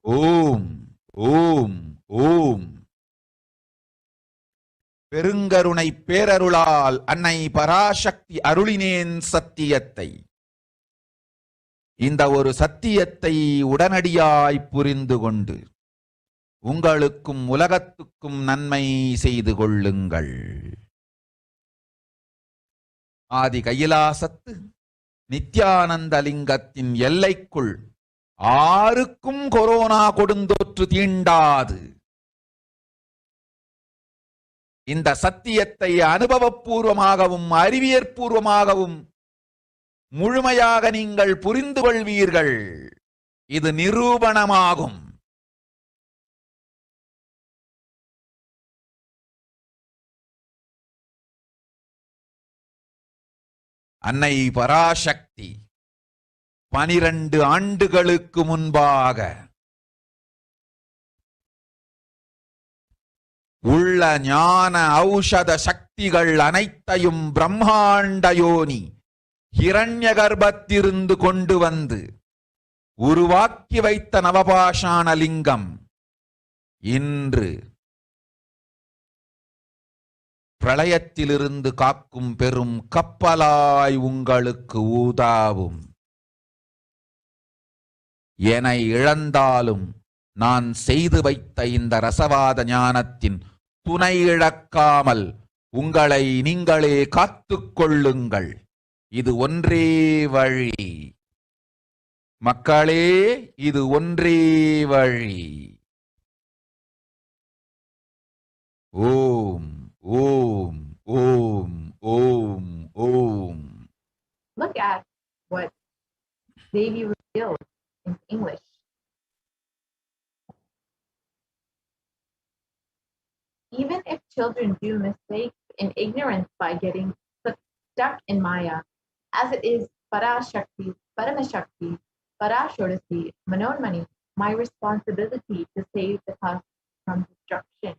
ஓம் ஓம் ஓம். பெருங்கருணை பேரருளால் அன்னை பராசக்தி அருளினேன் சத்தியத்தை. இந்த ஒரு சத்தியத்தை உடனடியாய் புரிந்து கொண்டு உங்களுக்கும் உலகத்துக்கும் நன்மை செய்து கொள்ளுங்கள். ஆதி கையிலாசத்து நித்யானந்த லிங்கத்தின் எல்லைக்குள் ஆருக்கும் கொரோனா கொடுந்தொற்று தீண்டாது. இந்த சத்தியத்தை அனுபவபூர்வமாகவும் அறிவியற்பூர்வமாகவும் முழுமையாக நீங்கள் புரிந்து கொள்வீர்கள். இது நிரூபணமாகும். அன்னை பராசக்தி 12 ஆண்டுகளுக்கு முன்பாக உள்ள ஞான ஔஷத சக்திகள் அனைத்தையும் பிரம்மாண்ட யோனி ஹிரண்ய கர்ப்பத்திலிருந்து கொண்டு வந்து உருவாக்கி வைத்த நவபாஷாண லிங்கம் இன்று பிரளயத்திலிருந்து காக்கும் பெரும் கப்பலாய் உங்களுக்கு ஊதாவும். என இழந்தாலும் நான் செய்து வைத்த இந்த ரசவாத ஞானத்தின் துணை இழக்காமல் உங்களை நீங்களே காத்துக் கொள்ளுங்கள். இது ஒன்றே வழி மக்களே, இது ஒன்றே வழி. ஓம் ஓம் ஓம் ஓம் ஓம். Look at what Devi revealed in English. Even if children do mistakes in ignorance by getting stuck in Maya, as it is Parashakti, Paramashakti, Parashakti, Manonmani, my responsibility to save the cosmos from destruction.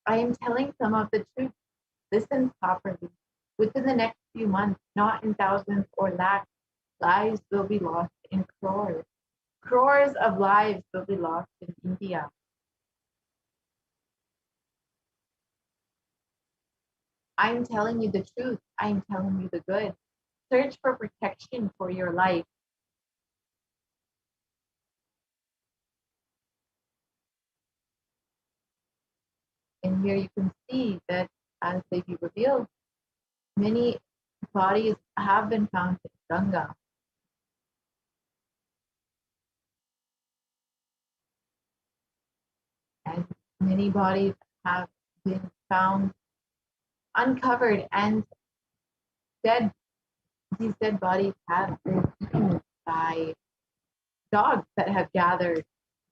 I am telling some of the truth. Listen properly. Within the next few months, not in thousands or lakhs, lives will be lost in crores. Crores of lives will be lost in India. I'm telling you the truth. I'm telling you the good. Search for protection for your life. And here you can see that as they be revealed, many bodies have been found in Ganga. And many bodies have been found uncovered and dead. These dead bodies have been eaten by dogs that have gathered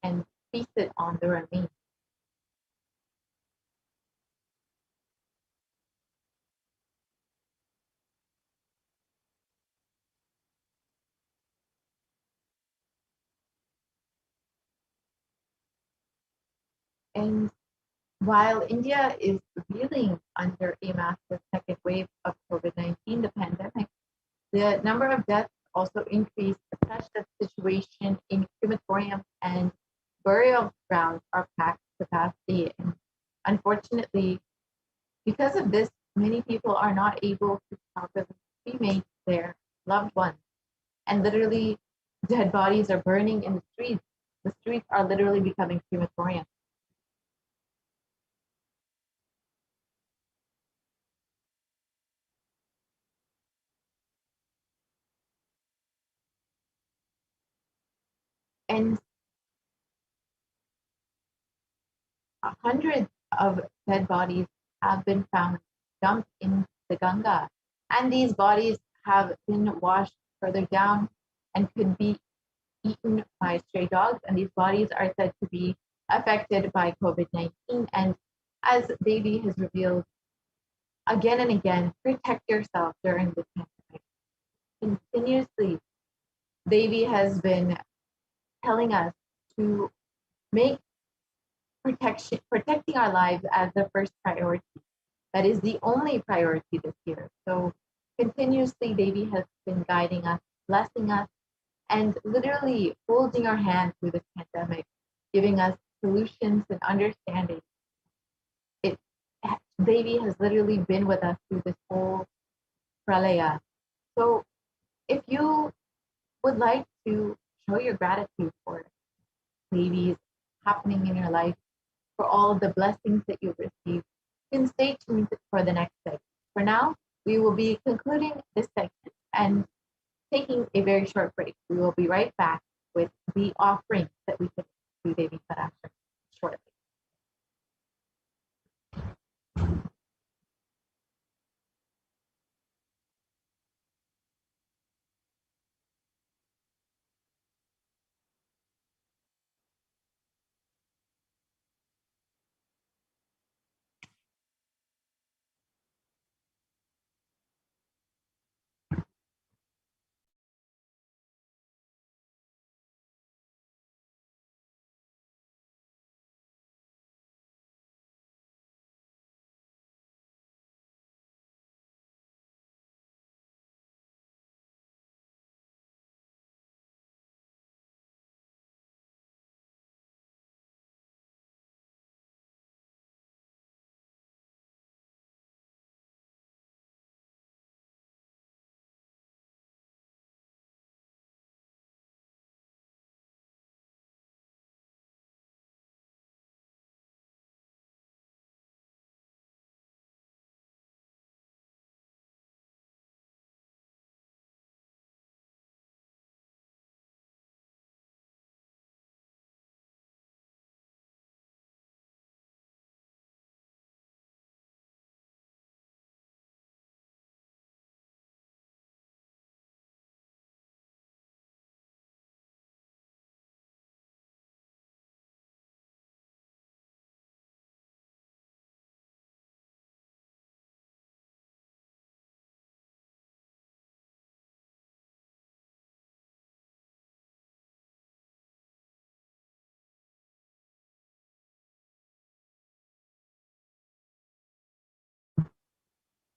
and feasted on the remains. And while India is reeling under a massive second wave of COVID-19, the pandemic, the number of deaths also increased such that the situation in crematoriums and burial grounds are packed to capacity. And unfortunately, because of this, many people are not able to properly cremate their loved ones. And literally, dead bodies are burning in the streets. The streets are literally becoming crematoriums. And hundreds of dead bodies have been found dumped in the Ganga. And these bodies have been washed further down and could be eaten by stray dogs. And these bodies are said to be affected by COVID-19. And as Devi has revealed again and again, protect yourself during this pandemic. Continuously, Devi has been telling us to make protecting our lives as the first priority. That is the only priority this year. So continuously, Devi has been guiding us, blessing us, and literally holding our hand through this pandemic, giving us solutions and understanding. It Devi has literally been with us through this whole pralaya. So if you would like to show your gratitude for Devi's happening in your life, for all of the blessings that you've received, then stay tuned for the next segment. For now, we will be concluding this segment and taking a very short break. We will be right back with the offerings that we can do Devi Parashakti shortly.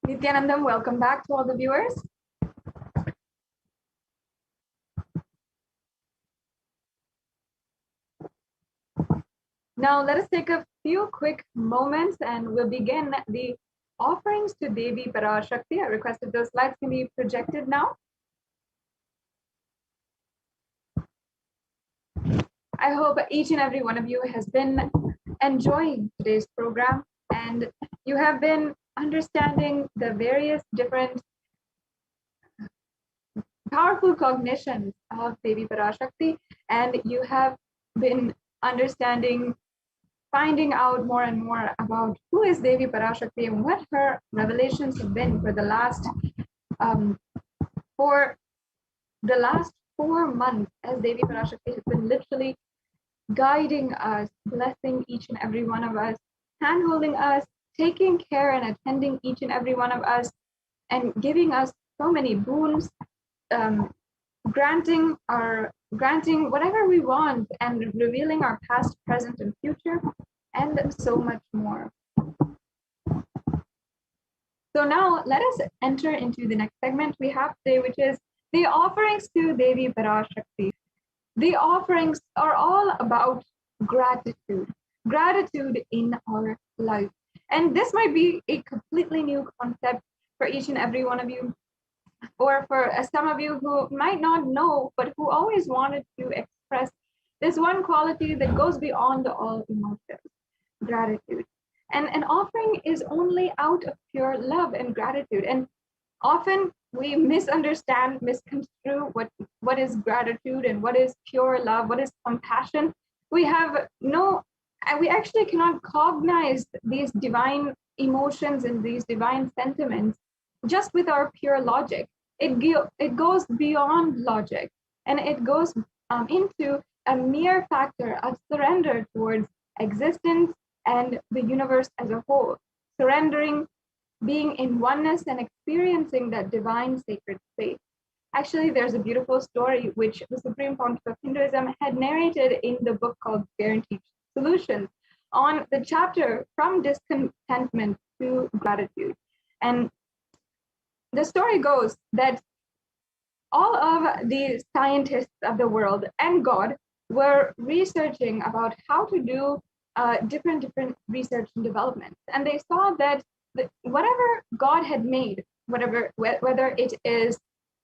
Nithyanandam, welcome back to all the viewers. Now let us take a few quick moments and we'll begin the offerings to Devi Parashakti. I requested those slides can be projected now. I hope each and every one of you has been enjoying today's program and you have been understanding the various different powerful cognitions of Devi Parashakti, and you have been understanding, finding out more and more about who is Devi Parashakti and what her revelations have been for the last 4 months, as Devi Parashakti has been literally guiding us, blessing each and every one of us, handholding us, taking care and attending each and every one of us, and giving us so many boons, granting whatever we want, and revealing our past, present, and future, and so much more. So now let us enter into the next segment we have today, which is the offerings to Devi Parashakti. The offerings are all about gratitude in our life. And this might be a completely new concept for each and every one of you, or for some of you who might not know, but who always wanted to express this one quality that goes beyond all emotions, gratitude. And an offering is only out of pure love and gratitude. And often we misunderstand, misconstrue what is gratitude and what is pure love, what is compassion. We actually cannot cognize these divine emotions and these divine sentiments just with our pure logic. It goes beyond logic, and it goes into a mere factor of surrender towards existence and the universe as a whole, surrendering, being in oneness and experiencing that divine sacred space. Actually, there's a beautiful story which the Supreme Pontiff of Hinduism had narrated in the book called Guaranteed Solutions on the chapter from discontentment to gratitude. And the story goes that all of the scientists of the world and God were researching about how to do different research and development, and they saw that whatever God had made, whether it is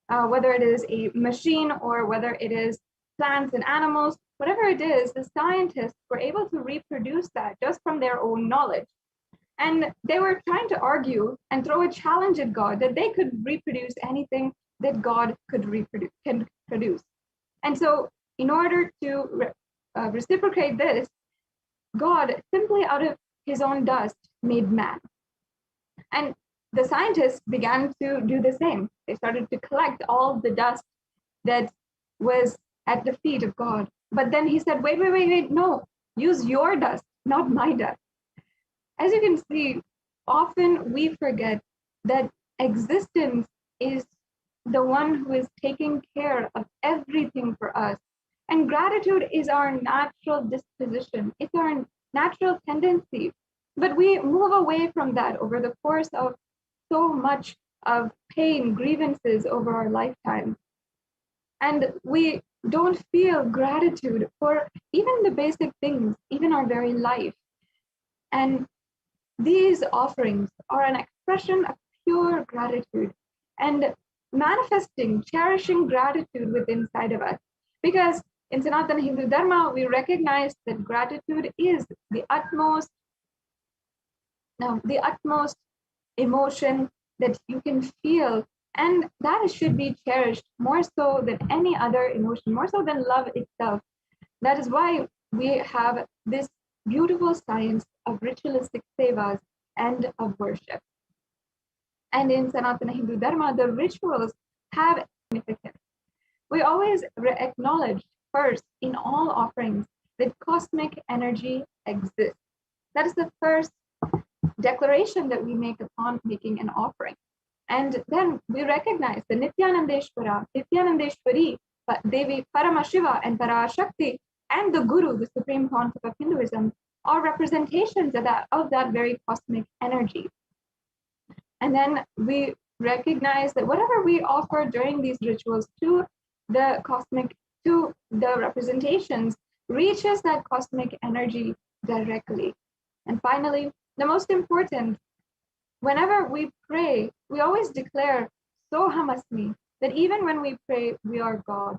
a machine or whether it is plants and animals, whatever it is, the scientists were able to reproduce that just from their own knowledge. And they were trying to argue and throw a challenge at God that they could reproduce anything that God can produce. And so, in order to reciprocate this, God simply out of his own dust made man. And the scientists began to do the same. They started to collect all the dust that was at the feet of God. But then he said, wait, no, use your dust, not my dust. As you can see, often we forget that existence is the one who is taking care of everything for us. And gratitude is our natural disposition. It's our natural tendency. But we move away from that over the course of so much of pain, grievances over our lifetime. And we don't feel gratitude for even the basic things, even our very life. And these offerings are an expression of pure gratitude and manifesting, cherishing gratitude within inside of us. Because in Sanatana Hindu Dharma, we recognize that gratitude is the utmost emotion that you can feel, and that should be cherished more so than any other emotion, more so than love itself. That is why we have this beautiful science of ritualistic sevas and of worship. And in Sanatana Hindu Dharma, the rituals have significance. We always acknowledge first in all offerings that cosmic energy exists. That is the first declaration that we make upon making an offering. And then we recognize the Nithyanandeshwara, Nithyanandeshwari, Devi Paramashiva and Parashakti, and the Guru, the supreme concept of Hinduism, are representations of that very cosmic energy. And then we recognize that whatever we offer during these rituals to the representations reaches that cosmic energy directly. And finally, the most important, whenever we pray, we always declare Soham Asmi, that even when we pray, we are God.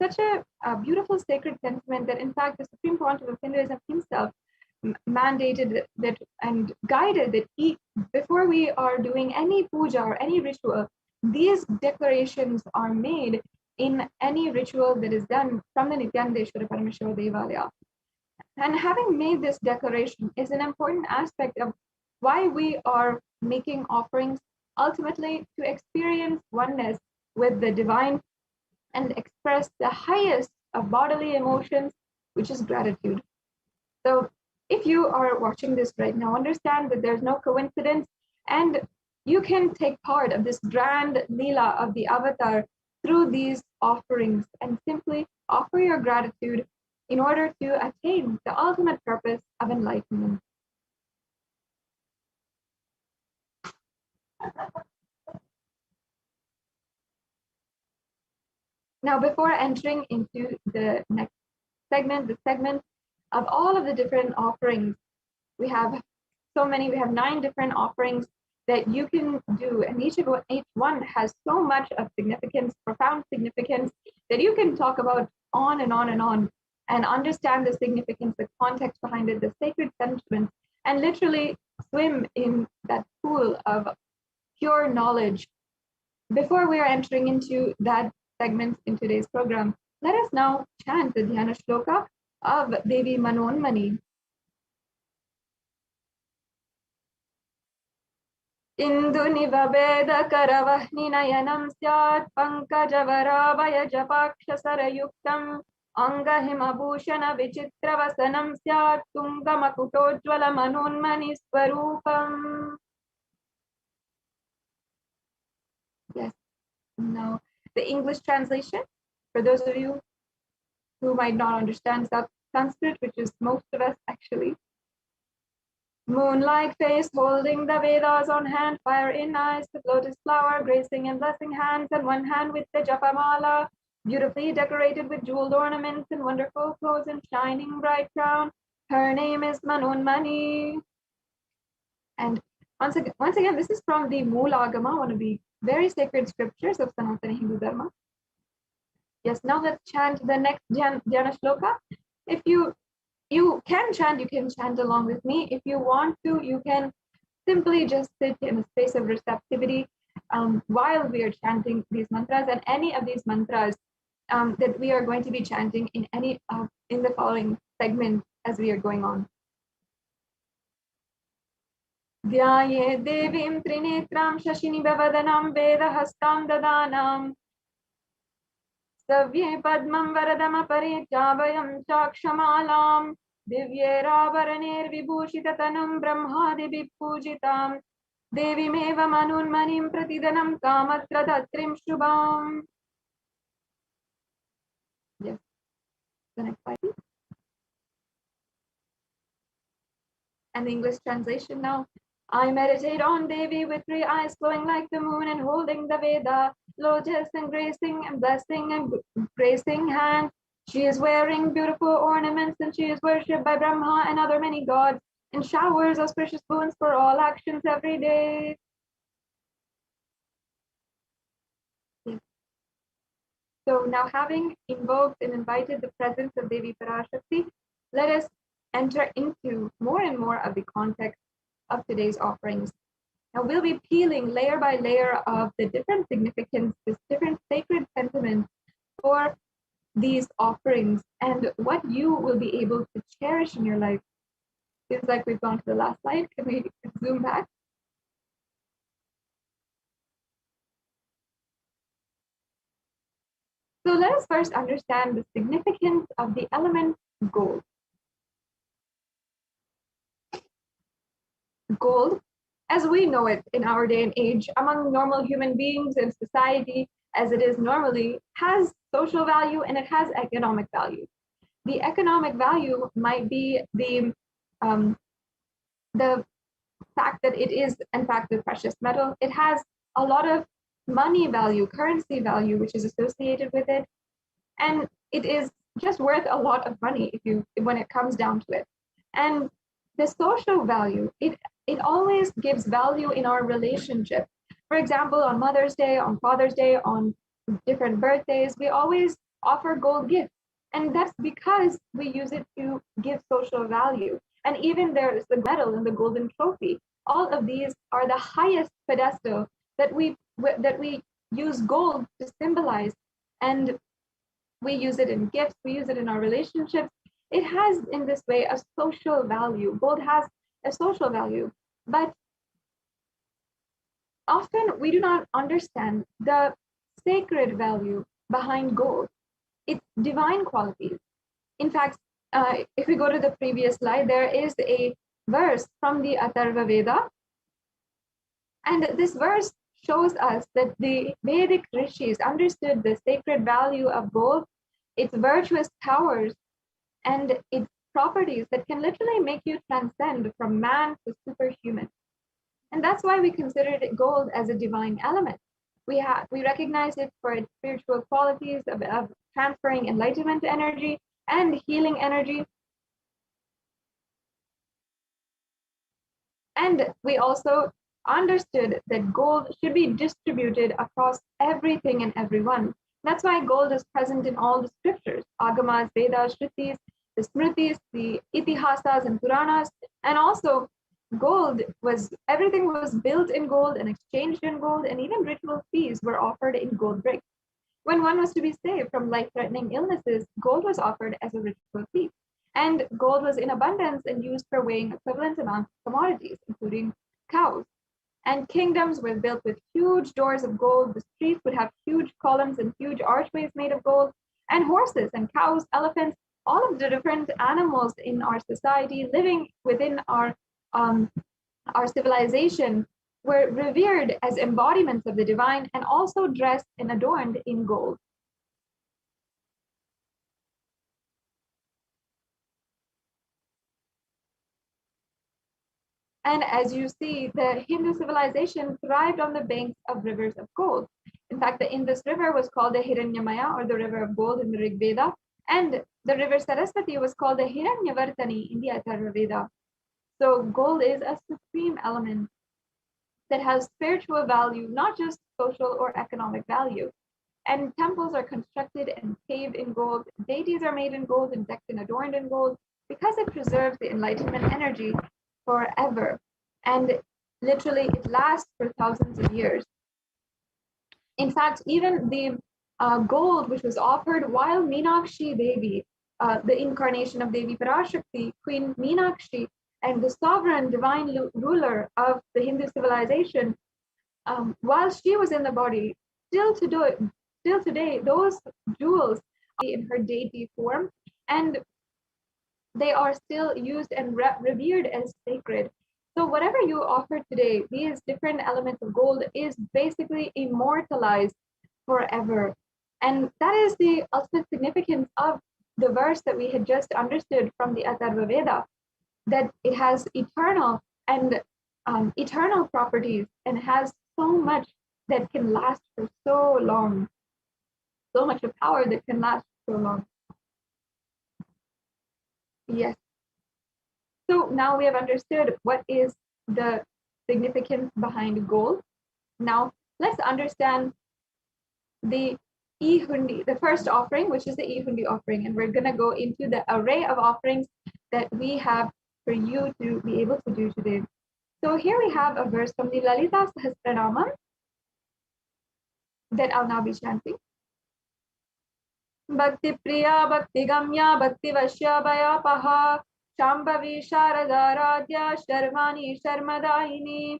Such a beautiful sacred sentiment that in fact the Supreme Pontiff of Hinduism himself mandated that and guided that before we are doing any puja or any ritual, these declarations are made in any ritual that is done from the Nithyananda Paramashiva Devalaya. And having made this declaration is an important aspect of why we are making offerings, ultimately to experience oneness with the divine and express the highest of bodily emotions, which is gratitude. So if you are watching this right now, understand that there's no coincidence, and you can take part of this grand Leela of the Avatar through these offerings and simply offer your gratitude in order to attain the ultimate purpose of enlightenment. Now, before entering into the next segment, the segment of all of the different offerings, we have so many, we have 9 different offerings that you can do, and each one has so much of significance, profound significance, that you can talk about on and on and on, and understand the significance, the context behind it, the sacred sentiment, and literally swim in that pool of pure knowledge. Before we are entering into that segment in today's program, let us now chant the Dhyana Shloka of Devi Manonmani. Indunivabeda karavahni nayanam syat pankajavaravaya japaksha sarayuktam angahimabhushana vichitravasanam syat tungamakutojvala manonmani swarupam. Yes. Now, the English translation, for those of you who might not understand Sanskrit, which is most of us actually. Moon-like face, holding the Vedas on hand, fire in eyes, with lotus flower, gracing and blessing hands, and one hand with the Japamala, beautifully decorated with jeweled ornaments and wonderful clothes and shining bright crown. Her name is Manonmani. And once again, this is from the Moolagama, one of the very sacred scriptures of Sanatana Hindu Dharma. Yes, now let's chant the next Jnana Shloka. If you can chant along with me. If you want to, you can simply just sit in a space of receptivity while we are chanting these mantras, and any of these mantras that we are going to be chanting in the following segment as we are going on. Dhyaye devim trinetram shashinibhavadanam vedahastam dadanam Savye padmam varadamapare chabhayam chakshamalam Divyeravaranair vibhushitatanam brahmadibhi pujitam Devimeva manunmanim pratidanam kamatradatrim shubham. Yes, the next slide. And the English translation now. I meditate on Devi with 3 eyes glowing like the moon and holding the Veda, lotus and gracing and blessing and gracing hand. She is wearing beautiful ornaments and she is worshipped by Brahma and other many gods and showers auspicious boons for all actions every day. So now, having invoked and invited the presence of Devi Parashakti, let us enter into more and more of the context of today's offerings. Now we'll be peeling layer by layer of the different significance, this different sacred sentiments for these offerings and what you will be able to cherish in your life. Seems like we've gone to the last slide. Can we zoom back? So let us first understand the significance of the element gold. Gold, as we know it in our day and age, among normal human beings in society, as it is normally, has social value and it has economic value. The economic value might be the fact that it is, in fact, a precious metal. It has a lot of money value, currency value, which is associated with it. And it is just worth a lot of money when it comes down to it. And the social value, it always gives value in our relationship. For example, on Mother's Day, on Father's Day, on different birthdays, we always offer gold gifts. And that's because we use it to give social value. And even there's the medal and the golden trophy. All of these are the highest pedestal that we use gold to symbolize. And we use it in gifts, we use it in our relationships. It has, in this way, a social value. Gold has a social value. But often we do not understand the sacred value behind gold, its divine qualities. In fact, if we go to the previous slide, there is a verse from the Atharva Veda. And this verse shows us that the Vedic rishis understood the sacred value of gold, its virtuous powers, and its properties that can literally make you transcend from man to superhuman. And that's why we considered gold as a divine element. We recognize it for its spiritual qualities of transferring enlightenment energy and healing energy. And we also understood that gold should be distributed across everything and everyone. That's why gold is present in all the scriptures, Agamas, Vedas, Shrutis, the Smritis, the Itihasas and Puranas, and also everything was built in gold and exchanged in gold, and even ritual fees were offered in gold bricks. When one was to be saved from life-threatening illnesses, gold was offered as a ritual fee. And gold was in abundance and used for weighing equivalent amounts of commodities, including cows. And kingdoms were built with huge doors of gold. The streets would have huge columns and huge archways made of gold. And horses and cows, elephants, all of the different animals in our society living within our civilization were revered as embodiments of the divine and also dressed and adorned in gold. And as you see, the Hindu civilization thrived on the banks of rivers of gold. In fact, the Indus River was called the Hiranyamaya, or the river of gold, in the Rig Veda, and the river Saraswati was called the Hiranyavartani in the Atharva Veda. So gold is a supreme element that has spiritual value, not just social or economic value. And temples are constructed and paved in gold. Deities are made in gold and decked and adorned in gold because it preserves the enlightenment energy forever. And literally, it lasts for thousands of years. In fact, even the gold which was offered while Meenakshi Devi, the incarnation of Devi Parashakti, Queen Meenakshi, and the sovereign divine ruler of the Hindu civilization, while she was in the body, still today, those jewels are in her deity form, and they are still used and revered as sacred. So whatever you offer today, these different elements of gold, is basically immortalized forever. And that is the ultimate significance of the verse that we had just understood from the Atharva Veda, that it has eternal and eternal properties and has so much that can last for so long, so much of power that can last so long. Yes. So now we have understood what is the significance behind gold. Now let's understand the Ihundi, the first offering, which is the Ihundi offering. And we're going to go into the array of offerings that we have for you to be able to do today. So here we have a verse from the Lalita Sahasranama that I'll now be chanting. Bhakti Priya, Bhakti Gamya, Bhakti Vashya Bhayapaha, Shambhavi Sharada Radhya, Sharvani Sharmadayini.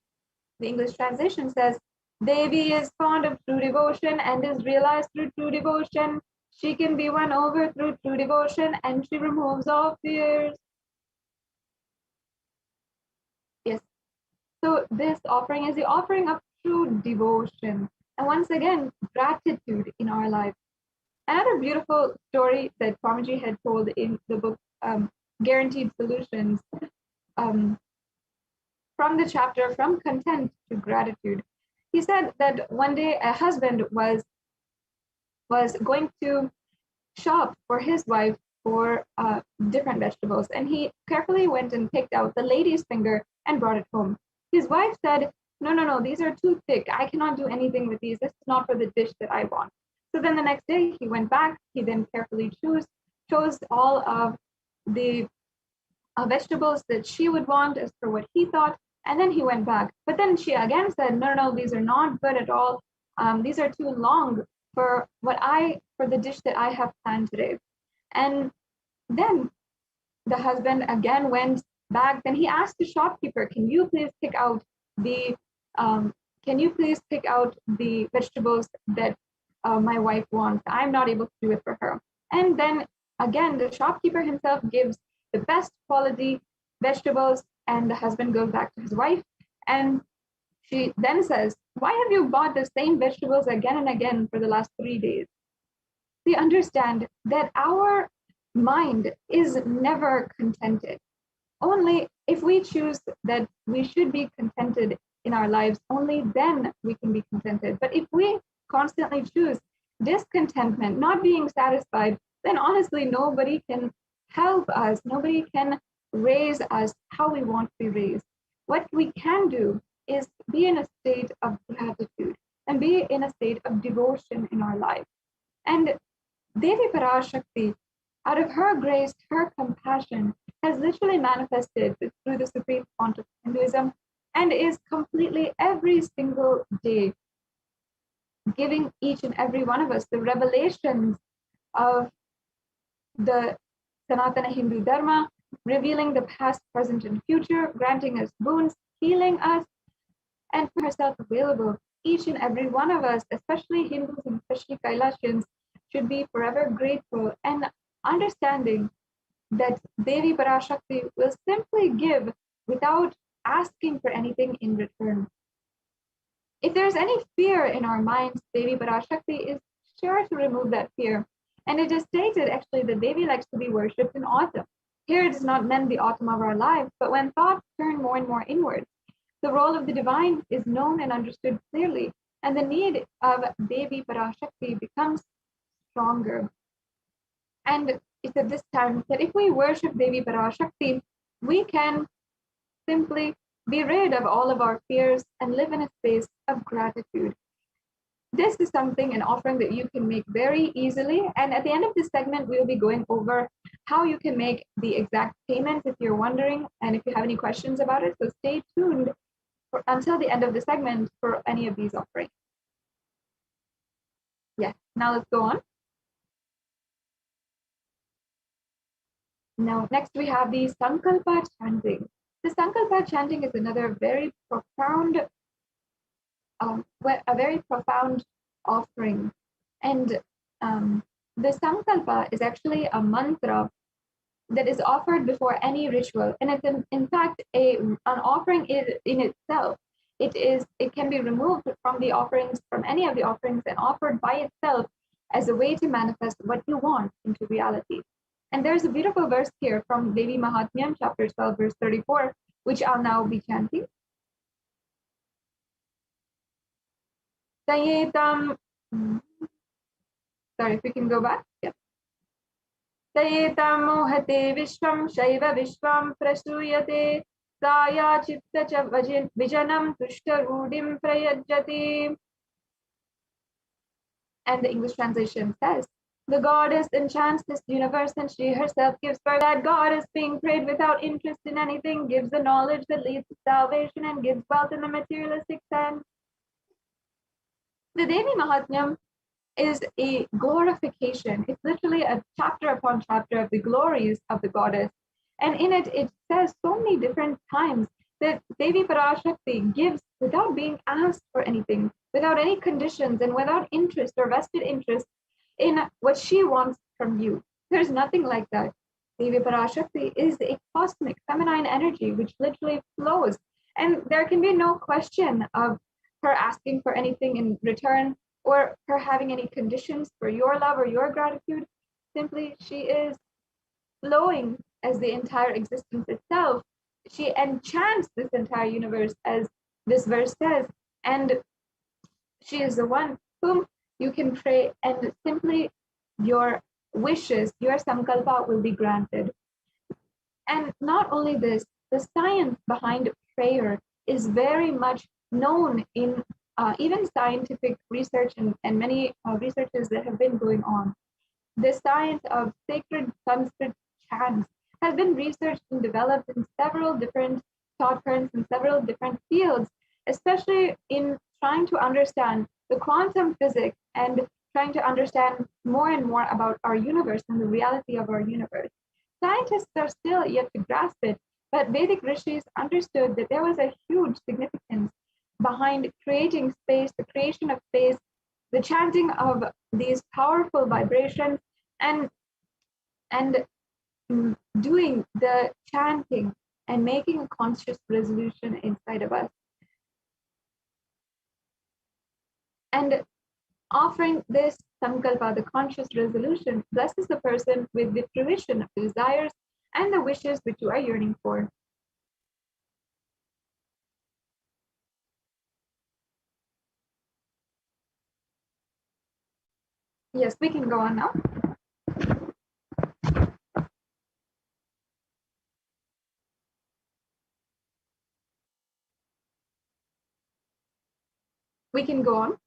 The English translation says, Devi is fond of true devotion and is realized through true devotion. She can be won over through true devotion, and she removes all fears. Yes. So this offering is the offering of true devotion. And once again, gratitude in our life. Another beautiful story that Swamiji had told in the book Guaranteed Solutions, from the chapter From Content to Gratitude. He said that one day a husband was going to shop for his wife for different vegetables, and he carefully went and picked out the lady's finger and brought it home. His wife said, no, these are too thick. I cannot do anything with these. This is not for the dish that I want. So then the next day he went back. He then carefully chose all of the vegetables that she would want as per what he thought. And then he went back. But then she again said, no, these are not good at all. These are too long for the dish that I have planned today. And then the husband again went back. Then he asked the shopkeeper, can you please pick out the vegetables that my wife wants? I'm not able to do it for her. And then again, the shopkeeper himself gives the best quality vegetables, and the husband goes back to his wife, and she then says, why have you bought the same vegetables again and again for the last 3 days? We understand that our mind is never contented. Only if we choose that we should be contented in our lives, only then we can be contented. But if we constantly choose discontentment, not being satisfied, then honestly, nobody can help us. Nobody can raise us how we want to be raised. What we can do is be in a state of gratitude and be in a state of devotion in our life. And Devi Parashakti, out of her grace, her compassion, has literally manifested through the supreme font of Hinduism, and is completely every single day giving each and every one of us the revelations of the Sanatana Hindu Dharma, revealing the past, present, and future, granting us boons, healing us, and for herself available. Each and every one of us, especially Hindus and especially Kailashians, should be forever grateful and understanding that Devi Parashakti will simply give without asking for anything in return. If there's any fear in our minds, Devi Parashakti is sure to remove that fear. And it is stated actually that Devi likes to be worshipped in autumn. Here it is not meant the autumn of our lives, but when thoughts turn more and more inward, the role of the divine is known and understood clearly, and the need of Devi Parashakti becomes stronger. And it's at this time that if we worship Devi Parashakti, we can simply be rid of all of our fears and live in a space of gratitude. This is something, an offering that you can make very easily. And at the end of this segment, we'll be going over how you can make the exact payment if you're wondering, and if you have any questions about it. So stay tuned until the end of the segment for any of these offerings. Yes, now let's go on. Now, next we have the Sankalpa chanting. The Sankalpa chanting is another very profound a very profound offering. And the Sankalpa is actually a mantra that is offered before any ritual. And it's in fact an offering in itself. It can be removed from the offerings, from any of the offerings, and offered by itself as a way to manifest what you want into reality. And there's a beautiful verse here from Devi Mahatmyam, chapter 12, verse 34, which I'll now be chanting. Tayetam, sorry, if we can go back. Yeah. Tayetam mohate vishvam shaiva vishvam prasuyate saya chitta cha vijanam tushta rudim prayajati. And the English translation says, the goddess enchants this universe and she herself gives birth. That God is being prayed without interest in anything, gives the knowledge that leads to salvation and gives wealth in the materialistic sense. The Devi Mahatmyam is a glorification. It's literally a chapter upon chapter of the glories of the goddess. And in it, it says so many different times that Devi Parashakti gives without being asked for anything, without any conditions, and without interest or vested interest in what she wants from you. There's nothing like that. Devi Parashakti is a cosmic feminine energy which literally flows. And there can be no question of her asking for anything in return, or her having any conditions for your love or your gratitude. Simply, she is flowing as the entire existence itself. She enchants this entire universe, as this verse says, and she is the one whom you can pray, and simply your wishes, your sankalpa will be granted. And not only this, the science behind prayer is very much known in even scientific research and many researches that have been going on. The science of sacred Sanskrit chants has been researched and developed in several different thought currents in several different fields, especially in trying to understand the quantum physics and trying to understand more and more about our universe and the reality of our universe. Scientists are still yet to grasp it, but Vedic rishis understood that there was a huge significance behind creating space, the creation of space, the chanting of these powerful vibrations, and doing the chanting and making a conscious resolution inside of us. And offering this sankalpa, the conscious resolution, blesses the person with the fruition of the desires and the wishes which you are yearning for. Yes, we can go on now. We can go on.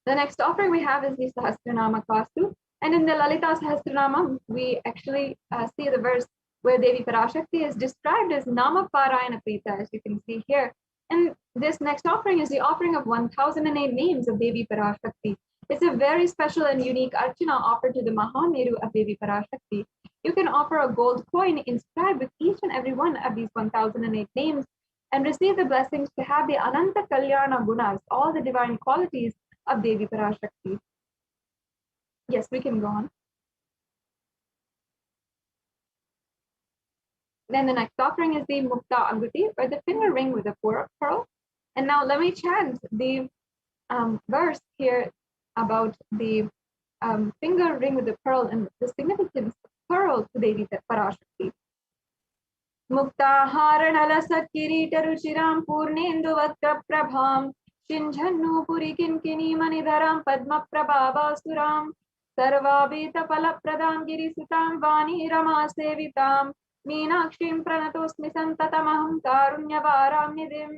The next offering we have is the Sahasranama Kastu. And in the Lalita Sahasranama, we actually see the verse where Devi Parashakti is described as Nama Parayana Prita, as you can see here. And this next offering is the offering of 1008 names of Devi Parashakti. It's a very special and unique archana offered to the Mahameru of Devi Parashakti. You can offer a gold coin inscribed with each and every one of these 1008 names and receive the blessings to have the Ananta Kalyana Gunas, all the divine qualities of Devi Parashakti. Yes, we can go on. Then the next offering is the Mukta Anguti, or the finger ring with a pearl. And now let me chant the verse here about the finger ring with the pearl and the significance pearl to Devi Parashakti. मुक्ताहारणलसत्किरीटरुचिरां पूर्णेन्दुवक्त्रप्रभां शिञ्झन्नूपुरिकिङ्किणीमणिधरां पद्मप्रभावासुरां सर्वाभीतफलप्रदां गिरिसुतां वाणीरमासेवितां मीनाक्षीं प्रणतोऽस्मि सन्ततमहं कारुण्यवारां निधिम्.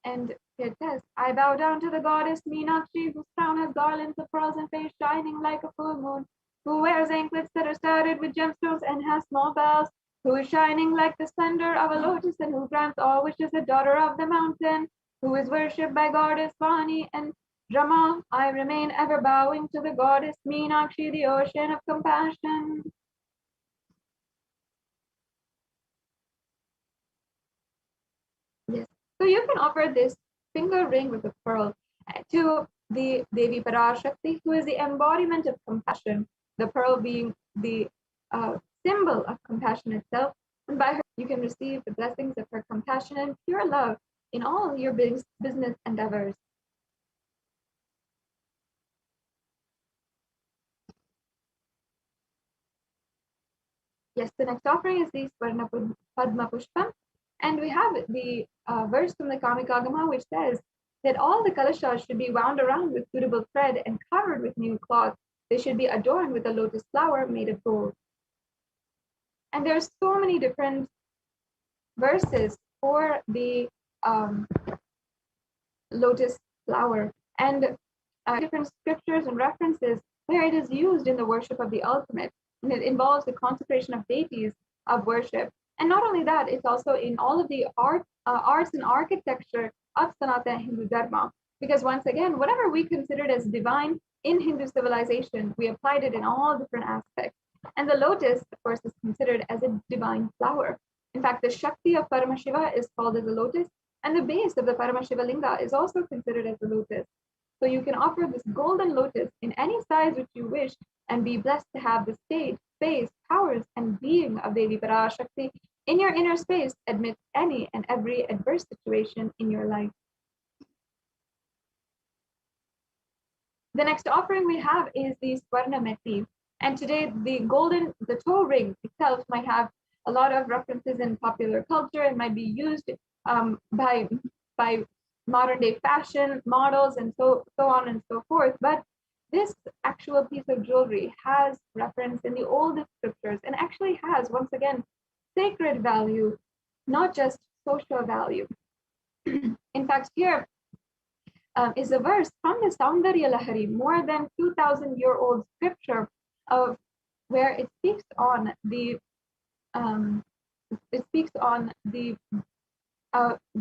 And it says, I bow down to the goddess Meenakshi, whose crown has garlands of pearls and face shining like a full moon, who wears anklets that are studded with gemstones and has small bells, who is shining like the splendor of a lotus and who grants all wishes, a daughter of the mountain, who is worshipped by goddess Vani and Rama. I remain ever bowing to the goddess Meenakshi, the ocean of compassion. Yes. So you can offer this finger ring with a pearl to the Devi Parashakti, who is the embodiment of compassion, the pearl being the symbol of compassion itself. And by her, you can receive the blessings of her compassion and pure love in all your business endeavors. Yes, the next offering is the Swarna Padma Pushpam. And we have the verse from the Kamikagama, which says that all the kalashas should be wound around with suitable thread and covered with new cloth. They should be adorned with a lotus flower made of gold. And there's so many different verses for the lotus flower and different scriptures and references where it is used in the worship of the ultimate. And it involves the consecration of deities of worship. And not only that, it's also in all of the arts and architecture of Sanatana Hindu Dharma. Because once again, whatever we considered as divine in Hindu civilization, we applied it in all different aspects. And the lotus, of course, is considered as a divine flower. In fact, the Shakti of Paramashiva is called as a lotus, and the base of the Paramashiva Linga is also considered as a lotus. So you can offer this golden lotus in any size which you wish and be blessed to have the state, space, powers, and being of Devi Parashakti in your inner space amidst any and every adverse situation in your life. The next offering we have is the Swarna Meti. And today the toe ring itself might have a lot of references in popular culture and might be used by modern day fashion models and so on and so forth. But this actual piece of jewelry has reference in the oldest scriptures and actually has, once again, sacred value, not just social value. In fact, here is a verse from the Saundarya Lahari, more than 2,000-year-old scripture of where it speaks on the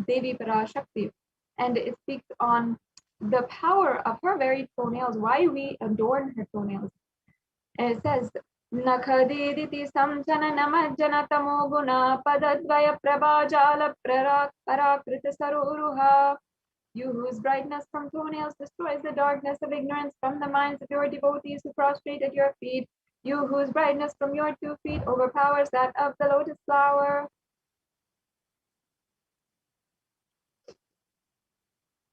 Devi Parashakti, and it speaks on the power of her very toenails, why we adorn her toenails. And it says, Nakhadiditi samjana namajjana tamo guna padadvaya prabhajala parakrita saruruha. You whose brightness from toenails destroys the darkness of ignorance from the minds of your devotees who prostrate at your feet. You whose brightness from your 2 feet overpowers that of the lotus flower.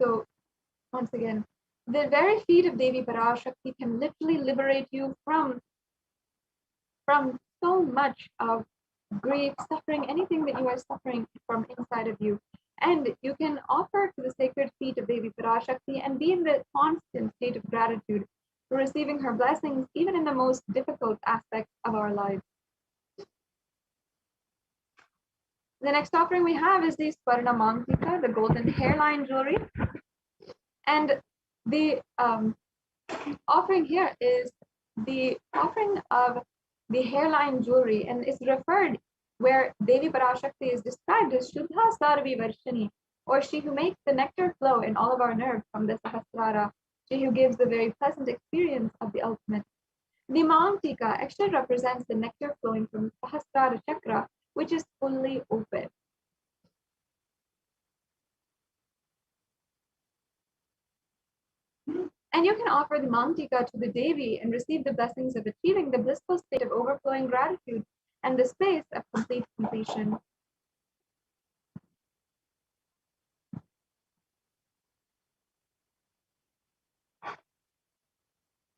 So once again, the very feet of Devi Parashakti can literally liberate you from so much of grief, suffering, anything that you are suffering from inside of you. And you can offer to the sacred feet of Devi Parashakti and be in the constant state of gratitude for receiving her blessings, even in the most difficult aspects of our lives. The next offering we have is the Swarna Mantika, the golden hairline jewelry. And the offering here is the offering of the hairline jewelry, and is referred where Devi Parashakti is described as Shuddha Sarvi Varshini, or she who makes the nectar flow in all of our nerves from the Sahasrara, she who gives the very pleasant experience of the ultimate. The Mantika actually represents the nectar flowing from Sahasrara Chakra, which is fully open. And you can offer the Mantika to the Devi and receive the blessings of achieving the blissful state of overflowing gratitude and the space of complete completion.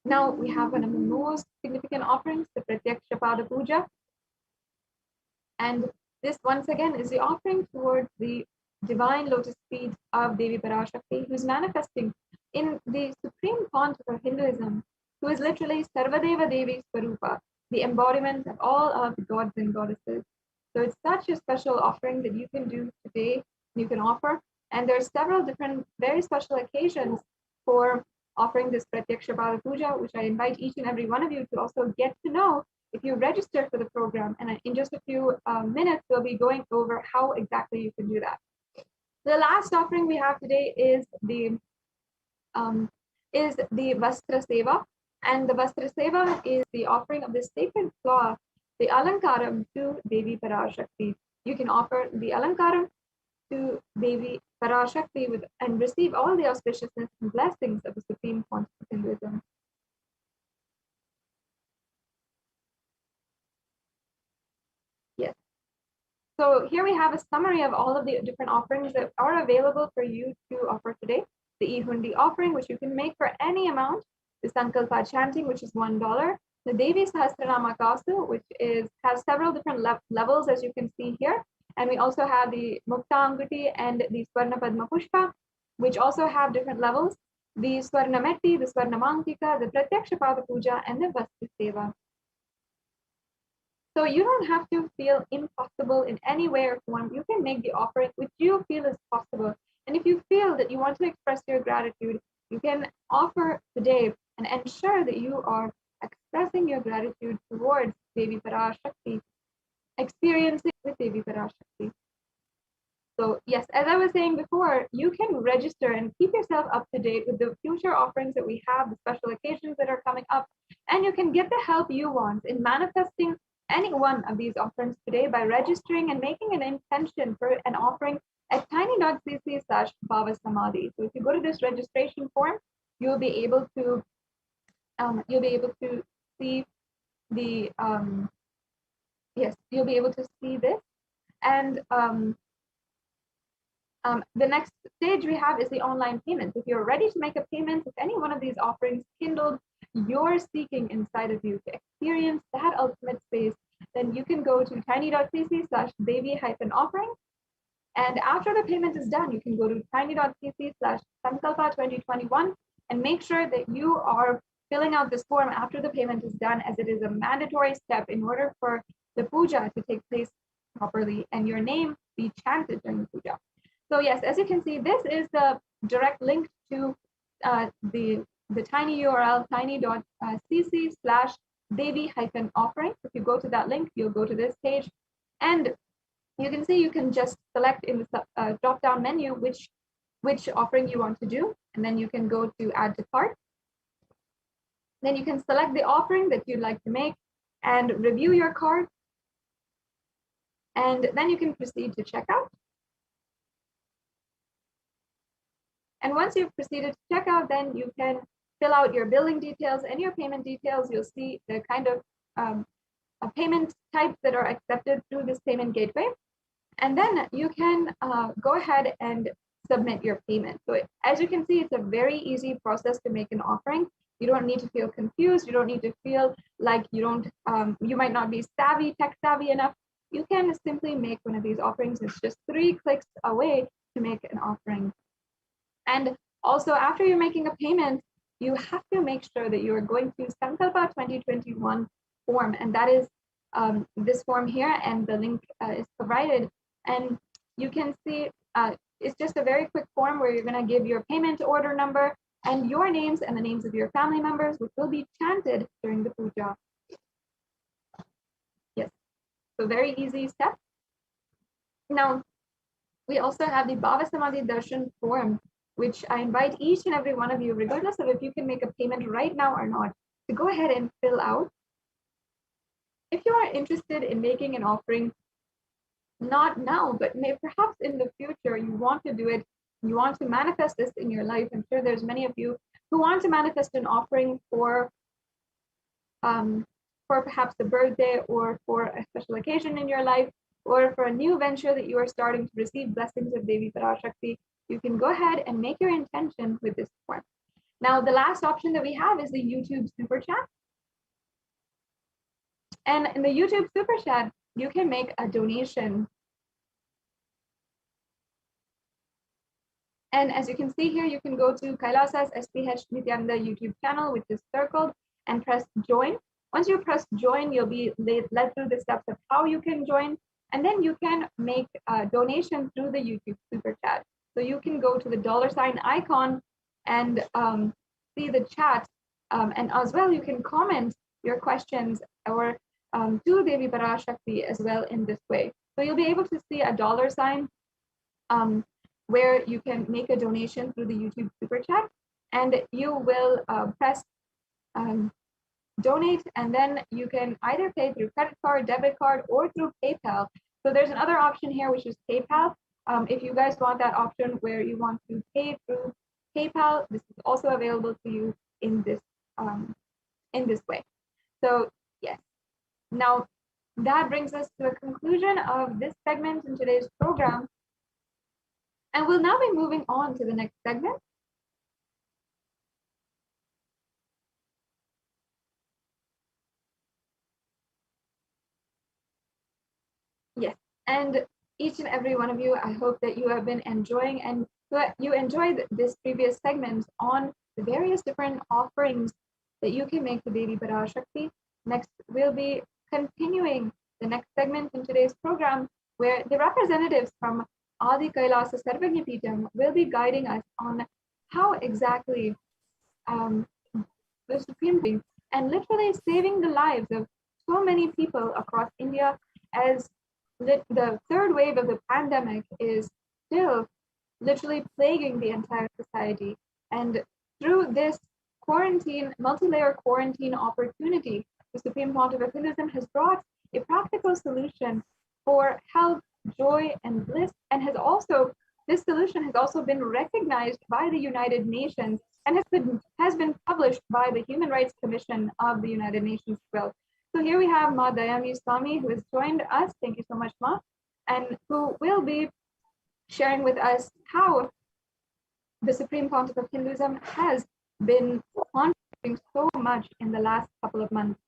Now we have one of the most significant offerings, the Pratyaksha Pada Puja. And this once again is the offering towards the divine lotus feet of Devi Parashakti, who's manifesting in the supreme font of Hinduism, who is literally Sarvadeva Devi Swarupa, the embodiment of all of the gods and goddesses. So it's such a special offering that you can do today, you can offer. And there are several different very special occasions for offering this Pratyaksha Pada Puja, which I invite each and every one of you to also get to know if you register for the program. And in just a few minutes, we'll be going over how exactly you can do that. The last offering we have today is the Vastra Seva. And the Vastra Seva is the offering of the sacred cloth, the Alankaram, to Devi Parashakti. You can offer the Alankaram to Devi Parashakti and receive all the auspiciousness and blessings of the supreme font of Hinduism. Yes. So here we have a summary of all of the different offerings that are available for you to offer today. The Ihundi offering, which you can make for any amount. The Sankalpa chanting, which is $1. The Devi Sahasranama Kasu, which has several different levels, as you can see here. And we also have the Mukta Anguti and the Swarna Padma Pushpa, which also have different levels. The Swarna Metti, the Swarna Mantika, the Pratyaksha Pada Puja, and the Vastra Seva. So you don't have to feel impossible in any way or form. You can make the offering which you feel is possible. And if you feel that you want to express your gratitude, you can offer today and ensure that you are expressing your gratitude towards Devi Parashakti, experiencing with Devi Parashakti. So yes, as I was saying before, you can register and keep yourself up to date with the future offerings that we have, the special occasions that are coming up, and you can get the help you want in manifesting any one of these offerings today by registering and making an intention for an offering at tiny.cc/bhavasamadhi. So if you go to this registration form, you'll be able to see the you'll be able to see this. And the next stage we have is the online payment. If you're ready to make a payment, if any one of these offerings kindled your seeking inside of you to experience that ultimate space, then you can go to tiny.cc/devi-offering. And after the payment is done, you can go to tiny.cc/sankalpa2021 and make sure that you are filling out this form after the payment is done, as it is a mandatory step in order for the puja to take place properly and your name be chanted during the puja. So yes, as you can see, this is the direct link to the tiny URL, tiny.cc/devi-offering. If you go to that link, you'll go to this page, and you can see you can just select in the drop-down menu which offering you want to do, and then you can go to add to cart. Then you can select the offering that you'd like to make and review your cart, and then you can proceed to checkout. And once you've proceeded to checkout, then you can fill out your billing details and your payment details. You'll see the kind of payment types that are accepted through this payment gateway. And then you can go ahead and submit your payment. So as you can see, it's a very easy process to make an offering. You don't need to feel confused. You don't need to feel like you might not be tech savvy enough. You can simply make one of these offerings. It's just 3 clicks away to make an offering. And also, after you're making a payment, you have to make sure that you are going to Sankalpa 2021 form, and that is this form here, and the link is provided. And you can see it's just a very quick form where you're going to give your payment order number and your names and the names of your family members, which will be chanted during the puja. Yes, so very easy step. Now, we also have the Bhava Samadhi Darshan form, which I invite each and every one of you, regardless of if you can make a payment right now or not, to go ahead and fill out. If you are interested in making an offering, not now, but perhaps in the future, you want to do it, you want to manifest this in your life. I'm sure there's many of you who want to manifest an offering for perhaps a birthday or for a special occasion in your life, or for a new venture that you are starting to receive blessings of Devi Parashakti. You can go ahead and make your intention with this form. Now, the last option that we have is the YouTube Super Chat. And in the YouTube Super Chat, you can make a donation. And as you can see here, you can go to Kailasa's HDH Nithyananda YouTube channel, which is circled, and press join. Once you press join, you'll be led through the steps of how you can join. And then you can make a donation through the YouTube Super Chat. So you can go to the $ icon and see the chat. And as well, you can comment your questions or to Devi Parashakti as well in this way. So you'll be able to see a $ where you can make a donation through the YouTube Super Chat, and you will press donate, and then you can either pay through credit card, debit card, or through PayPal. So there's another option here, which is PayPal. If you guys want that option where you want to pay through PayPal, this is also available to you in this way. So yes, now that brings us to a conclusion of this segment in today's program. And we'll now be moving on to the next segment. Yes, and each and every one of you, I hope that you have been enjoying and you enjoyed this previous segment on the various different offerings that you can make to Devi Parashakti. Next, we'll be continuing the next segment in today's program, where the representatives from Adi Kailasa Sarvagya Peetham will be guiding us on how exactly the Supreme Being and literally saving the lives of so many people across India, as the third wave of the pandemic is still literally plaguing the entire society. And through this quarantine, multi-layer quarantine opportunity, the Supreme Pontiff of Hinduism has brought a practical solution for health, joy, and bliss, and this solution has also been recognized by the United Nations and has been published by the Human Rights Commission of the United Nations as well. So here we have Ma Dayami Swami, who has joined us. Thank you so much, Ma, and who will be sharing with us how the Supreme Pontiff of Hinduism has been contributing so much in the last couple of months.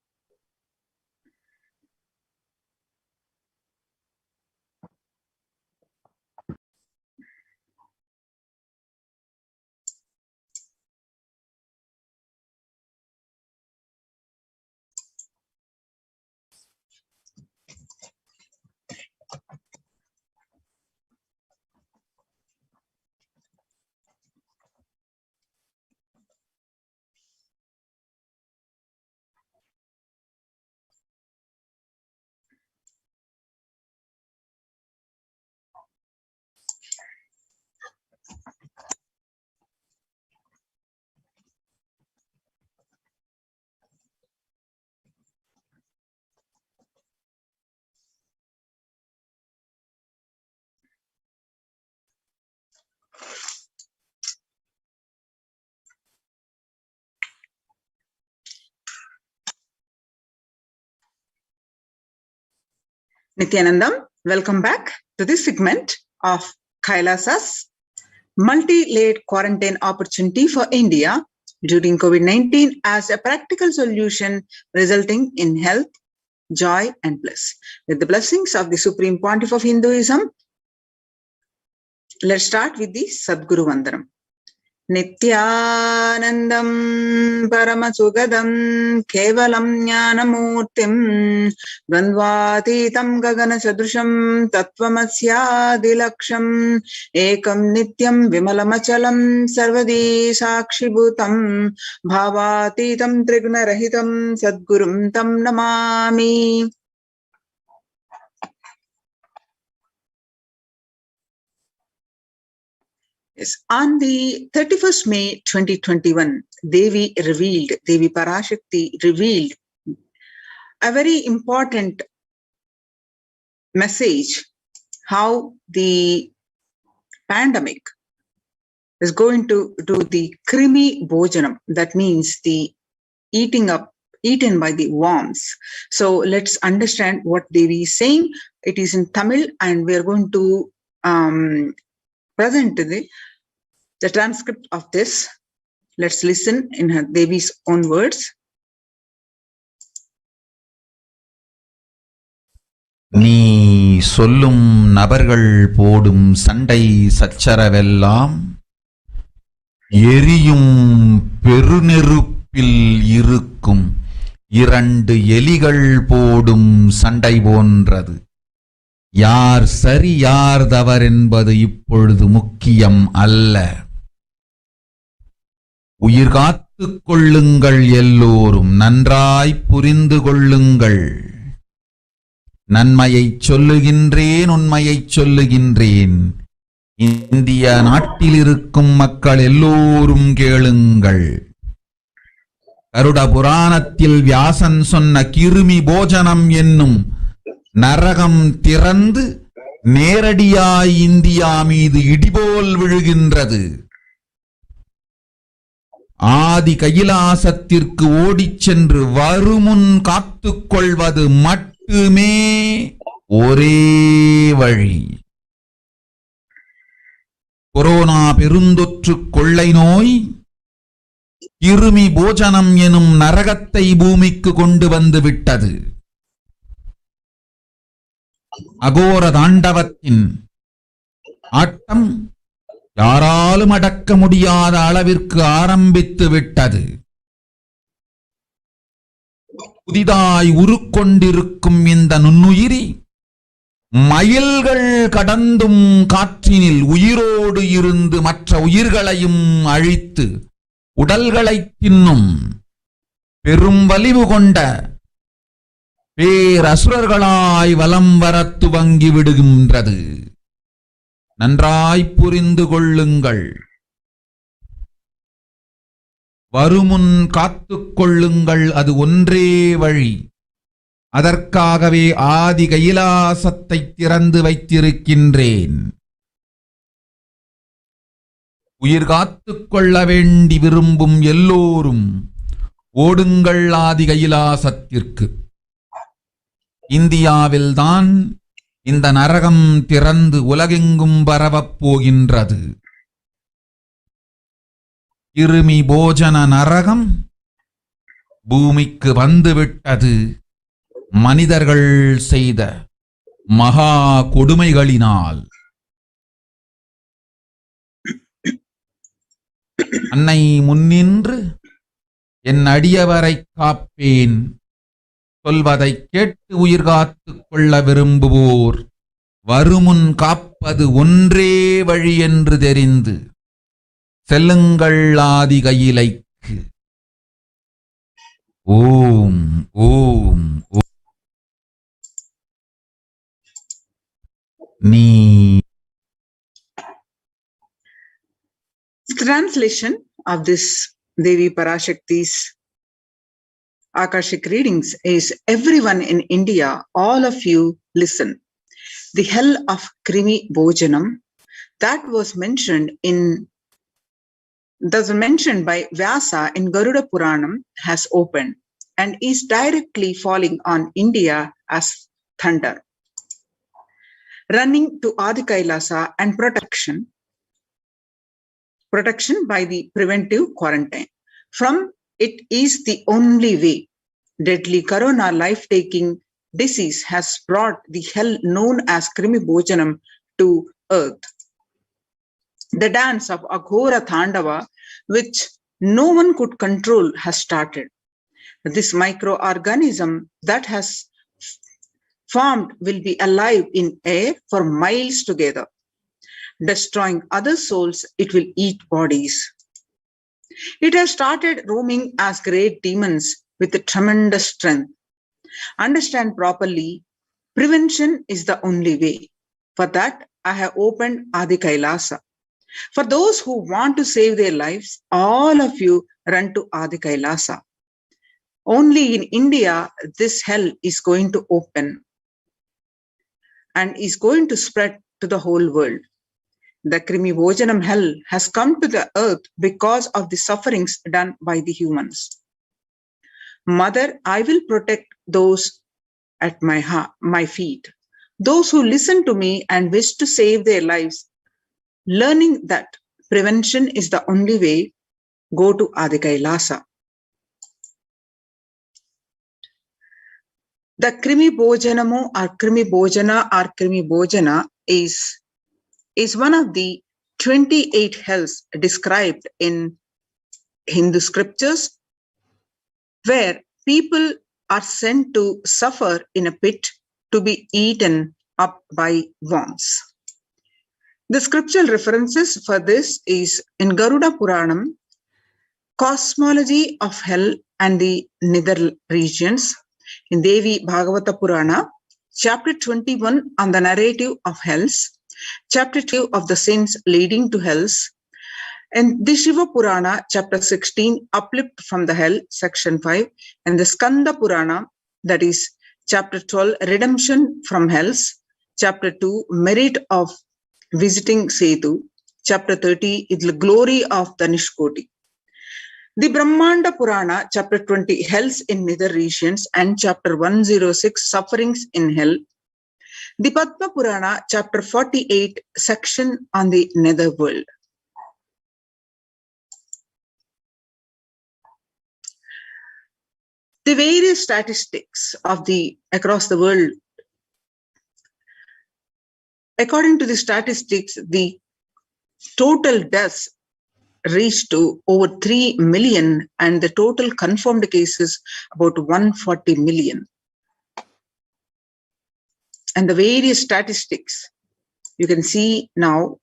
Nithyanandam, welcome back to this segment of Kailasa's multi-layered quarantine opportunity for India during COVID-19 as a practical solution resulting in health, joy, and bliss. With the blessings of the Supreme Pontiff of Hinduism, let's start with the Sadguru Vandanam. Nithyanandam Paramachivoham Kevalam Jnanamurtim Dvandvatitam Gagana Sadrusham Tattvamasya Ekam Nityam Vimalamachalam Sarvadi Sakshibhutam Bhavatitam Trigunarahitam Sadgurum Tam Namami. Yes. On the 31st May 2021, Devi Parashakti revealed a very important message, how the pandemic is going to do the krimi bhojanam, that means the eaten by the worms. So let's understand what Devi is saying. It is in Tamil, and we are going to present the transcript of this. Let's listen in her Devi's own words. நீ சொல்லும் நபர்கள் போடும் சண்டை சச்சரவெல்லாம் எரியும் பெருநெருப்பில் இருக்கும் 2 எலிகள் போடும் சண்டை போன்றது. யார் சரி யார் தவறென்பது இப்பொழுது முக்கியம் அல்ல. உயிர் காத்துக் கொள்ளுங்கள், எல்லோரும் நன்றாய் புரிந்து கொள்ளுங்கள். நன்மையைச் சொல்லுகின்றேன், உண்மையைச் சொல்லுகின்றேன். இந்திய நாட்டில் இருக்கும் மக்கள் எல்லோரும் கேளுங்கள். கருட புராணத்தில் வியாசன் சொன்ன கிருமி போஜனம் என்னும் நரகம் திறந்து நேரடியாய் இந்தியா மீது இடிபோல் விழுகின்றது. ஆதி கைலாசத்திற்கு ஓடிச் சென்று வருமுன் காத்துக் கொள்வது மட்டுமே ஒரே வழி. கொரோனா பெருந்தொற்று கொள்ளை நோய் கிருமி போஜனம் எனும் நரகத்தை பூமிக்கு கொண்டு வந்து விட்டது. அகோர தாண்டவத்தின் ஆட்டம் யாராலும் அடக்க முடியாத அளவிற்கு ஆரம்பித்து விட்டது. புதிதாய் உருக்கொண்டிருக்கும் இந்த நுண்ணுயிரி மைல்கள் கடந்தும் காற்றினில் உயிரோடு இருந்து மற்ற உயிர்களையும் அழித்து உடல்களை தின்னும் பெரும் வலிவு கொண்ட பேரசுரர்களாய் வலம் வரத் துவங்கி விடுகின்றது. நன்றாய் புரிந்து கொள்ளுங்கள். வருமுன் காத்துக் கொள்ளுங்கள், அது ஒன்றே வழி. அதற்காகவே ஆதி கைலாசத்தை திறந்து வைத்திருக்கின்றேன். உயிர் காத்துக் கொள்ள வேண்டி விரும்பும் எல்லோரும் ஓடுங்கள் ஆதி கைலாசத்திற்கு. இந்தியாவில்தான் இந்த நரகம் திறந்து உலகெங்கும் பரவப் போகின்றது. கிருமி போஜன நரகம் பூமிக்கு வந்துவிட்டது. மனிதர்கள் செய்த மகா கொடுமைகளினால். அன்னை முன்னின்று என் அடியவரை காப்பேன் சொல்வதை கேட்டு உயிர் காத்துக் கொள்ள விரும்புவோர் வருமுன் காப்பது ஒன்றே வழி என்று தெரிந்து செல்லுங்கள் ஆதி கையிலைக்கு. ஓம் ஓம் ஓம். நீ Translation of this Devi Parashakti's Akashic readings is: everyone in India, all of you listen. The hell of Krimi Bhojanam that was mentioned by Vyasa in Garuda Puranam has opened and is directly falling on India as thunder. Running to Adi Kailasa and protection by the preventive quarantine. From it is the only way. Deadly corona life-taking disease has brought the hell known as Krimi Bhojanam to earth. The dance of Aghora Thandava, which no one could control, has started. This microorganism that has formed will be alive in air for miles together. Destroying other souls, it will eat bodies. It has started roaming as great demons with a tremendous strength. Understand properly, prevention is the only way. For that, I have opened Adi Kailasa. For those who want to save their lives, all of you run to Adi Kailasa. Only in India, this hell is going to open and is going to spread to the whole world. The Krimi Bhojanam hell has come to the earth because of the sufferings done by the humans. Mother, I will protect those at my feet, those who listen to me and wish to save their lives, learning that prevention is the only way. go to Adikailasa. The Krimi Bojanamu or Krimi Bojana or Krimi Bojana is one of the 28 hells described in Hindu scriptures, where people are sent to suffer in a pit to be eaten up by worms. The scriptural references for this is in Garuda Puranam, Cosmology of Hell and the Nether Regions, in Devi Bhagavata Purana, chapter 21 on the narrative of hells, chapter 2 of the sins leading to hells, and the Shiva Purana, chapter 16, Uplift from the Hell, section 5, and the Skanda Purana, that is chapter 12, Redemption from Hells, chapter 2, Merit of Visiting Setu, chapter 30 is the Glory of the Nishkoti. The Brahmanda Purana, chapter 20, Hells in Nether Regions, and chapter 106, Sufferings in Hell. The Padma Purana, chapter 48, section on the Nether World. The various statistics of across the world. According to the statistics, the total deaths reached to over 3 million and the total confirmed cases about 140 million. And the various statistics you can see now.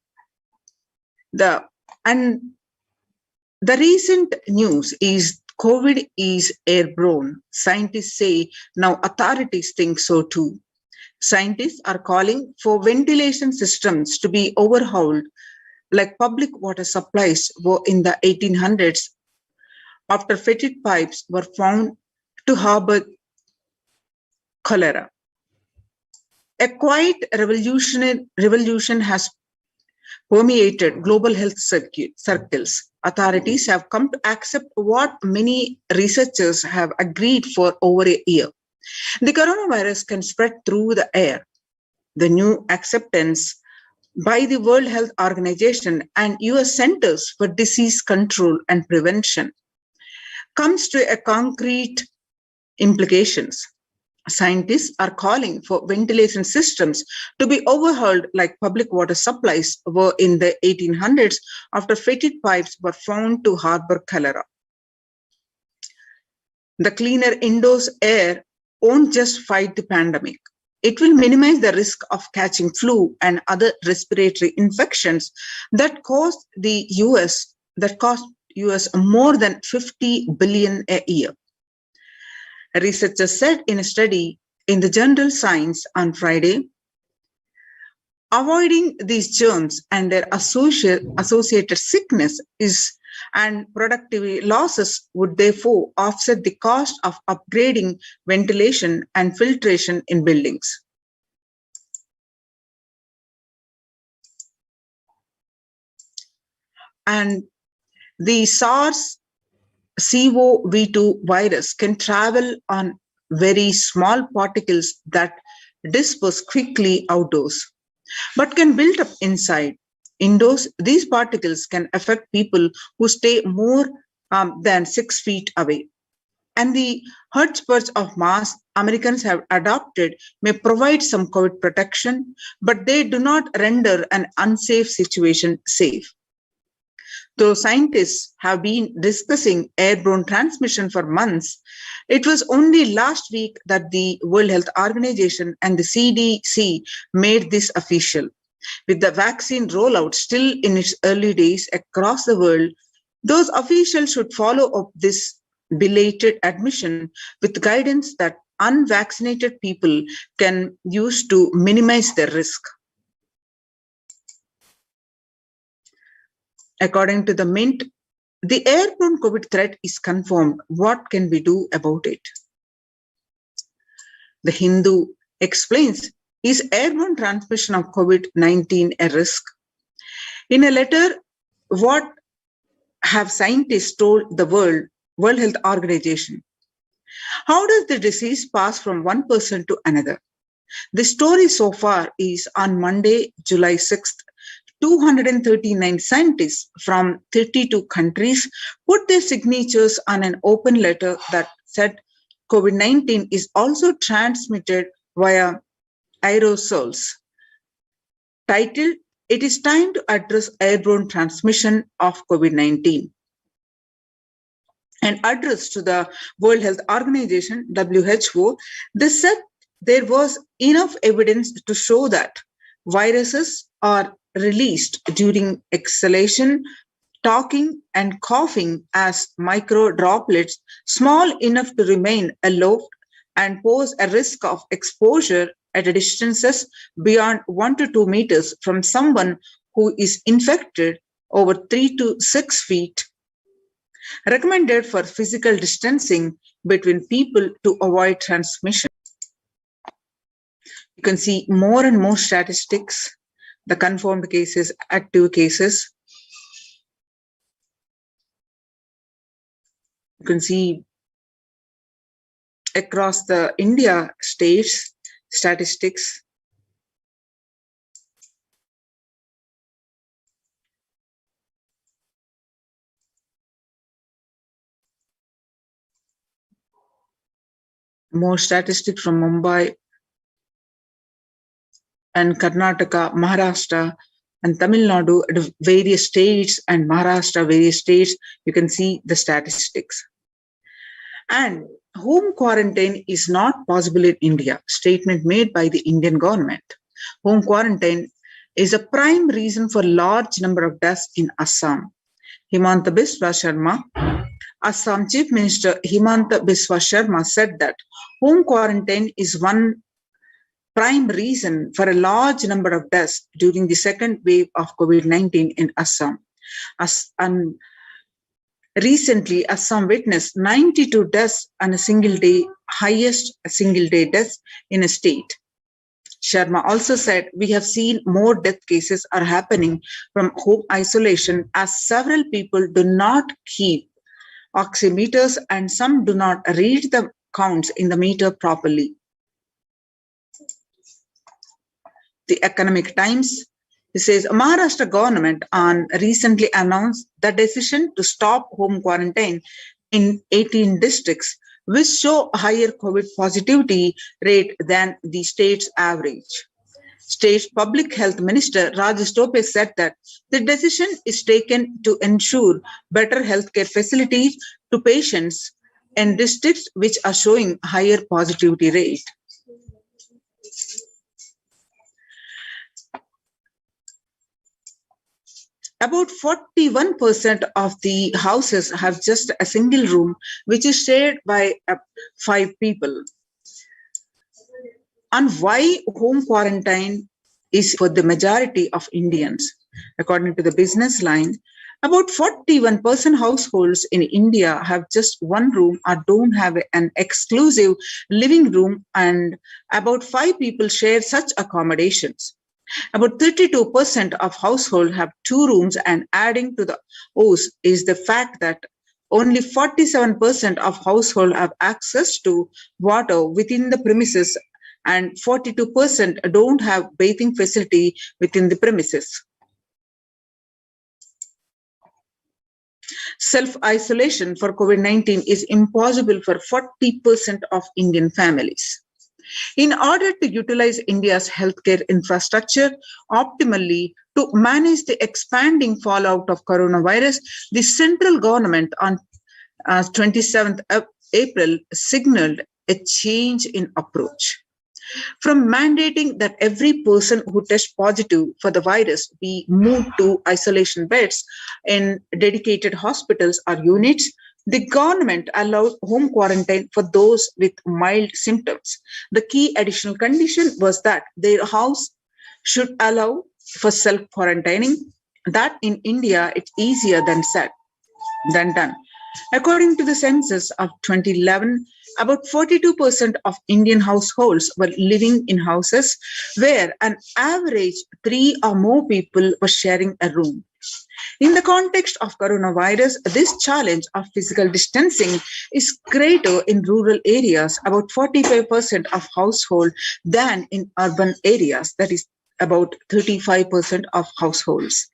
The recent news is COVID is airborne. Scientists say now authorities think so too. Scientists are calling for ventilation systems to be overhauled like public water supplies were in the 1800s after fetid pipes were found to harbor cholera. A quiet revolution has permeated global health circles. Authorities have come to accept what many researchers have agreed for over a year. The coronavirus can spread through the air. The new acceptance by the World Health Organization and US Centers for Disease Control and Prevention comes to a concrete implications. Scientists are calling for ventilation systems to be overhauled like public water supplies were in the 1800s after fetid pipes were found to harbor cholera. The cleaner indoors air won't just fight the pandemic. It will minimize the risk of catching flu and other respiratory infections that cost US more than $50 billion a year. Researchers said in a study in the journal Science on Friday, avoiding these germs and their associated sickness and productivity losses would therefore offset the cost of upgrading ventilation and filtration in buildings. And the SARS-CoV-2 virus can travel on very small particles that disperse quickly outdoors, but can build up inside. Indoors, these particles can affect people who stay more than 6 feet away. And the hodgepodge of masks Americans have adopted may provide some COVID protection, but they do not render an unsafe situation safe. Though scientists have been discussing airborne transmission for months, it was only last week that the World Health Organization and the CDC made this official. With the vaccine rollout still in its early days across the world, those officials should follow up this belated admission with guidance that unvaccinated people can use to minimize their risk. According to the Mint, the airborne COVID threat is confirmed. What can we do about it? The Hindu explains, is airborne transmission of COVID-19 a risk? In a letter, what have scientists told the World Health Organization? How does the disease pass from one person to another? The story so far is on Monday, July 6th, 239 scientists from 32 countries put their signatures on an open letter that said COVID-19 is also transmitted via aerosols. Titled, "It is time to address airborne transmission of COVID-19." An address to the World Health Organization, WHO, they said there was enough evidence to show that viruses are released during exhalation, talking, and coughing as micro droplets small enough to remain aloft and pose a risk of exposure at distances beyond 1 to 2 meters from someone who is infected over 3 to 6 feet. Recommended for physical distancing between people to avoid transmission. You can see more and more statistics, the confirmed cases, active cases. You can see across the India states statistics. More statistics from Mumbai and Karnataka, Maharashtra, and Tamil Nadu, various states, and Maharashtra, various states. You can see the statistics. And home quarantine is not possible in India. Statement made by the Indian government. Home quarantine is a prime reason for large number of deaths in Assam. Himanta Biswa Sharma, Assam Chief Minister Himanta Biswa Sharma said that home quarantine is one prime reason for a large number of deaths during the second wave of COVID-19 in Assam. And recently, Assam witnessed 92 deaths on a single day, highest single day deaths in a state. Sharma also said, "We have seen more death cases are happening from home isolation as several people do not keep oximeters and some do not read the counts in the meter properly." The Economic Times, it says, Maharashtra government recently announced the decision to stop home quarantine in 18 districts, which show a higher COVID positivity rate than the state's average. State Public Health Minister Rajesh Tope said that the decision is taken to ensure better healthcare facilities to patients in districts which are showing higher positivity rate. About 41% of the houses have just a single room, which is shared by 5 people. And why home quarantine is for the majority of Indians? According to the Business Line, about 41% households in India have just one room or don't have an exclusive living room, and about 5 people share such accommodations. About 32% of households have 2 rooms, and adding to the O's is the fact that only 47% of households have access to water within the premises, and 42% don't have bathing facility within the premises. Self-isolation for COVID-19 is impossible for 40% of Indian families. In order to utilize India's healthcare infrastructure optimally to manage the expanding fallout of coronavirus, the central government on 27th April signaled a change in approach. From mandating that every person who tests positive for the virus be moved to isolation beds in dedicated hospitals or units, the government allowed home quarantine for those with mild symptoms. The key additional condition was that their house should allow for self-quarantining. That in India, it's easier than done. According to the census of 2011, about 42% of Indian households were living in houses where an average 3 or more people were sharing a room. In the context of coronavirus, this challenge of physical distancing is greater in rural areas, about 45% of households, than in urban areas, that is about 35% of households.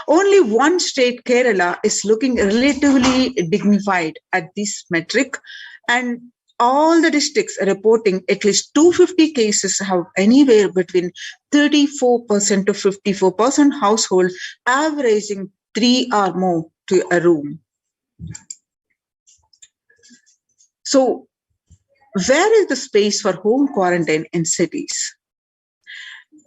Only one state, Kerala, is looking relatively dignified at this metric, and all the districts reporting at least 250 cases have anywhere between 34% to 54% household, averaging 3 or more to a room. So, where is the space for home quarantine in cities?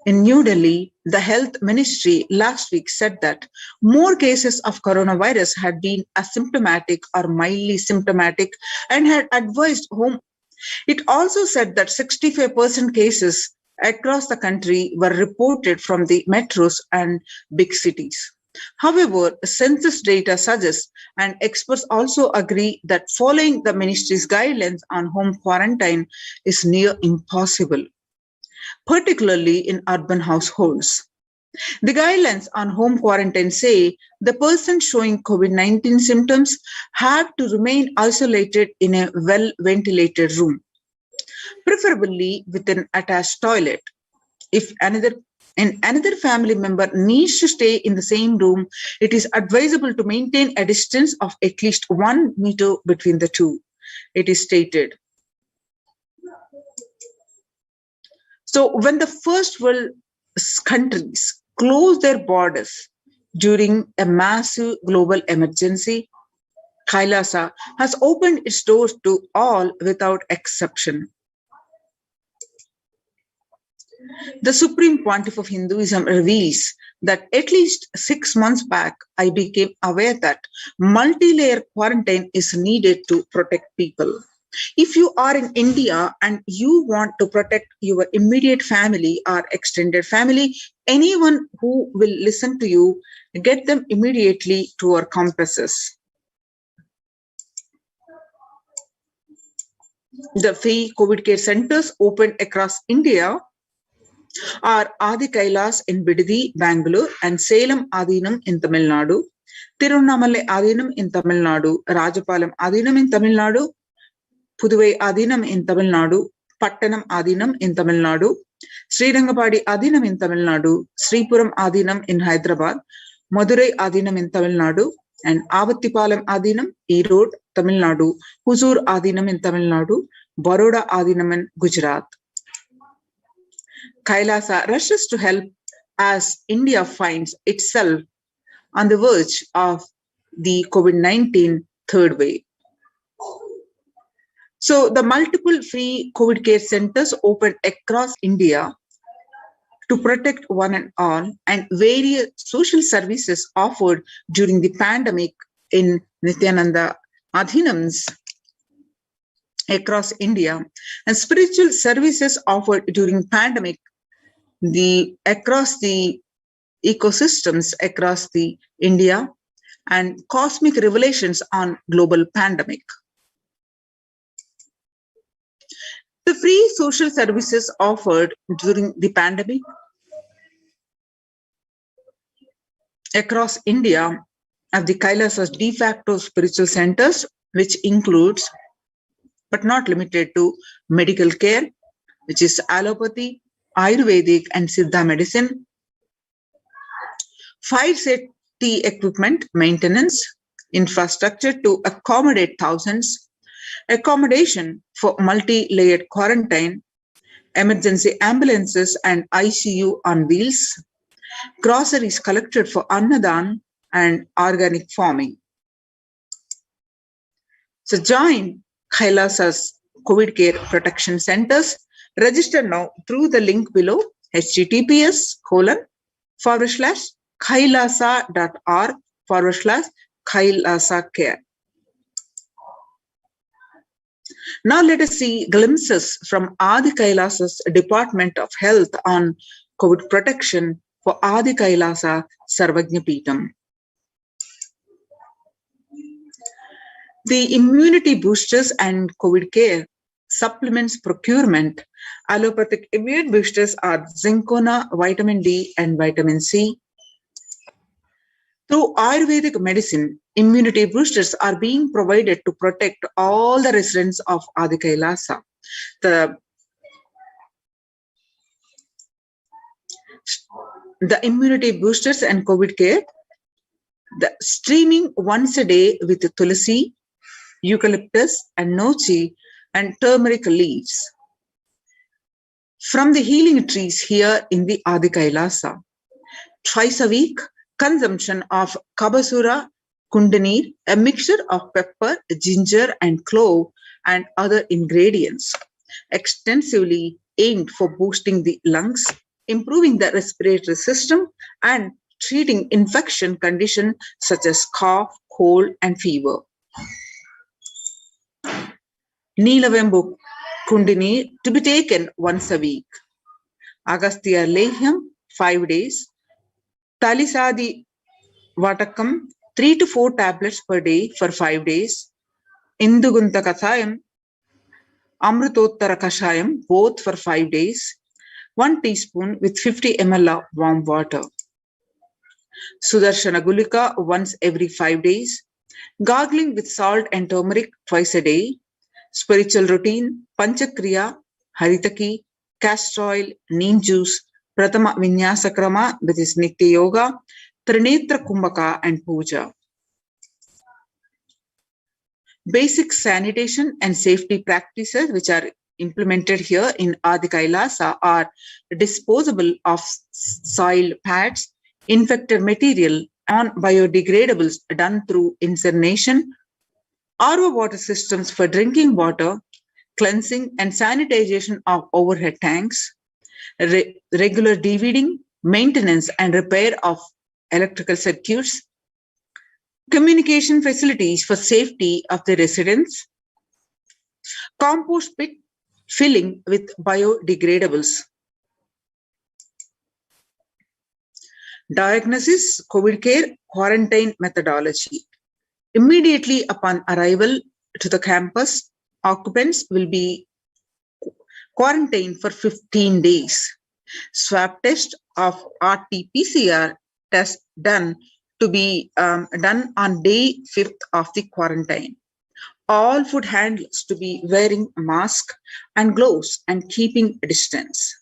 In New Delhi, the health ministry last week said that more cases of coronavirus had been asymptomatic or mildly symptomatic and had advised home. It also said that 65% cases across the country were reported from the metros and big cities. However, census data suggests, and experts also agree, that following the ministry's guidelines on home quarantine is near impossible, particularly in urban households. The guidelines on home quarantine say the person showing COVID-19 symptoms have to remain isolated in a well-ventilated room, preferably with an attached toilet. If another family member needs to stay in the same room, it is advisable to maintain a distance of at least 1 meter between the two, it is stated. So when the first world countries closed their borders during a massive global emergency, Kailasa has opened its doors to all without exception. The Supreme Pontiff of Hinduism reveals that at least 6 months back, I became aware that multi-layer quarantine is needed to protect people. If you are in India and you want to protect your immediate family or extended family, anyone who will listen to you, get them immediately to our campuses. The free COVID care centers opened across India are Adi Kailas in Bidadi, Bangalore, and Salem Adinam in Tamil Nadu, Tirunnamalai Adinam in Tamil Nadu, Rajapalam Adinam in Tamil Nadu, Puduvai Adinam in Tamil Nadu, Pattanam Adinam in Tamil Nadu, Srirangapadi Adinam in Tamil Nadu, Sripuram Adinam in Hyderabad, Madurai Adinam in Tamil Nadu, and Avattipalam Adinam, Erode, Tamil Nadu, Huzur Adinam in Tamil Nadu, Baroda Adinam in Gujarat. Kailasa rushes to help as India finds itself on the verge of the COVID-19 third wave. So the multiple free COVID care centers opened across India to protect one and all, and various social services offered during the pandemic in Nithyananda Adhinams across India, and spiritual services offered during pandemic across the ecosystems across the India, and cosmic revelations on global pandemic. The free social services offered during the pandemic across India are the Kailasa's de facto spiritual centers, which includes, but not limited to, medical care, which is allopathy, Ayurvedic and Siddha medicine, fire safety equipment maintenance, infrastructure to accommodate thousands, accommodation for multi-layered quarantine, emergency ambulances and ICU on wheels, groceries collected for Annadan, and organic farming. So join Kailasa's COVID care protection centers. Register now through the link below, https://kailasa.org/Kailasa care. Now let us see glimpses from Adi Kailasa's Department of Health on COVID protection for Adi Kailasa Sarvajnapeetham. The immunity boosters and COVID care supplements procurement. Allopathic immune boosters are Zincona, vitamin D, and vitamin C. Through Ayurvedic medicine, immunity boosters are being provided to protect all the residents of Adi Kailasa. The the immunity boosters and COVID care, the steaming once a day with tulsi, eucalyptus and nochi and turmeric leaves from the healing trees here in the Adi Kailasa. Twice a week, consumption of Kabasura Kundanir, a mixture of pepper, ginger and clove and other ingredients, extensively aimed for boosting the lungs, improving the respiratory system and treating infection conditions such as cough, cold and fever. Neelavembu Kundini to be taken once a week. Agastya Lehyam 5 days. Talisadi Vatakam 3 to 4 tablets per day for 5 days. Indugunta Kasayam, Amrutottara Kashayam both for 5 days. 1 teaspoon with 50 ml of warm water. Sudarshana Gulika once every 5 days. Gargling with salt and turmeric twice a day. Spiritual routine, Panchakriya, Haritaki, castor oil, neem juice, Pratama Vinyasa Krama, that is Nitya Yoga, Trinetra Kumbhaka and Puja. Basic sanitation and safety practices which are implemented here in Adi Kailasa are disposable of soil pads, infected material, and biodegradables done through incineration, RO water systems for drinking water, cleansing and sanitization of overhead tanks, regular DVDing, maintenance and repair of electrical circuits, communication facilities for safety of the residents, compost pit filling with biodegradables. Diagnosis, COVID care, quarantine methodology. Immediately upon arrival to the campus, occupants will be quarantined for 15 days. Swab test of RT-PCR test done to be done on day 5th of the quarantine. All food handlers to be wearing a mask and gloves and keeping a distance.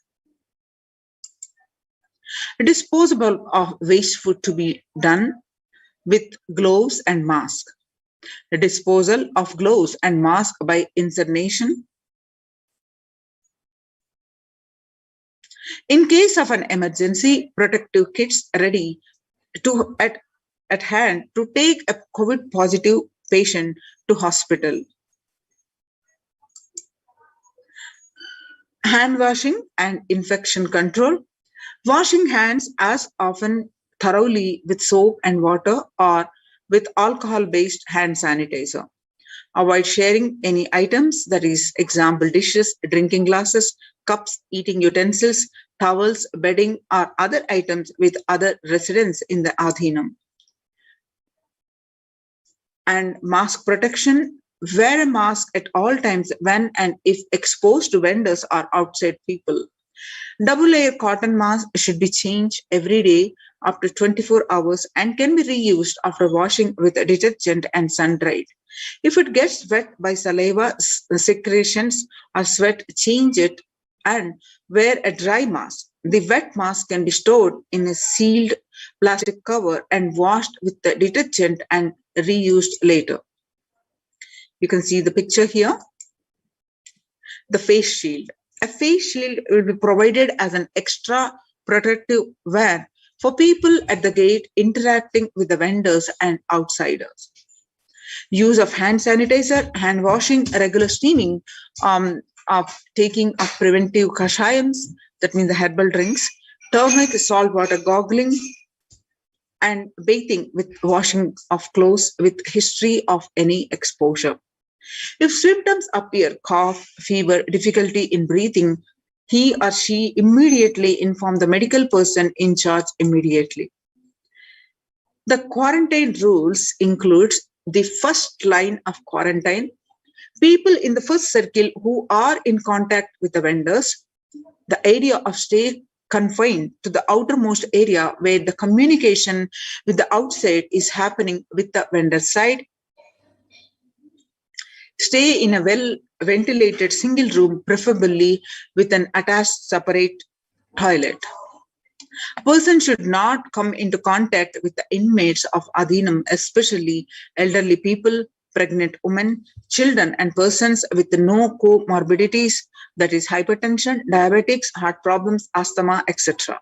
Disposable of waste food to be done with gloves and mask. The disposal of gloves and mask by incineration. In case of an emergency, protective kits ready to at hand to take a COVID positive patient to hospital. Hand washing and infection control. Washing hands as often thoroughly with soap and water or with alcohol-based hand sanitizer. Avoid sharing any items, that is, example, dishes, drinking glasses, cups, eating utensils, towels, bedding, or other items with other residents in the Adhinam. And mask protection. Wear a mask at all times when and if exposed to vendors or outside people. Double-layer cotton mask should be changed every day after 24 hours and can be reused after washing with a detergent and sun-dried. If it gets wet by saliva, secretions, or sweat, change it and wear a dry mask. The wet mask can be stored in a sealed plastic cover and washed with the detergent and reused later. You can see the picture here. The face shield. A face shield will be provided as an extra protective wear for people at the gate interacting with the vendors and outsiders. Use of hand sanitizer, hand washing, regular steaming, of taking of preventive kashayams, that means the herbal drinks, turmeric, salt water gargling, and bathing with washing of clothes with history of any exposure. If symptoms appear, cough, fever, difficulty in breathing, he or she immediately inform the medical person in charge immediately. The quarantine rules includes the first line of quarantine, people in the first circle who are in contact with the vendors, the area of stay confined to the outermost area where the communication with the outside is happening with the vendor side. Stay in a well-ventilated single room, preferably with an attached separate toilet. A person should not come into contact with the inmates of Adhinam, especially elderly people, pregnant women, children, and persons with no comorbidities, that is hypertension, diabetics, heart problems, asthma, etc.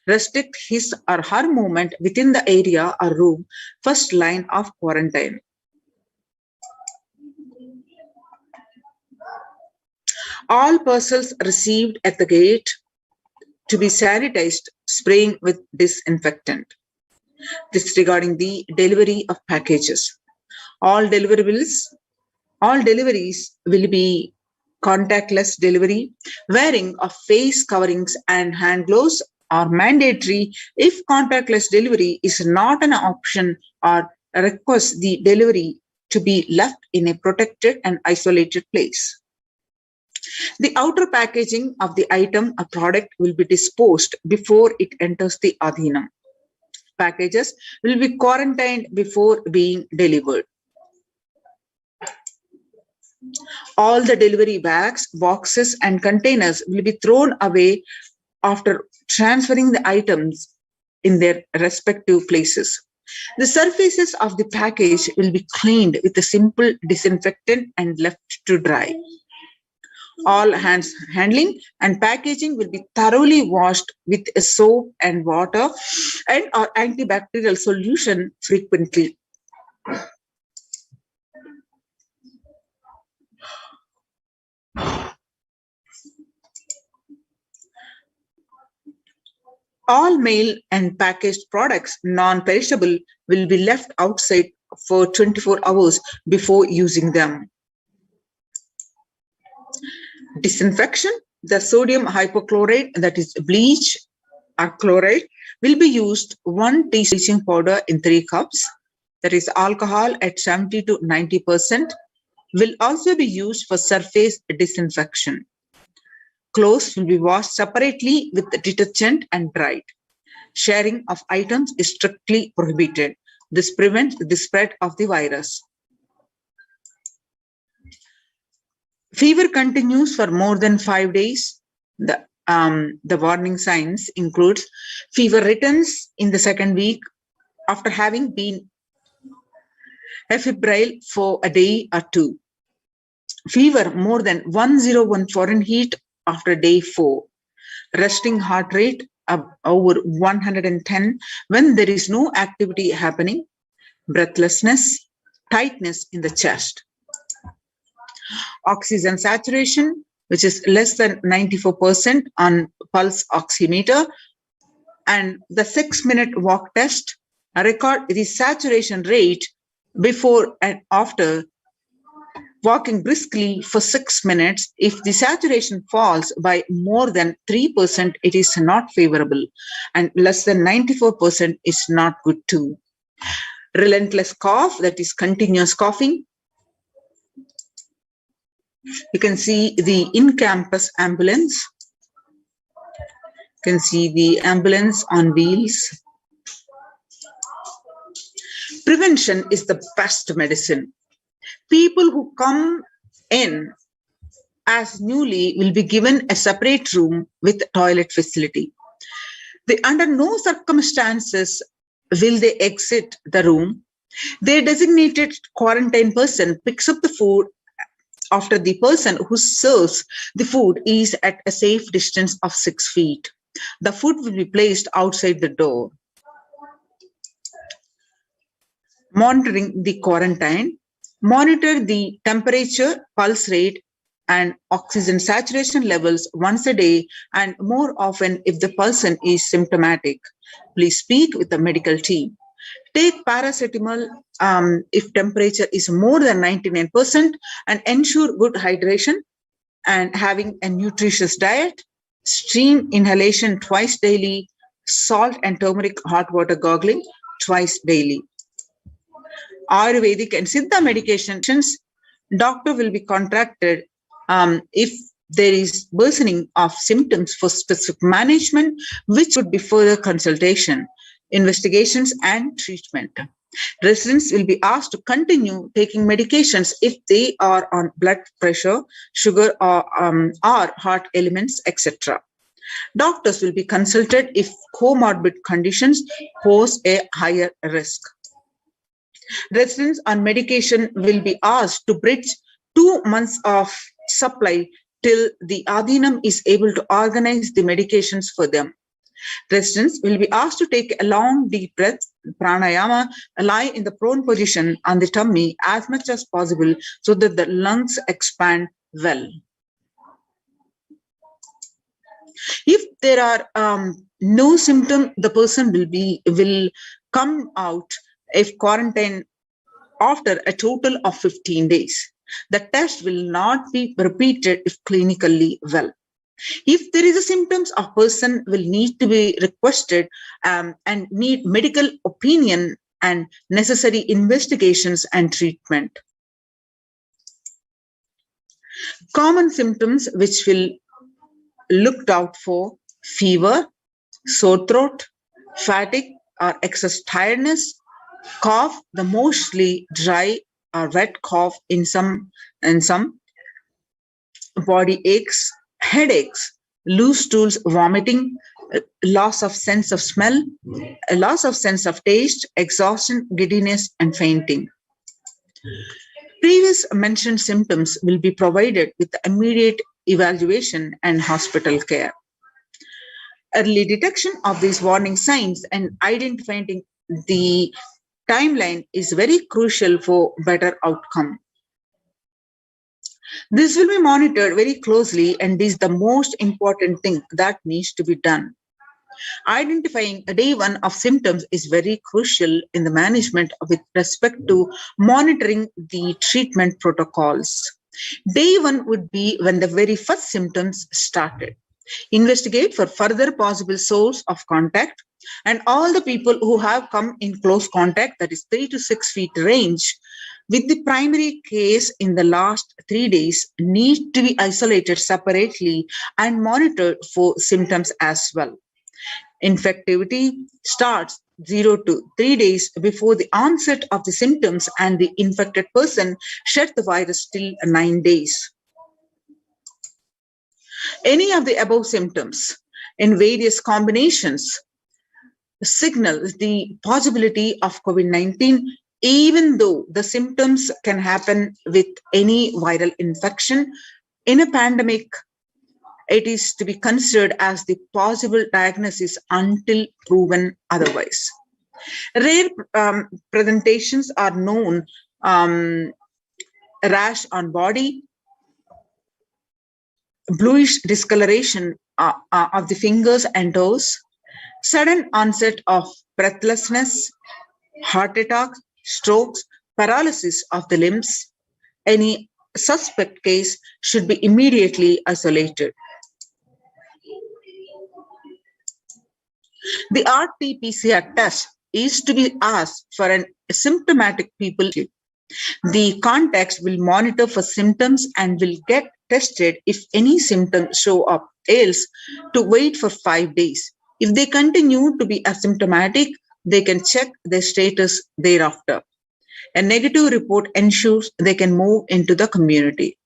Restrict his or her movement within the area or room, first line of quarantine. All parcels received at the gate to be sanitized, spraying with disinfectant. This is regarding the delivery of packages. All deliveries will be contactless delivery. Wearing of face coverings and hand gloves are mandatory if contactless delivery is not an option, or request the delivery to be left in a protected and isolated place. The outer packaging of the item or product will be disposed before it enters the Adhinam. Packages will be quarantined before being delivered. All the delivery bags, boxes, and containers will be thrown away after transferring the items in their respective places. The surfaces of the package will be cleaned with a simple disinfectant and left to dry. All handling and packaging will be thoroughly washed with a soap and water and or antibacterial solution frequently. All mail and packaged products, non-perishable, will be left outside for 24 hours before using them. Disinfection: the sodium hypochlorite, that is bleach or chloride, will be used 1 teaspoon bleaching powder in 3 cups, that is alcohol at 70 to 90%, will also be used for surface disinfection. Clothes will be washed separately with detergent and dried. Sharing of items is strictly prohibited. This prevents the spread of the virus. Fever continues for more than 5 days. The warning signs includes fever returns in the second week after having been febrile for a day or 2. Fever more than 101 Fahrenheit after day 4. Resting heart rate over 110 when there is no activity happening. Breathlessness, tightness in the chest. Oxygen saturation, which is less than 94% on pulse oximeter, and the 6-minute walk test record the saturation rate before and after walking briskly for 6 minutes. If the saturation falls by more than 3%, it is not favorable, and less than 94% is not good too. Relentless cough, that is continuous coughing. You can see the in-campus ambulance. You can see the ambulance on wheels. Prevention is the best medicine. People who come in as newly will be given a separate room with toilet facility. Under no circumstances will they exit the room. Their designated quarantine person picks up the food after the person who serves the food is at a safe distance of 6 feet. The food will be placed outside the door. Monitoring the quarantine. Monitor the temperature, pulse rate, and oxygen saturation levels once a day and more often if the person is symptomatic. Please speak with the medical team. Take paracetamol if temperature is more than 99% and ensure good hydration and having a nutritious diet. Steam inhalation twice daily. Salt and turmeric hot water gargling twice daily. Ayurvedic and Siddha medications, doctor will be contacted if there is worsening of symptoms for specific management, which would be further consultation, investigations, and treatment. Residents will be asked to continue taking medications if they are on blood pressure, sugar, or heart elements, etc. Doctors will be consulted if comorbid conditions pose a higher risk. Residents on medication will be asked to bridge 2 months of supply till the Adhinam is able to organize the medications for them. Residents will be asked to take a long deep breath, pranayama, lie in the prone position on the tummy as much as possible so that the lungs expand well. If there are no symptom, the person will come out if quarantine after a total of 15 days. The test will not be repeated if clinically well. If there is a symptoms, a person will need to be requested and need medical opinion and necessary investigations and treatment. Common symptoms which will looked out for: fever, sore throat, fatigue or excess tiredness, cough, the mostly dry or wet cough in some, body aches, headaches, loose stools, vomiting, loss of sense of smell, loss of sense of taste, exhaustion, giddiness, and fainting. Previous mentioned symptoms will be provided with immediate evaluation and hospital care. Early detection of these warning signs and identifying the timeline is very crucial for better outcome. This will be monitored very closely and is the most important thing that needs to be done. Identifying day one of symptoms is very crucial in the management with respect to monitoring the treatment protocols. Day one would be when the very first symptoms started. Investigate for further possible source of contact, and all the people who have come in close contact, that is 3 to 6 feet range, with the primary case in the last 3 days need to be isolated separately and monitored for symptoms as well. Infectivity starts 0 to 3 days before the onset of the symptoms, and the infected person shed the virus till 9 days. Any of the above symptoms in various combinations signal the possibility of COVID-19, even though the symptoms can happen with any viral infection. In a pandemic, it is to be considered as the possible diagnosis until proven otherwise. Rare presentations are known: rash on body, bluish discoloration of the fingers and toes, sudden onset of breathlessness, heart attack, strokes, paralysis of the limbs. Any suspect case should be immediately isolated. The RT-PCR test is to be asked for an asymptomatic people. The contacts will monitor for symptoms and will get tested if any symptoms show up, else to wait for 5 days. If they continue to be asymptomatic, they can check their status thereafter. A negative report ensures they can move into the community.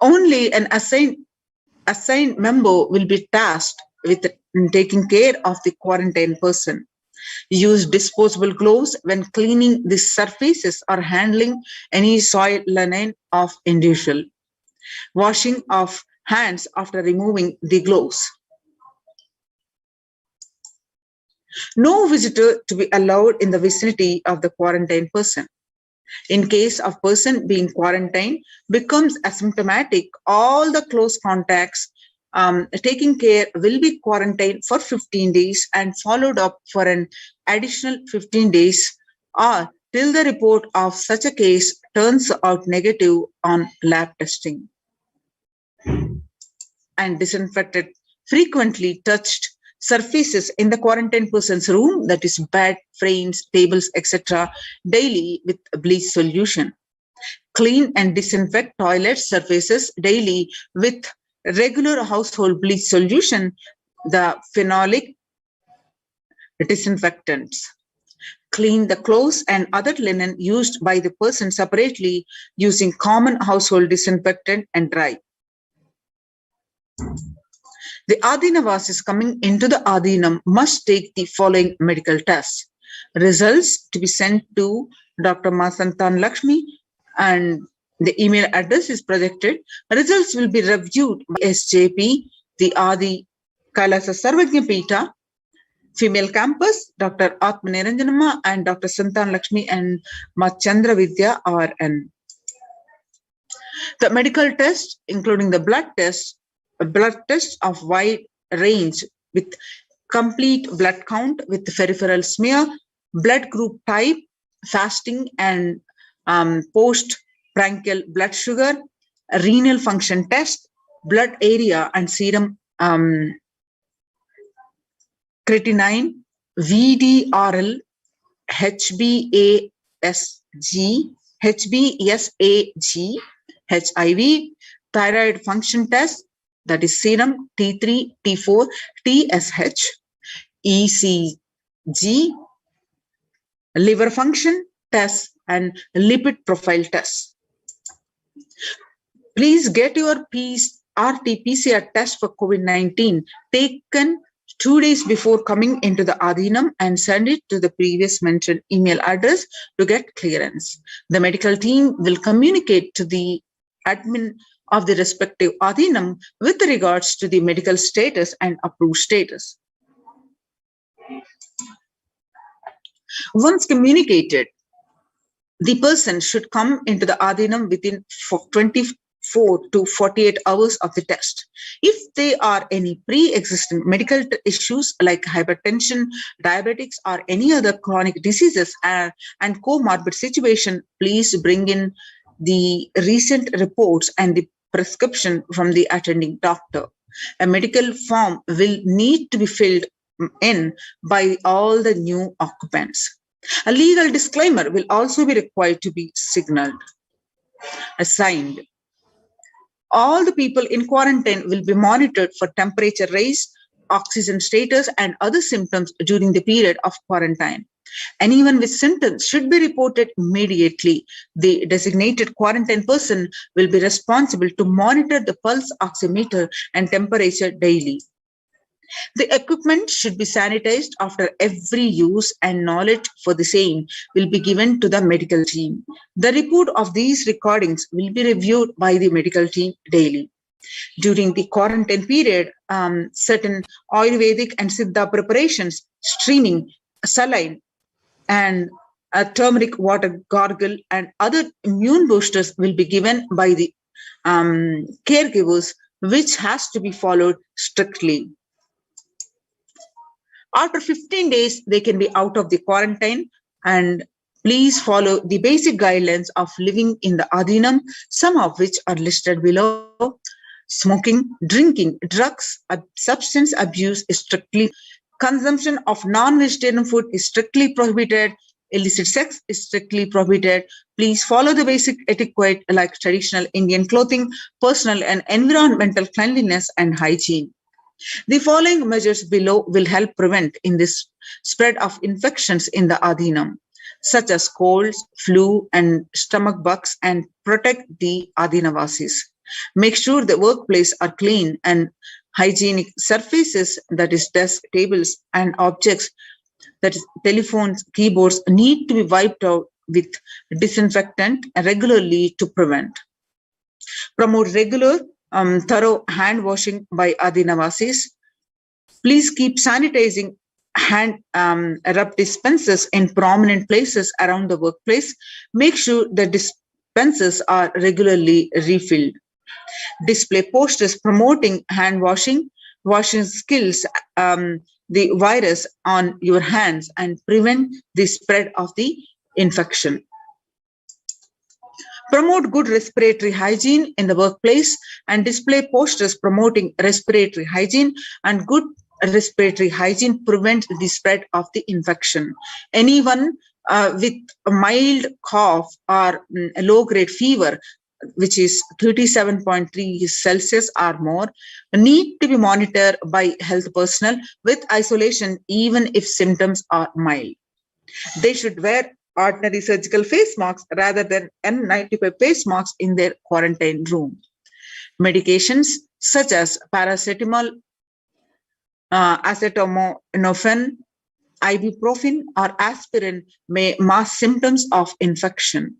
Only an assigned member will be tasked with taking care of the quarantine person. Use disposable gloves when cleaning the surfaces or handling any soil linen of individual. Washing of hands after removing the gloves. No visitor to be allowed in the vicinity of the quarantine person. In case of person being quarantined becomes asymptomatic, all the close contacts taking care will be quarantined for 15 days and followed up for an additional 15 days or till the report of such a case turns out negative on lab testing. And disinfected frequently touched surfaces in the quarantine person's room, that is bed, frames, tables, etc., daily with bleach solution. Clean and disinfect toilet surfaces daily with regular household bleach solution, the phenolic disinfectants. Clean the clothes and other linen used by the person separately using common household disinfectant and dry. The Adinavasis coming into the Adinam must take the following medical tests. Results to be sent to Dr. Masantan Lakshmi, and the email address is projected. Results will be reviewed by SJP, the Adi Kailasa Sarvajna Peeta, female campus, Dr. Atma Niranjanama and Dr. Santan Lakshmi and Chandra Vidya RN. The medical test, including the blood test of wide range with complete blood count with peripheral smear, blood group type, fasting and post-prandial blood sugar, renal function test, blood area and serum creatinine, VDRL, HbASG, HIV, thyroid function test, that is serum T3, T4, TSH, ECG, liver function test, and lipid profile test. Please get your RT-PCR test for COVID-19 taken 2 days before coming into the Adinam and send it to the previous mentioned email address to get clearance. The medical team will communicate to the admin of the respective Adinam with regards to the medical status and approved status. Once communicated, the person should come into the Adinam within 24 to 48 hours of the test. If there are any pre-existing medical issues like hypertension, diabetics, or any other chronic diseases and comorbid situation, please bring in the recent reports and the prescription from the attending doctor. A medical form will need to be filled in by all the new occupants. A legal disclaimer will also be required to be signed. All the people in quarantine will be monitored for temperature rise, oxygen status, and other symptoms during the period of quarantine. Anyone with symptoms should be reported immediately. The designated quarantine person will be responsible to monitor the pulse oximeter and temperature daily. The equipment should be sanitized after every use, and knowledge for the same will be given to the medical team. The report of these recordings will be reviewed by the medical team daily. During the quarantine period, certain Ayurvedic and Siddha preparations, streaming, saline, and a turmeric water gargle and other immune boosters will be given by the caregivers, which has to be followed strictly. After 15 days, they can be out of the quarantine, and please follow the basic guidelines of living in the Adinam, some of which are listed below. Smoking, drinking, drugs, substance abuse is strictly, consumption of non-vegetarian food is strictly prohibited, illicit sex is strictly prohibited. Please follow the basic etiquette like traditional Indian clothing, personal and environmental cleanliness and hygiene. The following measures below will help prevent in this spread of infections in the Adinam, such as colds, flu, and stomach bugs, and protect the Adinavasis. Make sure the workplace are clean and hygienic surfaces, that is desk, tables, and objects, that is telephones, keyboards, need to be wiped out with disinfectant regularly to prevent. Promote regular thorough hand washing by Adinavasis. Please keep sanitizing hand rub dispensers in prominent places around the workplace. Make sure the dispensers are regularly refilled. Display posters promoting hand washing skills, the virus on your hands, and prevent the spread of the infection. Promote good respiratory hygiene in the workplace and display posters promoting respiratory hygiene, and good respiratory hygiene prevent the spread of the infection. Anyone with a mild cough or a low-grade fever, which is 37.3 Celsius or more, need to be monitored by health personnel with isolation even if symptoms are mild. They should wear ordinary surgical face masks rather than N95 face masks in their quarantine room. Medications such as paracetamol, acetaminophen, ibuprofen, or aspirin may mask symptoms of infection.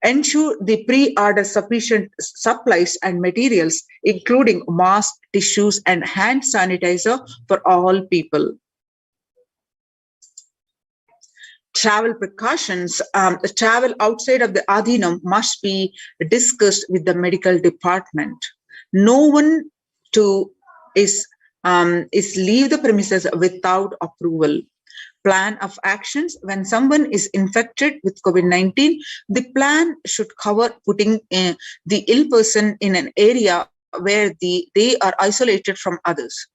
Ensure the pre-order sufficient supplies and materials, including masks, tissues, and hand sanitizer for all people. Travel precautions. The travel outside of the Adhinam must be discussed with the medical department. No one is leave the premises without approval. Plan of actions. When someone is infected with COVID-19, the plan should cover putting the ill person in an area where they are isolated from others.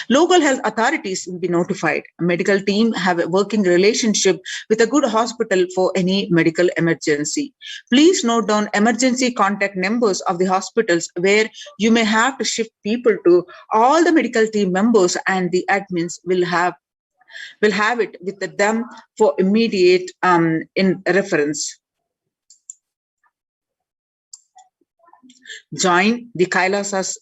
Local health authorities will be notified. A medical team have a working relationship with a good hospital for any medical emergency. Please note down emergency contact numbers of the hospitals where you may have to shift people to. All the medical team members and the admins will have it with them for immediate in reference. Join the Kailasas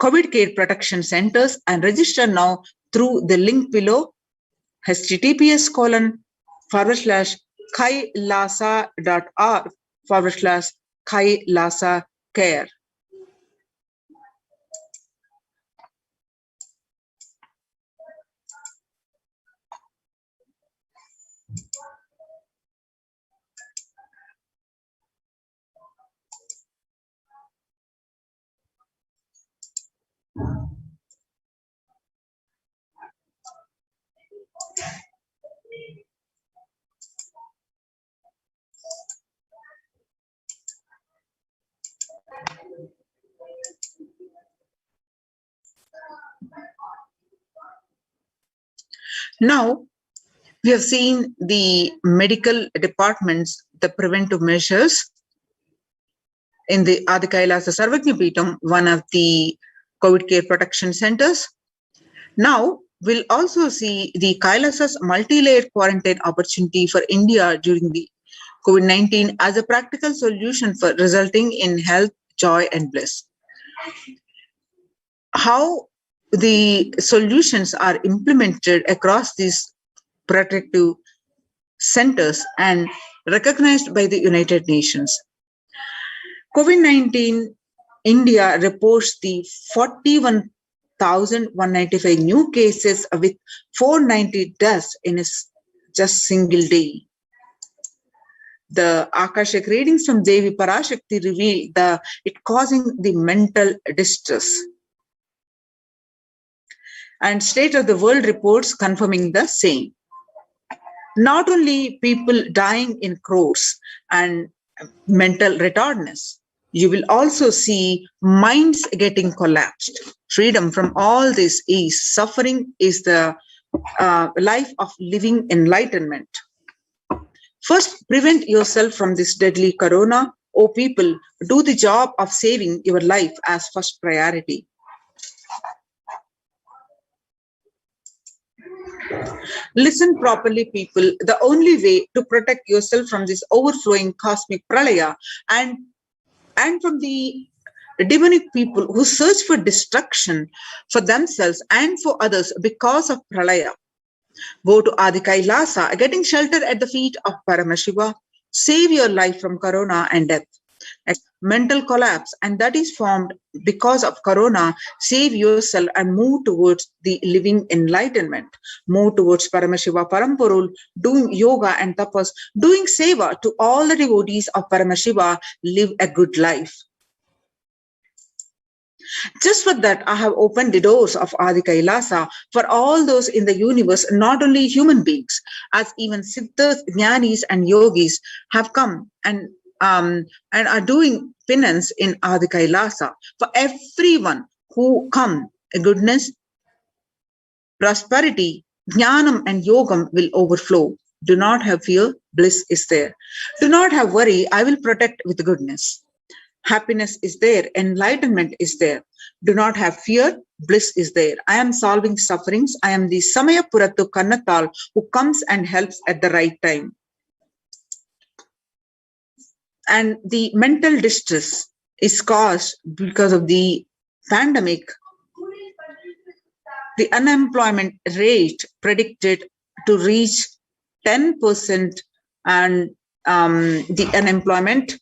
COVID Care Protection Centers and register now through the link below, https://kailasa.org/Kailasa Care. Now, we have seen the medical departments, the preventive measures in the Adi Kailasa Sarvajnapeetham, one of the COVID care protection centers. Now, we'll also see the Kailasa's multi-layered quarantine opportunity for India during the COVID-19 as a practical solution for resulting in health, joy, and bliss. How the solutions are implemented across these protective centers and recognized by the United Nations. COVID-19, India reports the 41,195 new cases with 490 deaths in a just single day. The Akashic readings from Devi Parashakti reveal it causing the mental distress. And State of the World reports confirming the same. Not only people dying in crores and mental retardedness, you will also see minds getting collapsed. Freedom from all this is suffering is the life of living enlightenment. First, prevent yourself from this deadly corona. Oh people, do the job of saving your life as first priority. Listen properly, people. The only way to protect yourself from this overflowing cosmic pralaya and from the demonic people who search for destruction for themselves and for others because of pralaya. Go to Adi Kailasa, getting shelter at the feet of Paramashiva. Save your life from corona and death. Mental collapse, and that is formed because of corona. Save yourself and move towards the living enlightenment. Move towards Paramashiva Paramporul, doing yoga and tapas, doing seva to all the devotees of Paramashiva. Live a good life. Just for that, I have opened the doors of Adi Kailasa for all those in the universe, not only human beings, as even Siddhas, Jnanis, and Yogis have come and are doing penance in Adi Kailasa. For everyone who come, goodness, prosperity, jnanam and yogam will overflow. Do not have fear, bliss is there. Do not have worry, I will protect with goodness. Happiness is there, enlightenment is there. Do not have fear, bliss is there. I am solving sufferings. I am the Samaya Purattu Kannatal who comes and helps at the right time. And the mental distress is caused because of the pandemic. The unemployment rate predicted to reach 10%, and the unemployment,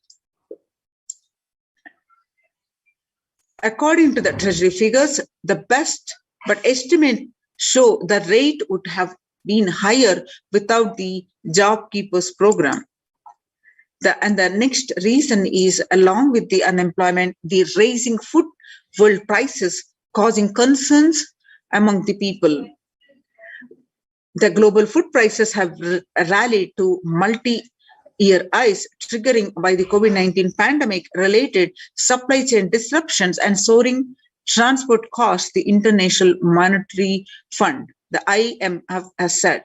according to the Treasury figures, the best but estimate show the rate would have been higher without the Job Keepers program. And the next reason is, along with the unemployment, the rising food world prices causing concerns among the people. The global food prices have rallied to multi-year highs, triggering by the COVID-19 pandemic-related supply chain disruptions and soaring transport costs, the International Monetary Fund, the IMF, has said.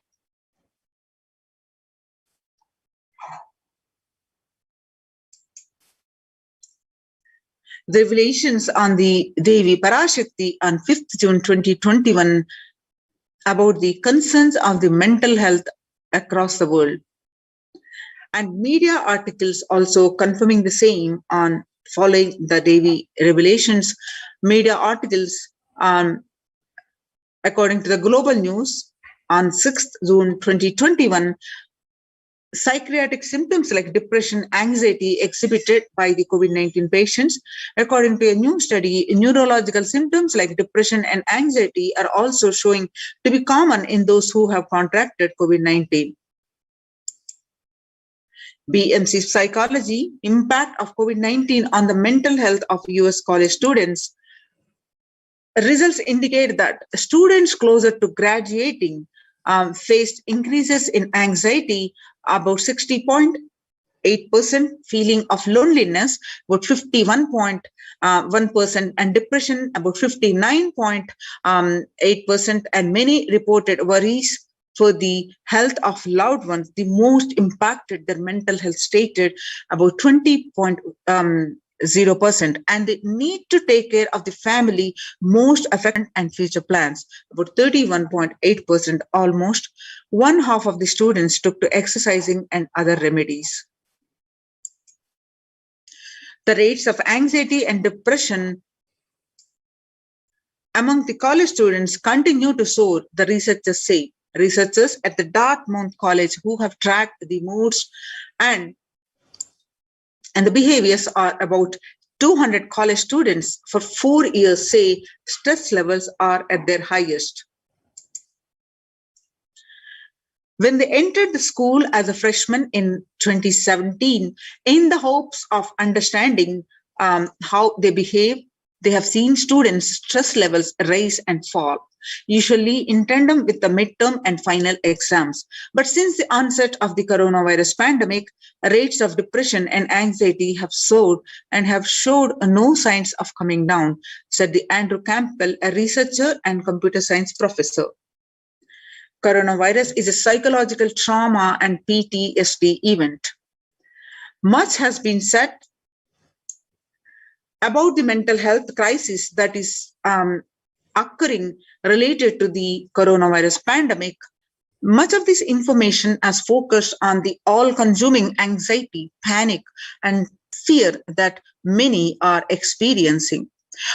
The revelations on the Devi Parashakti on 5th June 2021 about the concerns of the mental health across the world, and media articles also confirming the same on following the Devi revelations. Media articles according to the Global News on 6th June 2021, psychiatric symptoms like depression, anxiety exhibited by the COVID-19 patients. According to a new study, neurological symptoms like depression and anxiety are also showing to be common in those who have contracted COVID-19. BMC Psychology, Impact of COVID-19 on the Mental Health of US College Students. Results indicate that students closer to graduating faced increases in anxiety, about 60.8%, feeling of loneliness, about 51.1%, and depression, about 59.8%, and many reported worries for the health of loved ones. The most impacted their mental health stated about 20.0%, and they need to take care of the family most affected and future plans, about 31.8%. Almost one half of the students took to exercising and other remedies. The rates of anxiety and depression among the college students continue to soar, the researchers say. Researchers at the Dartmouth College, who have tracked the moods and the behaviors are about 200 college students for 4 years, say stress levels are at their highest. When they entered the school as a freshman in 2017, in the hopes of understanding how they behave, they have seen students' stress levels rise and fall, usually in tandem with the midterm and final exams. But since the onset of the coronavirus pandemic, rates of depression and anxiety have soared and have showed no signs of coming down, said the Andrew Campbell, a researcher and computer science professor. Coronavirus is a psychological trauma and PTSD event. Much has been said about the mental health crisis that is occurring related to the coronavirus pandemic. Much of this information has focused on the all-consuming anxiety, panic, and fear that many are experiencing.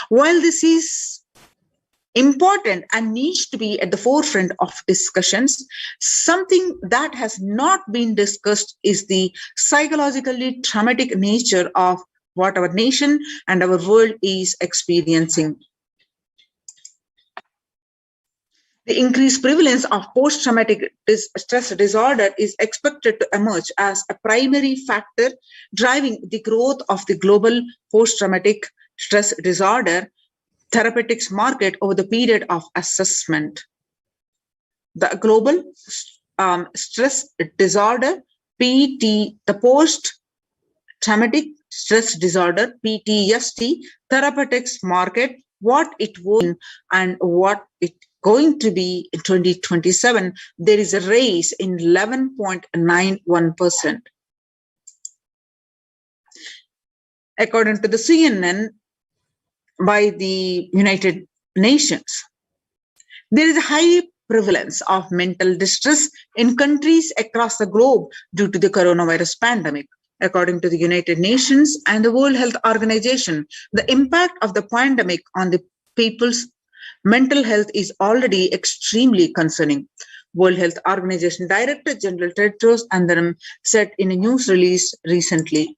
While this is important and needs to be at the forefront of discussions, something that has not been discussed is the psychologically traumatic nature of what our nation and our world is experiencing. The increased prevalence of post-traumatic stress disorder is expected to emerge as a primary factor driving the growth of the global post-traumatic stress disorder therapeutics market over the period of assessment. The global stress disorder, the post-traumatic stress disorder, PTSD, therapeutics market, what it was and what it going to be in 2027, there is a rise in 11.91%. According to the CNN by the United Nations, there is a high prevalence of mental distress in countries across the globe due to the coronavirus pandemic. According to the United Nations and the World Health Organization, the impact of the pandemic on the people's mental health is already extremely concerning. World Health Organization Director General Tedros Adhanom said in a news release recently.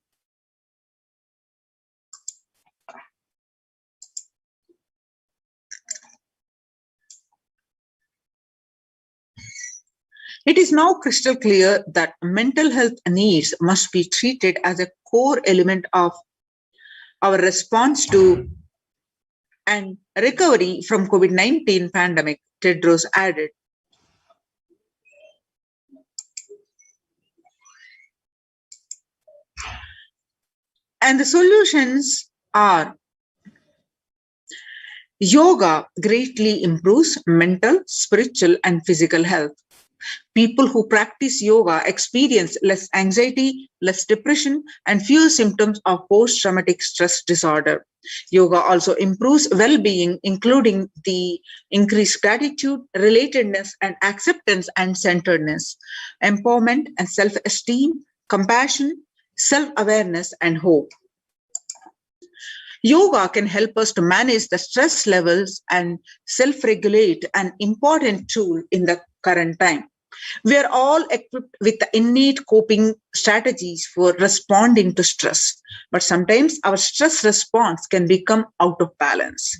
It is now crystal clear that mental health needs must be treated as a core element of our response to and recovery from COVID-19 pandemic, Tedros added. And the solutions are yoga greatly improves mental, spiritual, and physical health. People who practice yoga experience less anxiety, less depression, and fewer symptoms of post-traumatic stress disorder. Yoga also improves well-being, including the increased gratitude, relatedness, and acceptance and centeredness, empowerment and self-esteem, compassion, self-awareness, and hope. Yoga can help us to manage the stress levels and self-regulate, an important tool in the current time. We are all equipped with the innate coping strategies for responding to stress, but sometimes our stress response can become out of balance.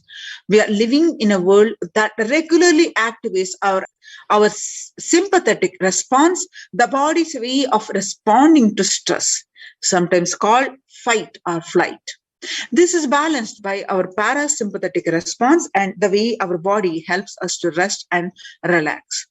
We are living in a world that regularly activates our sympathetic response, the body's way of responding to stress, sometimes called fight or flight. This is balanced by our parasympathetic response and the way our body helps us to rest and relax.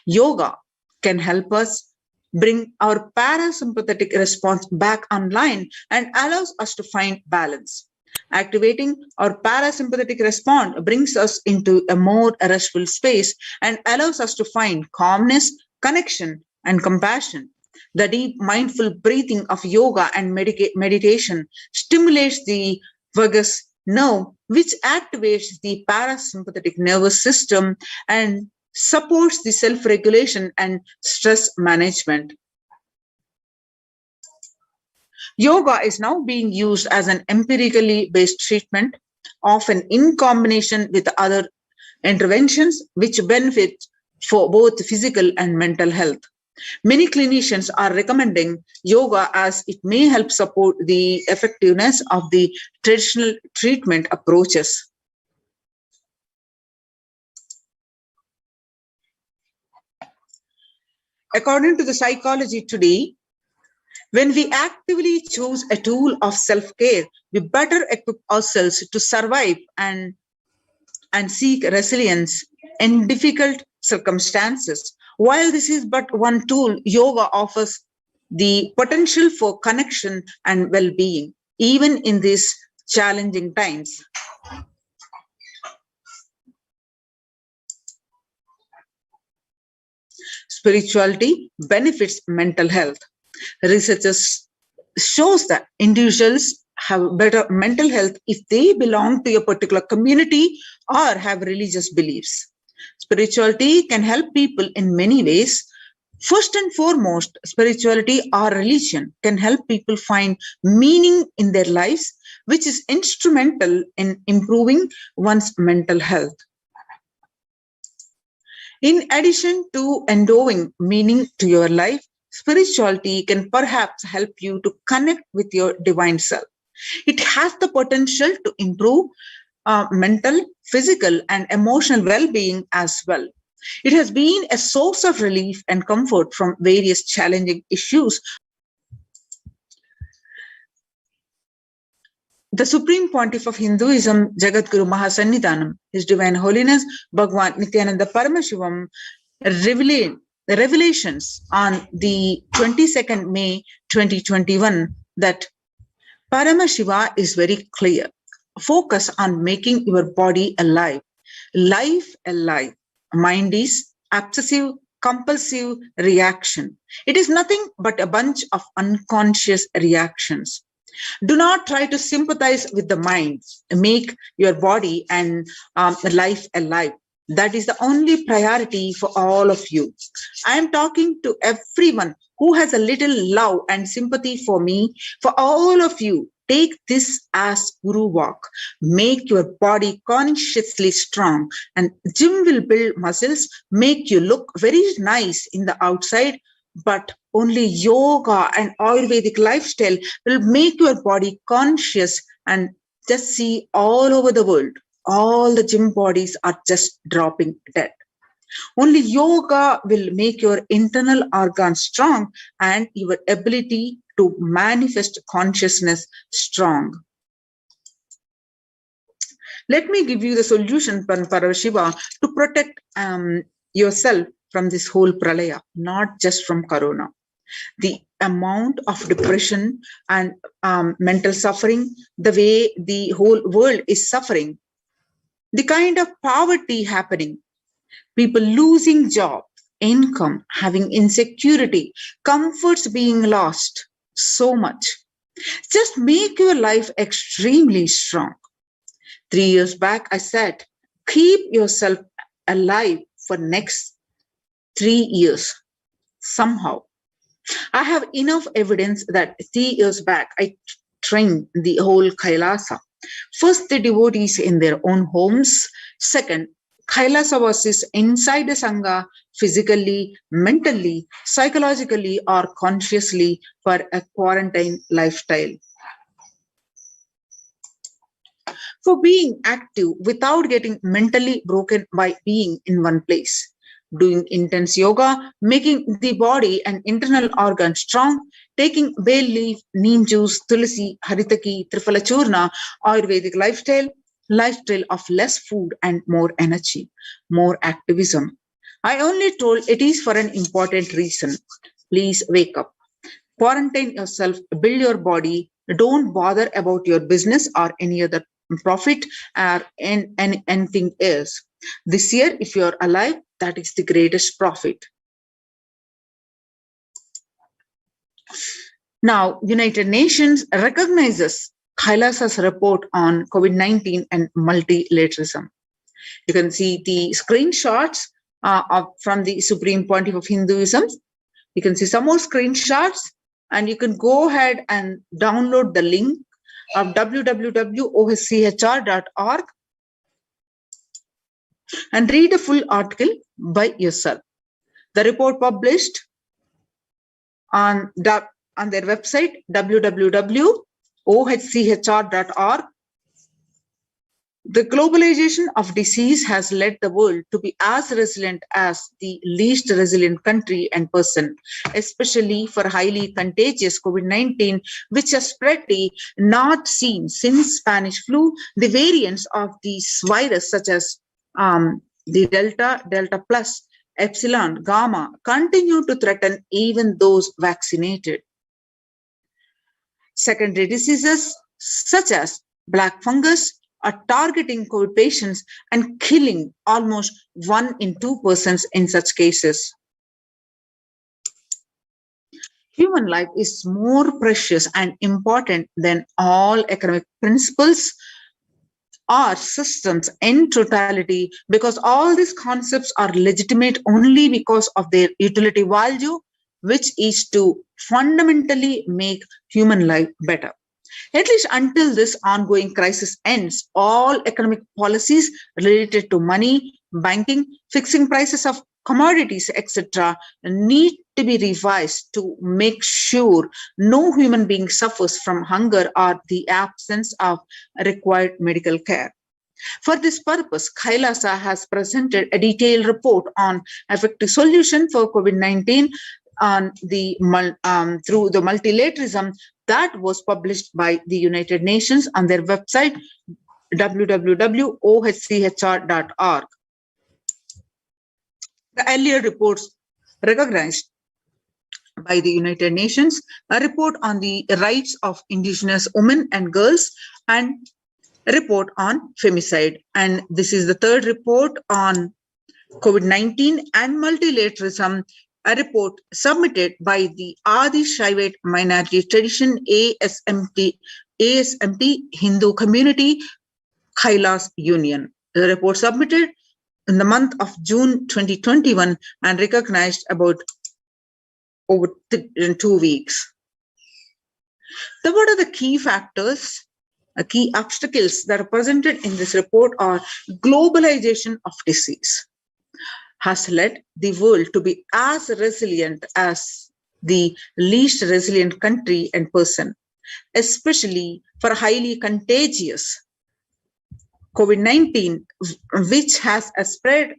Yoga can help us bring our parasympathetic response back online and allows us to find balance. Activating our parasympathetic response brings us into a more restful space and allows us to find calmness, connection, and compassion. The deep mindful breathing of yoga and meditation stimulates the vagus nerve, which activates the parasympathetic nervous system and supports the self-regulation and stress management. Yoga is now being used as an empirically based treatment, often in combination with other interventions which benefit for both physical and mental health. Many clinicians are recommending yoga as it may help support the effectiveness of the traditional treatment approaches. According to the Psychology Today, when we actively choose a tool of self-care, we better equip ourselves to survive and seek resilience in difficult circumstances. While this is but one tool, yoga offers the potential for connection and well-being, even in these challenging times. Spirituality benefits mental health. Researchers shows that individuals have better mental health if they belong to a particular community or have religious beliefs. Spirituality can help people in many ways. First and foremost, spirituality or religion can help people find meaning in their lives, which is instrumental in improving one's mental health. In addition to endowing meaning to your life, spirituality can perhaps help you to connect with your divine self. It has the potential to improve mental, physical, and emotional well-being as well. It has been a source of relief and comfort from various challenging issues. The Supreme Pontiff of Hinduism, Jagadguru Mahasannidhanam, His Divine Holiness Bhagwan Nithyananda Paramashivam, revelations on the 22nd May 2021 that Paramashiva is very clear. Focus on making your body alive. Life alive. Mind is obsessive, compulsive reaction. It is nothing but a bunch of unconscious reactions. Do not try to sympathize with the mind. Make your body and life alive. That is the only priority for all of you. I am talking to everyone who has a little love and sympathy for me. For all of you, take this as Guru Walk. Make your body consciously strong, and gym will build muscles, make you look very nice in the outside, but only yoga and Ayurvedic lifestyle will make your body conscious. And just see all over the world, all the gym bodies are just dropping dead. Only yoga will make your internal organs strong and your ability to manifest consciousness strong. Let me give you the solution, Parashiva, to protect yourself from this whole pralaya, not just from corona. The amount of depression and mental suffering, the way the whole world is suffering, the kind of poverty happening, people losing job, income, having insecurity, comforts being lost, so much. Just make your life extremely strong. 3 years back, I said, keep yourself alive for next 3 years. Somehow, I have enough evidence that 3 years back, I trained the whole Kailasa. First, the devotees in their own homes. Second, Kailasa was inside the Sangha, physically, mentally, psychologically, or consciously for a quarantine lifestyle. For being active without getting mentally broken by being in one place. Doing intense yoga, making the body and internal organs strong, taking bay leaf, neem juice, tulsi, haritaki, triphala churna, Ayurvedic lifestyle of less food and more energy, more activism. I only told it is for an important reason. Please wake up. Quarantine yourself, build your body. Don't bother about your business or any other profit or anything else. This year, if you're alive, that is the greatest profit. Now, United Nations recognizes Kailasa's report on COVID-19 and multilateralism. You can see the screenshots from the Supreme Pontiff of Hinduism. You can see some more screenshots, and you can go ahead and download the link of www.oschr.org and read a full article by yourself. The report published on their website, www.ohchr.org. The globalization of disease has led the world to be as resilient as the least resilient country and person, especially for highly contagious COVID-19, which has spread not seen since Spanish flu. The variants of this virus, such as the Delta, Delta Plus, Epsilon, Gamma, continue to threaten even those vaccinated. Secondary diseases such as black fungus are targeting COVID patients and killing almost 1 in 2 persons in such cases. Human life is more precious and important than all economic principles or systems in totality, because all these concepts are legitimate only because of their utility value, which is to fundamentally make human life better. At least until this ongoing crisis ends, all economic policies related to money, banking, fixing prices of commodities, etc., need to be revised to make sure no human being suffers from hunger or the absence of required medical care. For this purpose, Kailasa has presented a detailed report on effective solution for COVID-19 on the through the multilateralism that was published by the United Nations on their website www.ohchr.org. The earlier reports recognized by the United Nations a report on the rights of indigenous women and girls and a report on femicide. And this is the third report on COVID-19 and multilateralism, a report submitted by the Adi Shaivite Minority Tradition ASMT Hindu Community Kailas Union. The report submitted in the month of June 2021 and recognized about over 2 weeks. So what are the key factors, key obstacles that are presented in this report are globalization of disease has led the world to be as resilient as the least resilient country and person, especially for highly contagious COVID-19, which has spread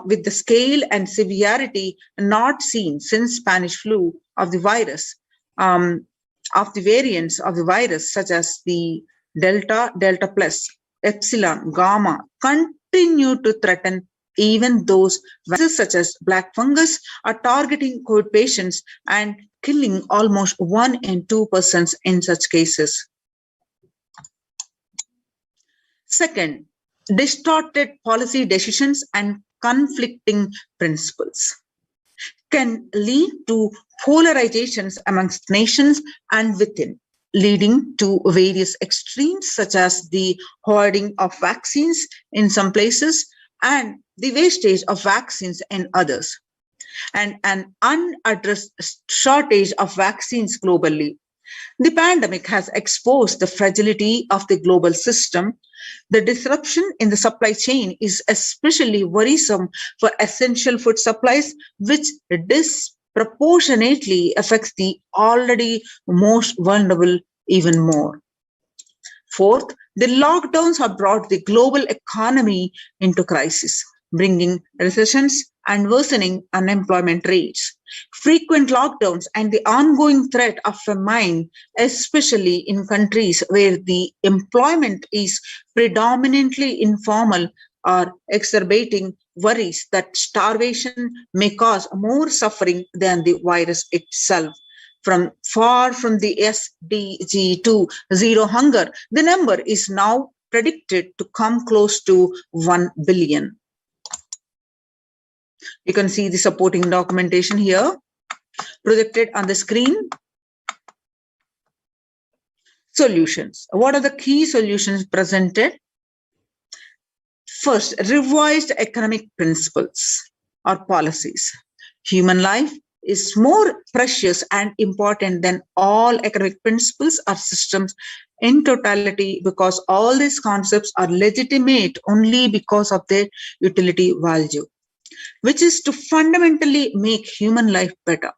with the scale and severity not seen since Spanish flu of the virus, of the variants of the virus such as the Delta, Delta plus, Epsilon, Gamma continue to threaten even those viruses such as black fungus are targeting COVID patients and killing almost 1 in 2 persons in such cases. Second, distorted policy decisions and conflicting principles can lead to polarizations amongst nations and within, leading to various extremes such as the hoarding of vaccines in some places and the wastage of vaccines in others, and an unaddressed shortage of vaccines globally. The pandemic has exposed the fragility of the global system. The disruption in the supply chain is especially worrisome for essential food supplies, which disproportionately affects the already most vulnerable even more. Fourth, the lockdowns have brought the global economy into crisis, bringing recessions and worsening unemployment rates. Frequent lockdowns and the ongoing threat of famine, especially in countries where the employment is predominantly informal, are exacerbating worries that starvation may cause more suffering than the virus itself. Far from the SDG to zero hunger, the number is now predicted to come close to 1 billion. You can see the supporting documentation here projected on the screen. Solutions. What are the key solutions presented? First, revised economic principles or policies. Human life is more precious and important than all economic principles or systems in totality, because all these concepts are legitimate only because of their utility value, which is to fundamentally make human life better.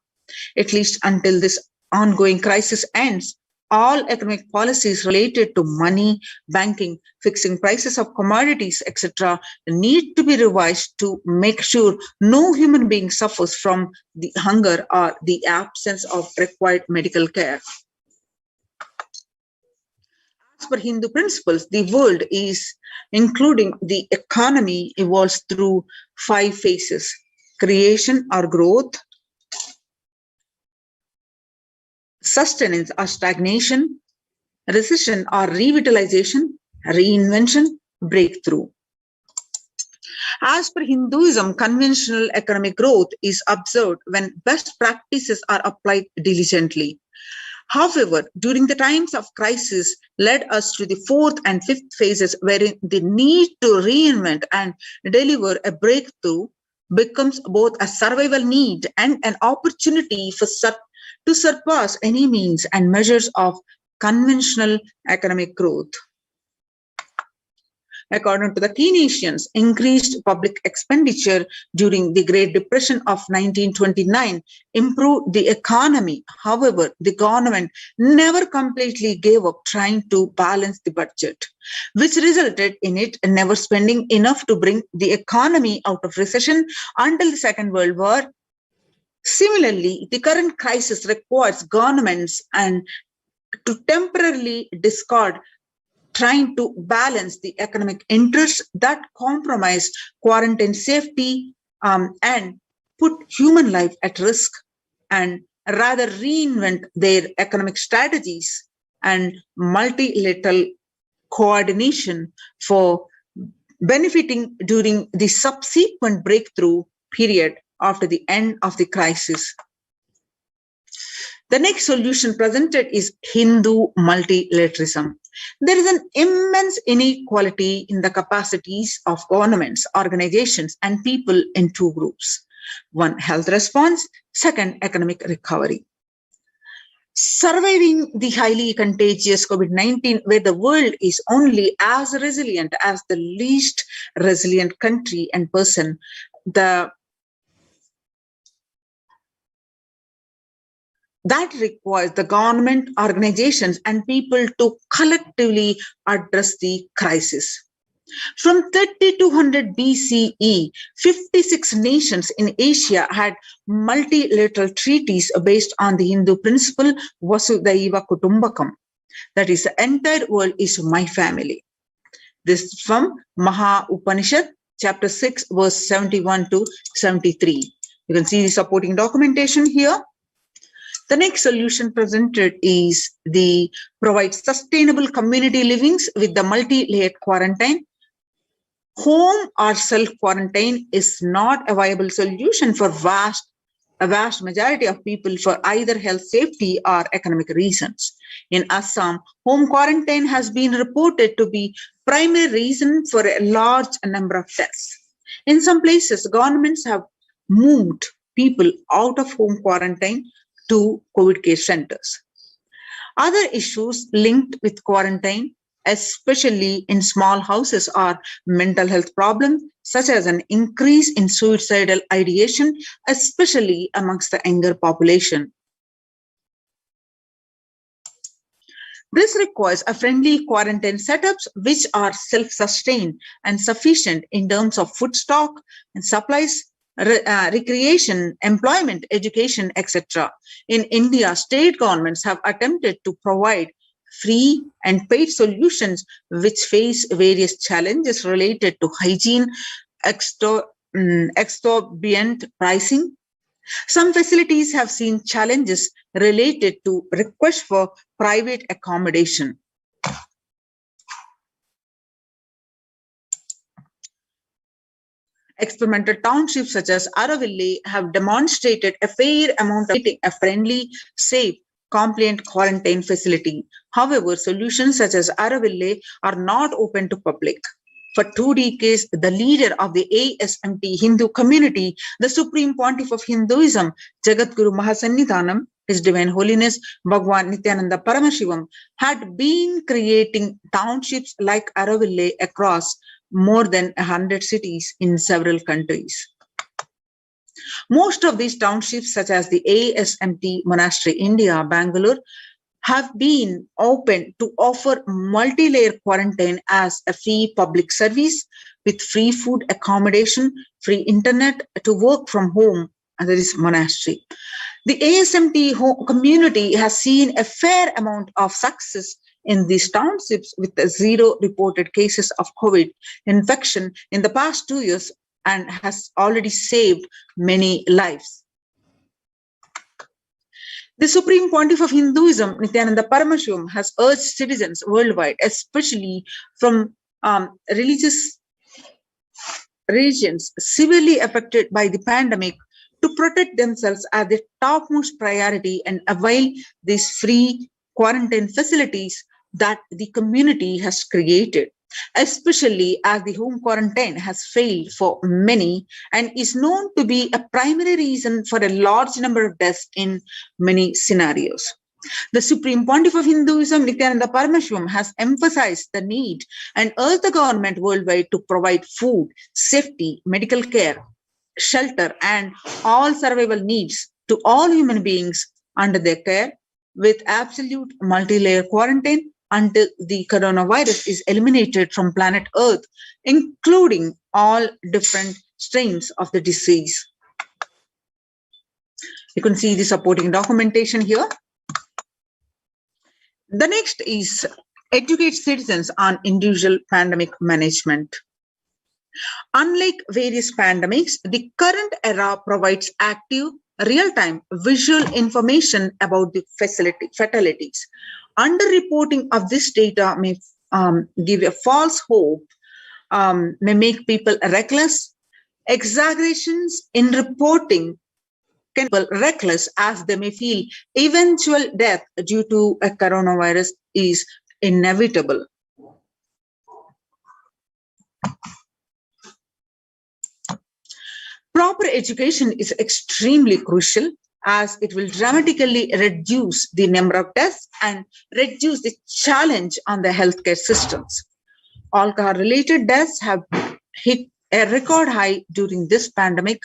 At least until this ongoing crisis ends, all economic policies related to money, banking, fixing prices of commodities, etc. need to be revised to make sure no human being suffers from the hunger or the absence of required medical care. As per Hindu principles, the world is, including the economy, evolves through 5 phases: creation or growth, sustenance or stagnation, recession or revitalization, reinvention, breakthrough. As per Hinduism, conventional economic growth is observed when best practices are applied diligently. However, during the times of crisis led us to the 4th and 5th phases, wherein the need to reinvent and deliver a breakthrough becomes both a survival need and an opportunity to surpass any means and measures of conventional economic growth. According to the Keynesians, increased public expenditure during the Great Depression of 1929 improved the economy. However, the government never completely gave up trying to balance the budget, which resulted in it never spending enough to bring the economy out of recession until the Second World War. Similarly, the current crisis requires governments and to temporarily discard trying to balance the economic interests that compromise quarantine safety and put human life at risk, and rather reinvent their economic strategies and multilateral coordination for benefiting during the subsequent breakthrough period after the end of the crisis. The next solution presented is Hindu multilateralism. There is an immense inequality in the capacities of governments, organizations, and people in two groups. One, health response. Second, economic recovery. Surviving the highly contagious COVID-19, where the world is only as resilient as the least resilient country and person, that requires the government, organizations, and people to collectively address the crisis. From 3200 BCE, 56 nations in Asia had multilateral treaties based on the Hindu principle Vasudhaiva Kutumbakam. That is, the entire world is my family. This is from Maha Upanishad, chapter 6, verse 71 to 73. You can see the supporting documentation here. The next solution presented is the provide sustainable community livings with the multi-layered quarantine. Home or self-quarantine is not a viable solution for a vast majority of people for either health, safety, or economic reasons. In Assam, home quarantine has been reported to be primary reason for a large number of deaths. In some places, governments have moved people out of home quarantine to COVID care centers. Other issues linked with quarantine, especially in small houses, are mental health problems, such as an increase in suicidal ideation, especially amongst the younger population. This requires a friendly quarantine setups which are self-sustained and sufficient in terms of food stock and supplies, recreation, employment, education, etc. In India, state governments have attempted to provide free and paid solutions which face various challenges related to hygiene, exorbitant pricing. Some facilities have seen challenges related to requests for private accommodation. Experimental townships such as Araville have demonstrated a fair amount of a friendly, safe, compliant quarantine facility. However, solutions such as Araville are not open to public. For 2 decades, the leader of the ASMT Hindu community, the Supreme Pontiff of Hinduism, Jagadguru Mahasannidhanam, His Divine Holiness Bhagwan Nithyananda Paramashivam, had been creating townships like Araville across more than 100 cities in several countries. Most of these townships, such as the ASMT Monastery India, Bangalore, have been open to offer multi-layer quarantine as a free public service with free food accommodation, free internet to work from home, and that is monastery. The ASMT community has seen a fair amount of success in these townships with 0 reported cases of COVID infection in the past 2 years and has already saved many lives. The Supreme Pontiff of Hinduism, Nithyananda Paramashivam, has urged citizens worldwide, especially from religious regions severely affected by the pandemic, to protect themselves as the topmost priority and avail these free quarantine facilities that the community has created, especially as the home quarantine has failed for many and is known to be a primary reason for a large number of deaths in many scenarios. The Supreme Pontiff of Hinduism, Nithyananda Paramashivam, has emphasized the need and urged the government worldwide to provide food, safety, medical care, shelter, and all survival needs to all human beings under their care with absolute multi-layer quarantine until the coronavirus is eliminated from planet Earth, including all different strains of the disease. You can see the supporting documentation here. The next is educate citizens on individual pandemic management. Unlike various pandemics, the current era provides active, real-time visual information about the fatalities. Underreporting of this data may give a false hope, may make people reckless. Exaggerations in reporting can be reckless as they may feel eventual death due to a coronavirus is inevitable. Proper education is extremely crucial as it will dramatically reduce the number of deaths and reduce the challenge on the healthcare systems. Alcohol-related deaths have hit a record high during this pandemic,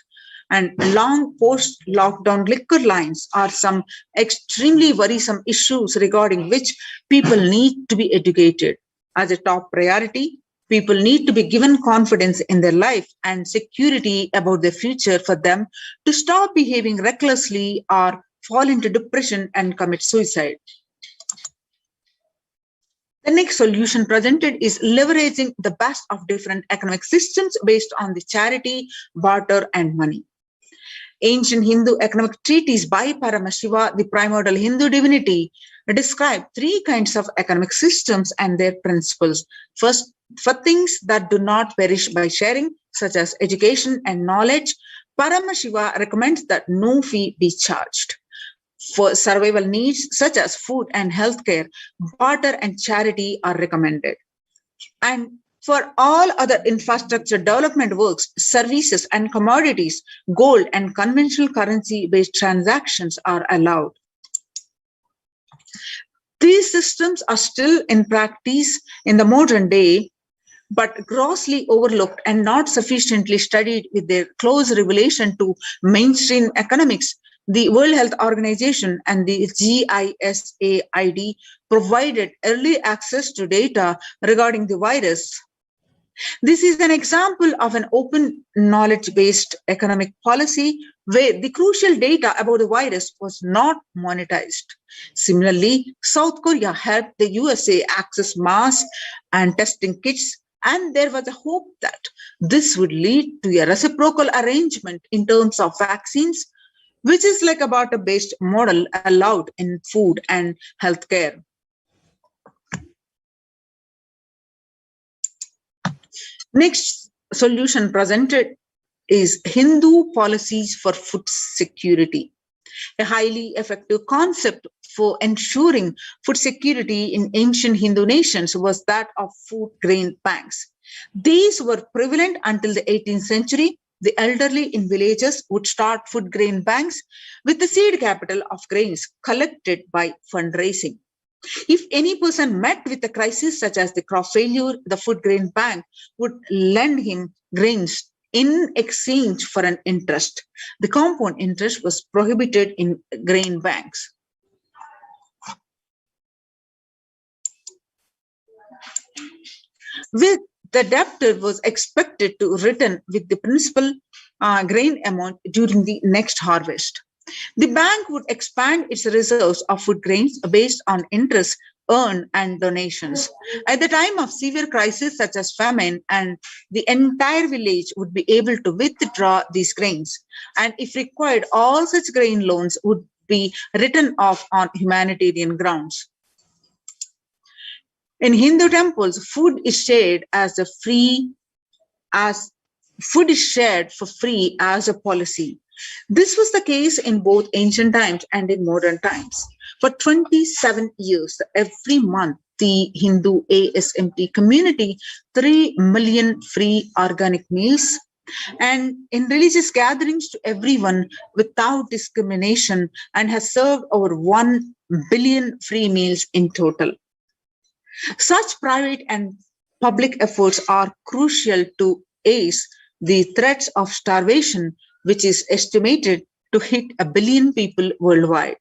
and long post-lockdown liquor lines are some extremely worrisome issues regarding which people need to be educated. As a top priority, people need to be given confidence in their life and security about their future for them to stop behaving recklessly or fall into depression and commit suicide. The next solution presented is leveraging the best of different economic systems based on the charity, barter, and money. Ancient Hindu economic treatise by Paramashiva, the primordial Hindu divinity, describe three kinds of economic systems and their principles. First, for things that do not perish by sharing, such as education and knowledge, Paramashiva recommends that no fee be charged. For survival needs, such as food and healthcare, barter and charity are recommended. And for all other infrastructure development works, services and commodities, gold and conventional currency-based transactions are allowed. These systems are still in practice in the modern day, but grossly overlooked and not sufficiently studied with their close relation to mainstream economics. The World Health Organization and the GISAID provided early access to data regarding the virus. This is an example of an open knowledge-based economic policy where the crucial data about the virus was not monetized. Similarly, South Korea helped the USA access masks and testing kits, and there was a hope that this would lead to a reciprocal arrangement in terms of vaccines, which is like a barter-based model allowed in food and healthcare. Next solution presented is Hindu policies for food security, a highly effective concept for ensuring food security in ancient Hindu nations was that of food grain banks. These were prevalent until the 18th century. The elderly in villages would start food grain banks with the seed capital of grains collected by fundraising. If any person met with a crisis such as the crop failure, the food grain bank would lend him grains in exchange for an interest. The compound interest was prohibited in grain banks. With the debtor was expected to return with the principal grain amount during the next harvest. The bank would expand its reserves of food grains based on interest earned and donations. At the time of severe crisis such as famine, and the entire village would be able to withdraw these grains. And if required, all such grain loans would be written off on humanitarian grounds. In Hindu temples, food is shared for free as a policy. This was the case in both ancient times and in modern times. For 27 years, every month, the Hindu ASMT community 3 million free organic meals, and in religious gatherings to everyone without discrimination, and has served over 1 billion free meals in total. Such private and public efforts are crucial to ease the threats of starvation, which is estimated to hit 1 billion people worldwide.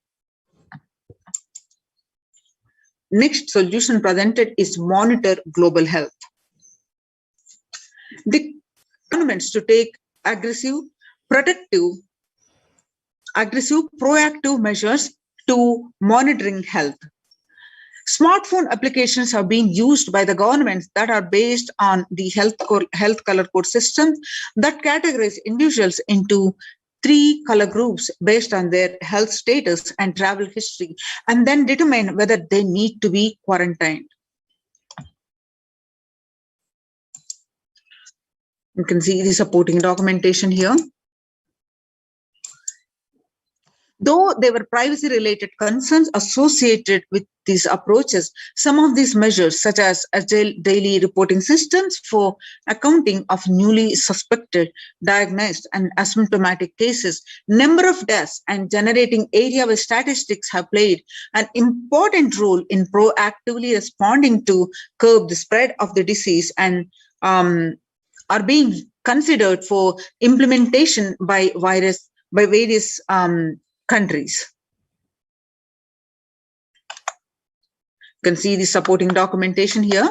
Next solution presented is monitor global health. The governments to take aggressive, proactive measures to monitoring health. Smartphone applications are being used by the governments that are based on the health color code system that categorize individuals into 3 color groups based on their health status and travel history, and then determine whether they need to be quarantined. You can see the supporting documentation here. Though there were privacy-related concerns associated with these approaches, some of these measures, such as agile daily reporting systems for accounting of newly suspected, diagnosed, and asymptomatic cases, number of deaths, and generating area-wise statistics have played an important role in proactively responding to curb the spread of the disease and are being considered for implementation by various countries. You can see the supporting documentation here.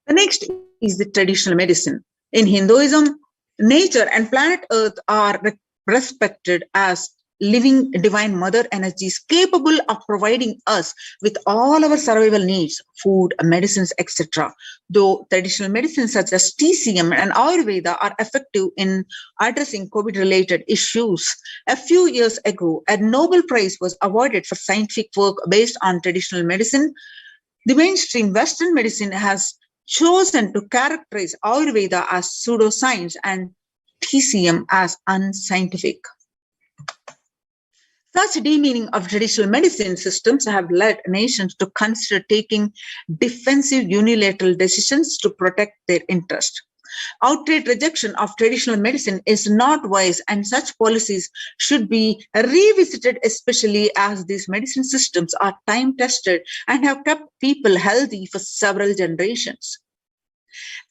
The next is the traditional medicine. In Hinduism, nature and planet Earth are respected as living divine mother energies capable of providing us with all our survival needs, food, medicines, etc. Though traditional medicines such as TCM and Ayurveda are effective in addressing COVID-related issues, a few years ago, a Nobel Prize was awarded for scientific work based on traditional medicine. The mainstream Western medicine has chosen to characterize Ayurveda as pseudoscience and TCM as unscientific. Such demeaning of traditional medicine systems have led nations to consider taking defensive unilateral decisions to protect their interest. Outright rejection of traditional medicine is not wise, and such policies should be revisited, especially as these medicine systems are time-tested and have kept people healthy for several generations.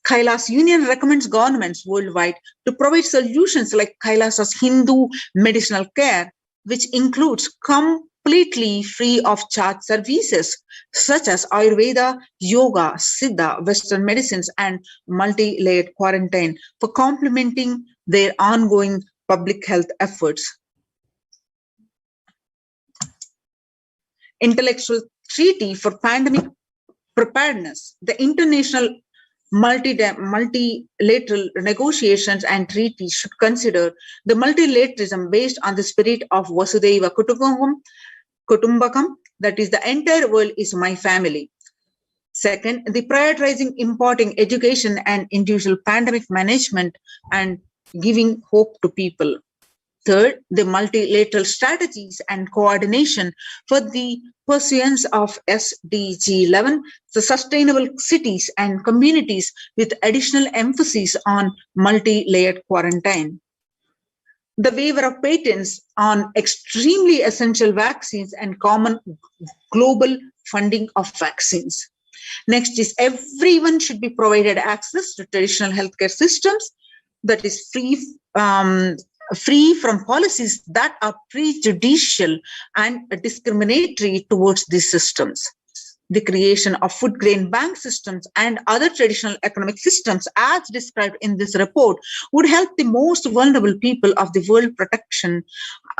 Kailas Union recommends governments worldwide to provide solutions like Kailasa's Hindu medicinal care, which includes completely free of charge services such as Ayurveda, Yoga, Siddha, Western medicines, and multi-layered quarantine for complementing their ongoing public health efforts. Intellectual Treaty for Pandemic Preparedness. The international multilateral negotiations and treaties should consider the multilateralism based on the spirit of Vasudhaiva Kutumbakam, that is, the entire world is my family. Second, the prioritizing importing education and individual pandemic management and giving hope to people. Third, the multilateral strategies and coordination for the pursuance of SDG 11, the sustainable cities and communities with additional emphasis on multi-layered quarantine. The waiver of patents on extremely essential vaccines and common global funding of vaccines. Next is everyone should be provided access to traditional healthcare systems that is free from policies that are prejudicial and discriminatory towards these systems. The creation of food grain bank systems and other traditional economic systems as described in this report would help the most vulnerable people of the world protection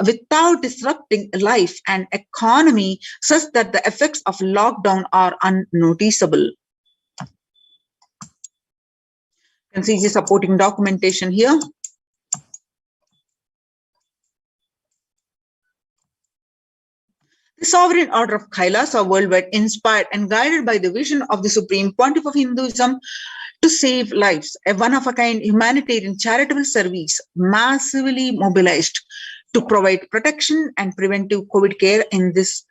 without disrupting life and economy such that the effects of lockdown are unnoticeable. You can see the supporting documentation here. The sovereign order of Kailas are worldwide, inspired and guided by the vision of the Supreme Pontiff of Hinduism to save lives, a one-of-a-kind humanitarian charitable service massively mobilized to provide protection and preventive COVID care in this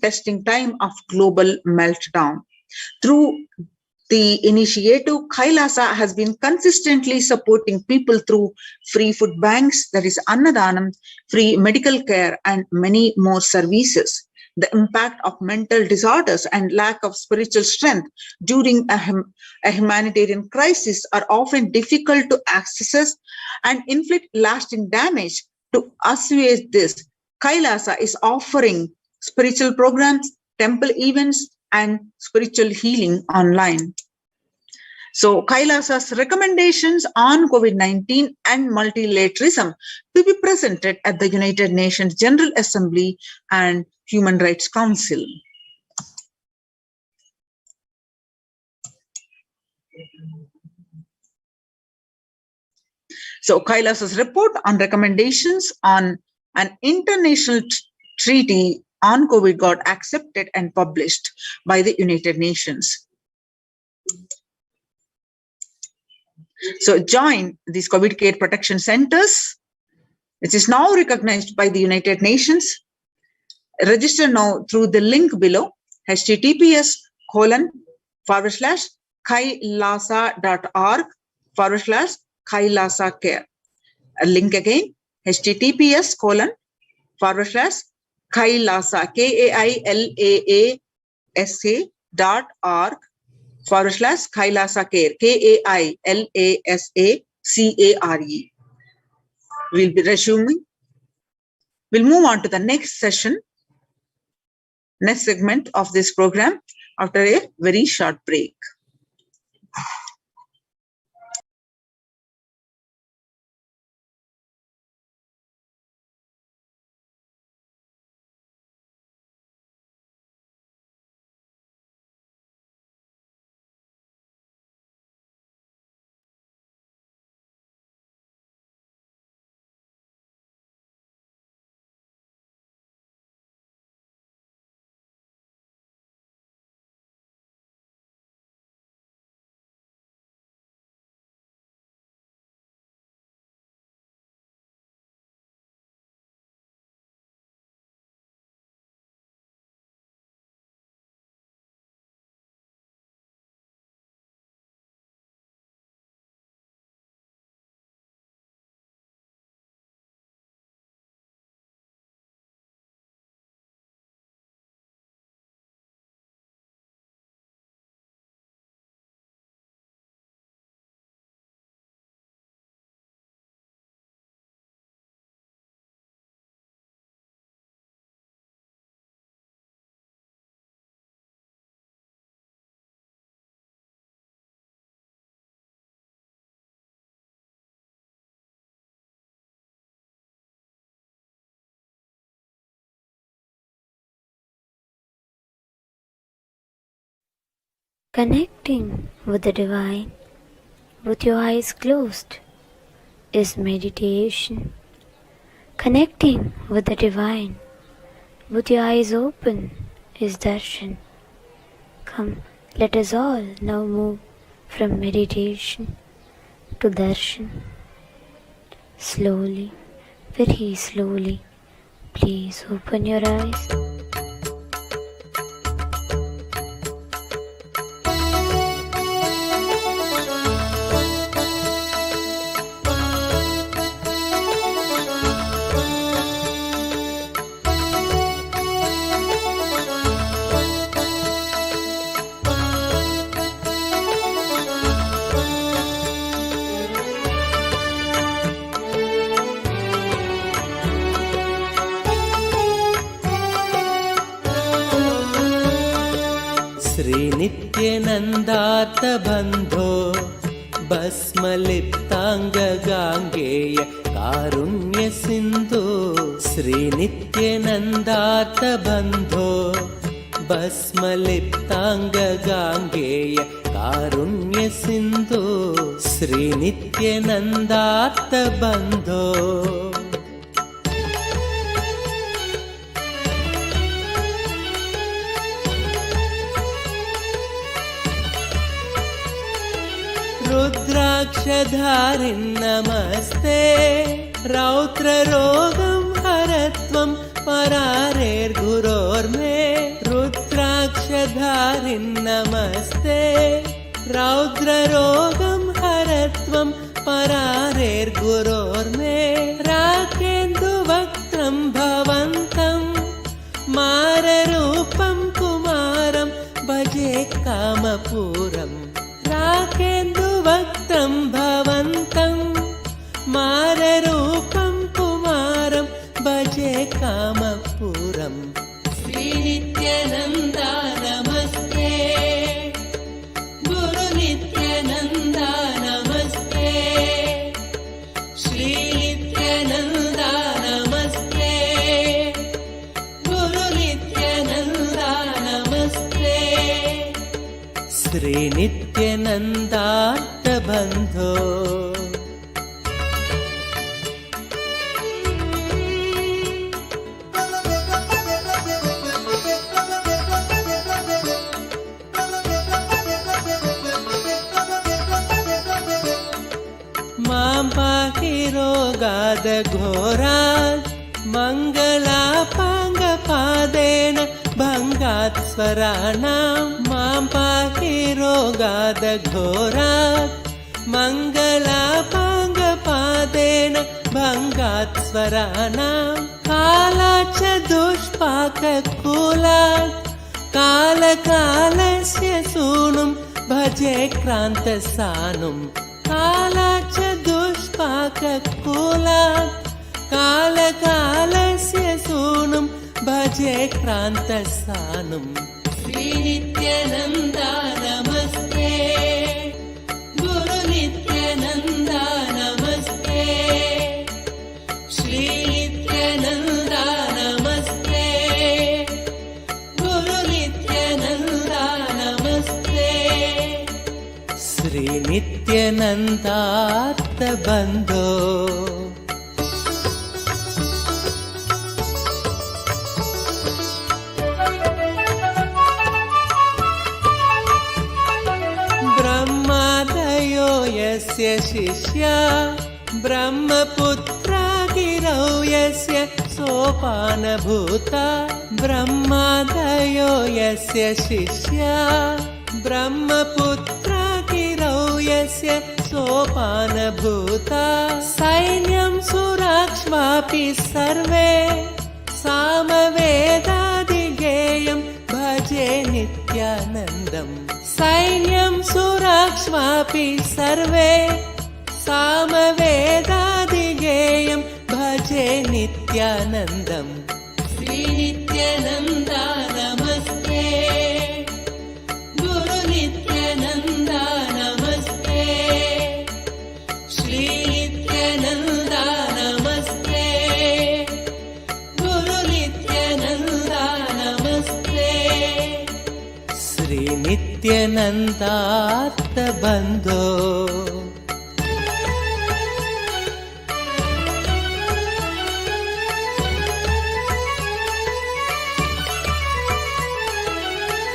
testing time of global meltdown. Through the initiative, Kailasa has been consistently supporting people through free food banks, that is Annadanam, free medical care, and many more services. The impact of mental disorders and lack of spiritual strength during a humanitarian crisis are often difficult to access and inflict lasting damage. To assuage this, Kailasa is offering spiritual programs, temple events, and spiritual healing online. So Kailasa's recommendations on COVID-19 and multilateralism will be presented at the United Nations General Assembly and Human Rights Council. So Kailasa's report on recommendations on an international treaty on COVID got accepted and published by the United Nations. So join these COVID care protection centers which is now recognized by the United Nations. Register now through the link below, https://kailasa.org/Kailasa-care. A link again, https://kailasa, KAILASA.org/Kailasa-care, KAILASACARE. We'll be resuming. We'll move on to the next session, next segment of this program after a very short break. Connecting with the divine with your eyes closed is meditation. Connecting with the divine with your eyes open is darshan. Come, let us all now move from meditation to darshan. Slowly, very slowly, please open your eyes. श्रीनित्यनन्दार्तबन्धो भस्मलिप्ताङ्गगाङ्गेय कारुण्यसिन्धो श्रीनित्यनन्दार्तबन्धो भस्मलिप्ताङ्गगाङ्गेय कारुण्यसिन्धो श्रीनित्यनन्दार्तबन्धो रुद्राक्षधारिन् नमस्ते रौद्ररोगं हरत्वं परारेर्गुरोर्मे रुद्राक्षधारिन् नमस्ते रौद्ररोगं हरत्वं परारेर्गुरोर्मे राकेन्दुवक्त्रं भवन्तं माररूपं कुमारं भजे कामपूरम् राकेन्दुवक्त्रं भवन्तं माररूपं कुमारं भजे कामपूरम् श्रीनित्यानन्दा नमस्ते गुरुनित्यानन्दा नमस्ते श्रीनित्यानन्दा नमस्ते गुरुनित्यानन्दा नमस्ते श्रीनित्यानन्दार्तबन्धो मां पाहि रोगात् रोगादघोरात् मङ्गलापाङ्गपादेन भङ्गात् स्वराणां मां पाहि रोगादघोरात् मङ्गलापाङ्गपादेन भङ्गात् स्वराणां कालाच्च दुष्पाककुलात् कालकालस्य सूनुं भजे क्रान्तसानुं कालाच्च दुष्पाककुलात् कालकालस्य सूनुं भजे क्रान्तसानुं श्रीनित्यानन्दा नमस्ते गुरुनित्यानन्दा नमस्ते श्रीनित्यानन्दा नमस्ते गुरुनित्यानन्दा नमस्ते श्रीनित्यानन्दात्तबन्धो ब्रह्मादयो यस्य शिष्या ब्रह्मपुत्रा गिरौ यस्य सोपानभूता ब्रह्मादयो यस्य शिष्या ब्रह्मपुत्रा गिरौ यस्य सोपानभूता सैन्यं सुराक्ष्वापि सर्वे सामवेदादिगेयं भजे नित्यानन्दम् सैन्यं सुराक्ष्वापि सर्वे सामवेदादिगेयं भजे नित्यानन्दम् श्रीनित्यानन्दा नमस्ते गुरुनित्यानन्दा नमस्ते श्रीनित्यानन्दा नमस्ते गुरुनित्यानन्दा नमस्ते श्रीनित्यानन्दात्तबन्धो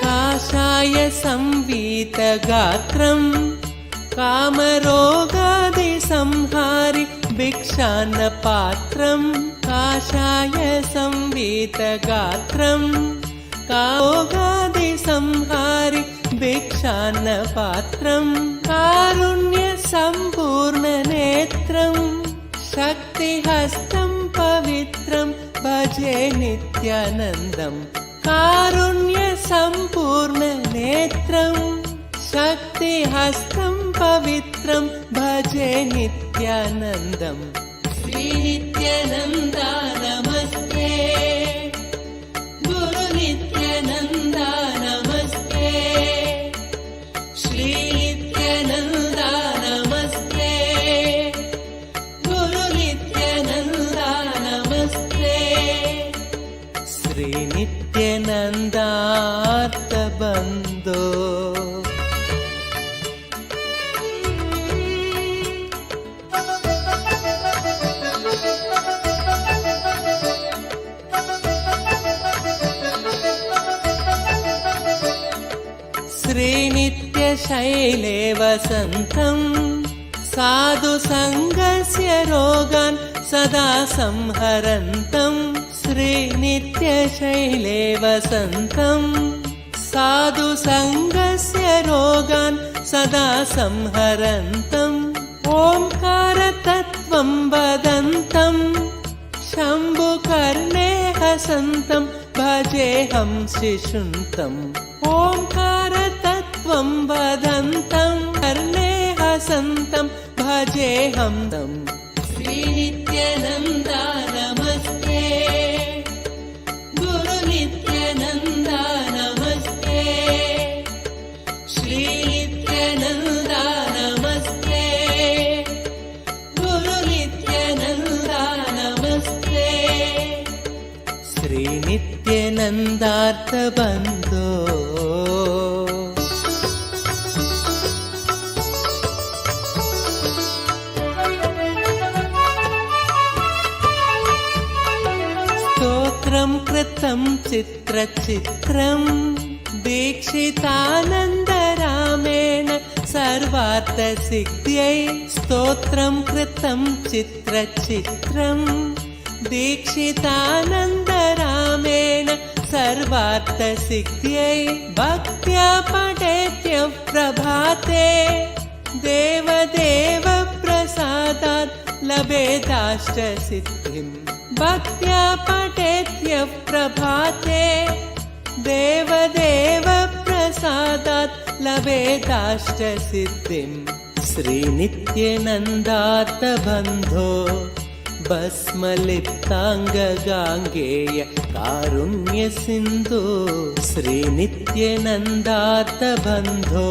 काषाय संवीतगात्रं कामरोगादिसंहारि भिक्षान्नपात्रं काषाय संवीतगात्रं कामरोगादिसंहारि भिक्षान्नपात्रं कारुण्यसम्पूर्णनेत्रं शक्तिहस्तं पवित्रं भजे नित्यानन्दम् कारुण्यसम्पूर्णनेत्रं शक्तिहस्तं पवित्रं भजे नित्यानन्दम् श्रीनित्यानन्दा नमस्ते गुरुनित्यानन्दा नमस्ते श्रीनित्यानन्दा नमस्ते गुरुनित्यानन्दा नमस्ते श्रीनित्यानन्दात्तबन्धो श्रीनित्यशैले वसन्तं साधुसङ्गस्य रोगान् सदा संहरन्तं श्रीनित्यशैले वसन्तं साधुसङ्गस्य रोगान् सदा संहरन्तम् ओङ्कारतत्त्वं वदन्तं शम्भुकर्णे हसन्तं भजेऽहं शिशुन्तम् ओङ्कारतत्त्वं वदन्तं कर्णे हसन्तं भजेऽहं तम् श्रीनित्यानन्दा नमस्ते गुरुनित्यानन्दा नमस्ते श्रीनित्यानन्दा नमस्ते गुरुनित्यानन्दा नमस्ते श्रीनित्यानन्दार्थबन्धो कृतं चित्रचित्रं दीक्षितानन्दरामेण सर्वार्थ सिद्ध्यै स्तोत्रं कृतं चित्रचित्रम् दीक्षितानन्दरामेण सर्वार्थ सिद्ध्यै भक्त्या पठेत्य प्रभाते देवदेव प्रसादात् लभेदाष्ट सिद्धिं भक्त्या पठेत्य प्रभाते देवदेव प्रसादात् लभेदाष्ट सिद्धिं श्रीनित्यनन्दार्थ बन्धो भस्मलिप्ताङ्गगाङ्गेय कारुण्य सिन्धु श्रीनित्यनन्दार्थ बन्धो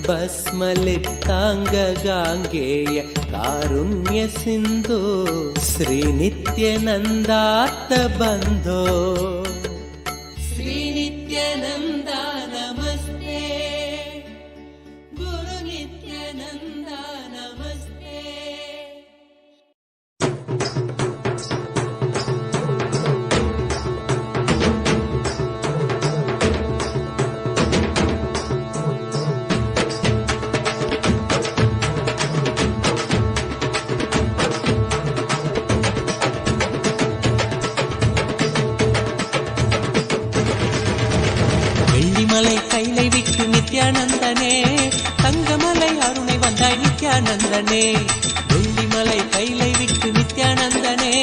भस्मलिप्ताङ्गगाङ्गेय कारुण्य सिन्धु श्रीनित्यनन्दार्थ बन्धो श्रीनित्यानन्दा नमस्ते गुरु नित्यानन्दा नमस्ते வெள்ளிமலை கைலை விட்டு நித்யானந்தனே தங்கமலை அருணை வந்தாய் நித்யானந்தனே வெள்ளிமலை கைலை விட்டு நித்யானந்தனே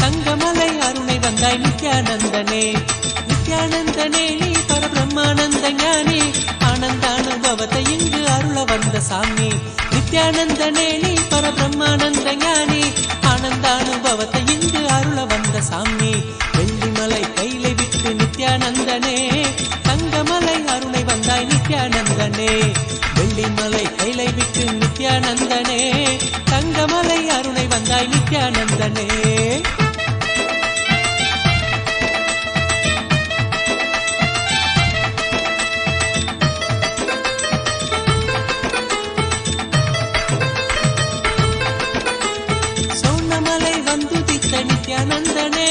தங்கமலை அருணை வந்தாய் நித்யானந்தனே நித்யானந்தனே நீ பரபிரம்மானந்த ஞானி ஆனந்தானுபவத்தை இங்கு அருள வந்த சாமி நித்யானந்தனே நீ பரபிரம்மானந்த ஞானி ஆனந்தானுபவத்தை இங்கு அருள வந்த சாமி வெள்ளிமலை கைலை விட்டு நித்யானந்தனே தங்கமலை அருணை வந்தாய் நித்யானந்தனே வெள்ளிமலை கைலை விட்டு நித்யானந்தனே தங்கமலை அருணை வந்தாய் நித்யானந்தனே சோனமலை வந்துதித்த நித்யானந்தனே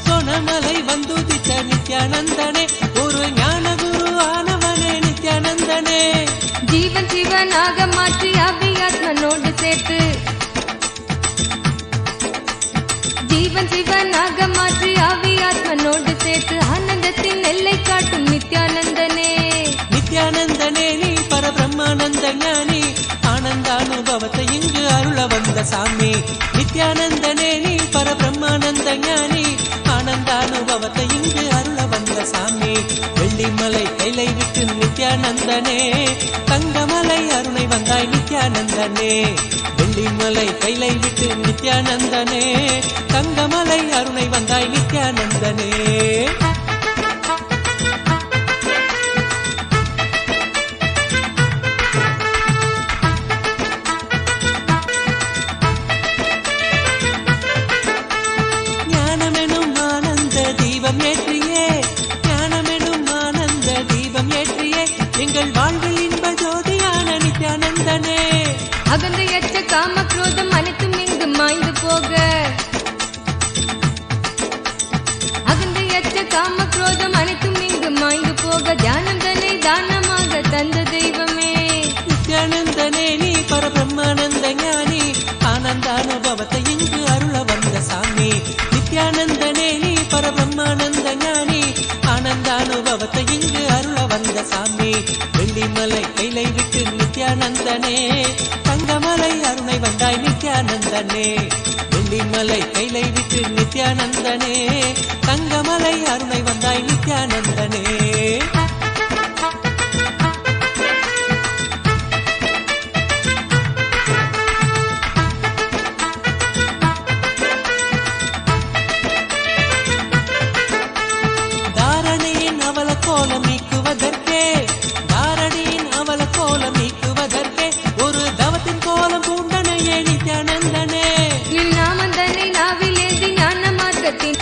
சோனமலை வந்துதித்த நித்யானந்தனே ஒரு ஞான குரு ஆனவனே நித்யானந்தனே ஜீவன் சிவனாக மாற்றி அபியாத்மனோடு சேர்த்து ஜீவன் சிவனாக மாற்றி அபியாத்மனோடு சேர்த்து ஆனந்தத்தின் எல்லை காட்டும் நித்யானந்தனே நித்யானந்தனே நீ பரபிரம்மானந்த ஞானி ஆனந்தானுபவத்தை இங்கு அருள வந்த சாமி நித்யானந்தனே நீ பரபிரம்மானந்த ஞானி ஆனந்தானுபவத்தை இங்கு அருள வந்த சாமி வெள்ளிமலை கைலை விட்டு நித்யானந்தனே தங்கமலை அருணை வந்தாய் நித்யானந்தனே வெள்ளிமலை கைலை விட்டு நித்யானந்தனே தங்கமலை அருணை வந்தாய் நித்யானந்தனே ஞானமெனும் ஆனந்த தீபம் ஏற்றியே ஞானமெனும் ஆனந்த தீபம் ஏற்றியே எங்கள் வாழ்வில் இன்ப ஜோதியான நித்யானந்தனே அகந்தையற்ற காம குரோதம் அனைத்தும் இங்கு மாய்ந்து போக அகந்தையற்ற காம குரோதம் அனைத்தும் இங்கு மாய்ந்து போக தியானந்தனை தானமாக தந்த தெய்வமே நித்யானந்தனே நீ பரபிரம்மானந்த ஞானி ஆனந்தானுபவத்தை இங்கு அருள வந்த சாமி நித்யானந்தனே நீ பரபிரம்மானந்த ஞானி ஆனந்தானுபவத்தை இங்கு அருள வந்த சாமி வெள்ளிமலை கைலை விட்டு நித்யானந்தனே தங்கமலை அருணை வந்தாய் நித்யானந்தனே வெள்ளிமலை கைலை விட்டு நித்யானந்தனே தங்கமலை அருணை வந்தாய் நித்யானந்தனே தாரணியின் அவல கோலம் நீக்குவதற்கே தாரணியின் அவல கோலம் நீக்குவதற்கே ஒரு தவத்தின் கோலம் பூண்டனையே நித்யானந்தனே நின் நாமந்தனை நாவிலேந்தி ஞான மார்க்கத்தின்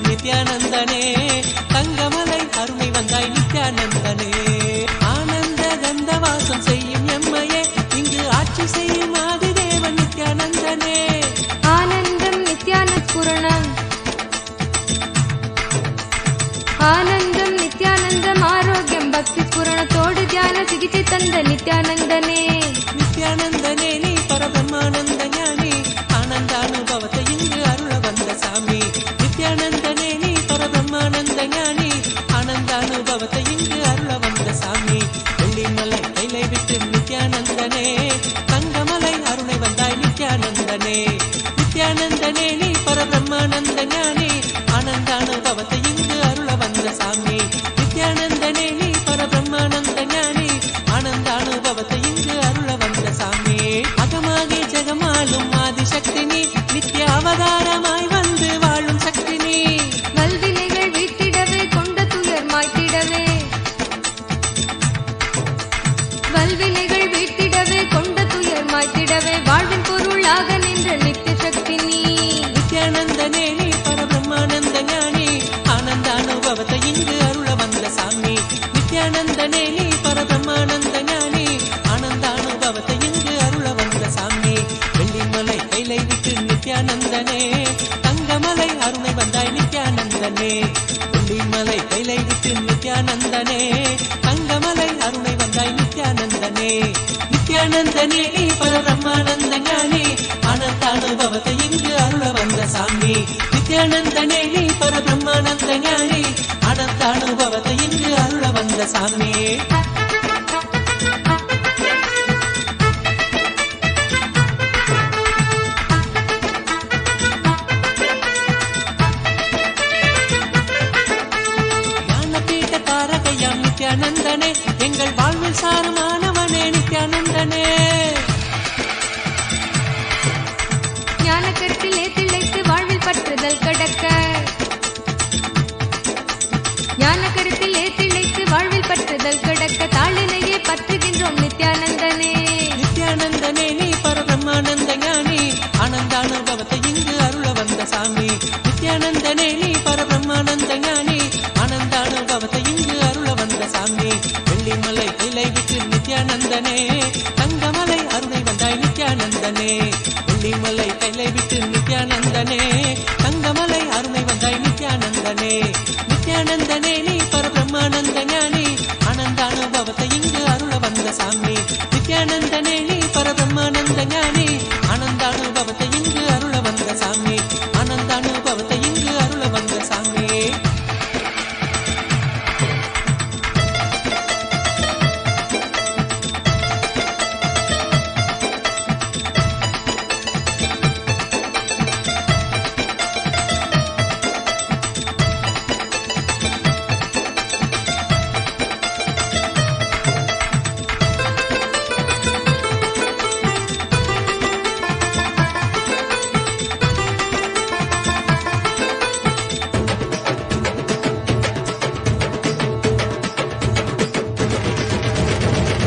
நித்யானந்தனே தங்கமலை அருமை வந்தாய் நித்யானந்தனே ஆனந்த கந்த வாசம் செய்யும் எம்மையே இங்கு ஆட்சி செய்யும் ஆதிதேவன் நித்யானந்தனே ஆனந்தம் நித்யானஸ்புரணம் ஆனந்தம் நித்யானந்தம் ஆரோக்கியம் பக்தி ஸ்புரணத்தோடு தியான சிகிச்சை தந்த நித்யானந்தனே நித்யானந்தனே நீ பரபிரம்மானந்த ஞானி ஆனந்தானுபவத்தை இங்கு அருள வந்த சாமி நித்யானந்தனே நீ பரபிரம்மானந்த ஞானி ஆனந்தானுபவத்தை இங்கு அருள வந்த சாமி வெள்ளிமலை கைலை விட்டு நித்யானந்தனே தங்கமலை அருளை வந்தாய் நித்யானந்தனே நித்யானந்தனே நீ பரபிரம்மானந்த ஞானி ஆனந்தானுபவத்தை இங்கு அருள வந்த சாமி நித்யானந்தனே நீ பரபிரம்மானந்த ஞானி ஆனந்தானுபவத்தை இங்கு அருள வந்த சாமி அகமாகி ஜெகமாலும் ஆதிசக்தி நீ நித்ய அவதாரமாய் வந்து வாழும் சக்தி நீ வல்வினைகள் வீட்டிடவே கொண்ட துயர் மாய்த்திடவே வல்வினைகள் வீட்டிடவே கொண்ட துயர் மாய்த்திடவே வாழ்வின் பொருளாக நின்ற நித்திய சக்தி நீ நித்யானந்தனே நீ பரபிரம்மானந்த ஞானி ஆனந்தானுபவத்தை இங்கு அருள வந்த சாமி நித்யானந்தனே நீ பரபிரம்மானந்த ஞானி ஆனந்தானுபவத்தை இங்கு அருள வந்த சாமி வெள்ளிமலை கைலை விட்டு நித்யானந்தனே தங்கமலை அருணை வந்தாய் நித்யானந்தனே வெள்ளிமலை கைலை விட்டு நித்யானந்தனே தங்கமலை அருணை வந்தாய் நித்யானந்தனே நித்யானந்தனே நீ பரபிரம்மானந்த ஞானி ஆனந்தானுபவத்தை இங்கு அருள வந்த சாமி நித்யானந்தனே நீ பரபிரம்மானந்த ஞானி ஆனந்தானுபவத்தை இங்கு அருள வந்த சாமி ஞானபீட தாரகையாம் நித்யானந்தனே எங்கள் வாழ்வில் சாரமானவனே நித்யானந்தனே ஞான கருத்திலே திளைத்து வாழ்வில் பற்றுதல் கடக்க ஞான கருத்திலே திளைத்து வாழ்வில் பற்றுதல் கடக்க தாளினையே பற்றுகின்றோம் நித்யானந்தனே நித்யானந்தனே நீ பரபிரம்மானந்த ஞானி ஆனந்தானுபவத்தை இங்கு அருள வந்த சாமி நித்யானந்தனே நீ பரபிரம்மானந்த ஞானி ஆனந்தானுபவத்தை இங்கு அருள வந்த சாமி வெள்ளிமலை கைலை விட்டு நித்யானந்தனே தங்கமலை அருளை வந்தாய் நித்யானந்தனே வெள்ளிமலை கைலை விட்டு நித்யானந்தனே தங்கமலை அருளை வந்தாய் நித்யானந்தனே நித்யானந்தனே நீ பரபிரம்மானந்த ஞானி ஆனந்தானுபவத்தை இங்கு அருள வந்த சாமி நித்யானந்தனே நீ பரபிரம்மானந்த ஞானி ஆனந்தானுபவத்தை இங்கு அருள வந்த சாமி ஆனந்தானுபவத்தை இங்கு அருள வந்த சாமி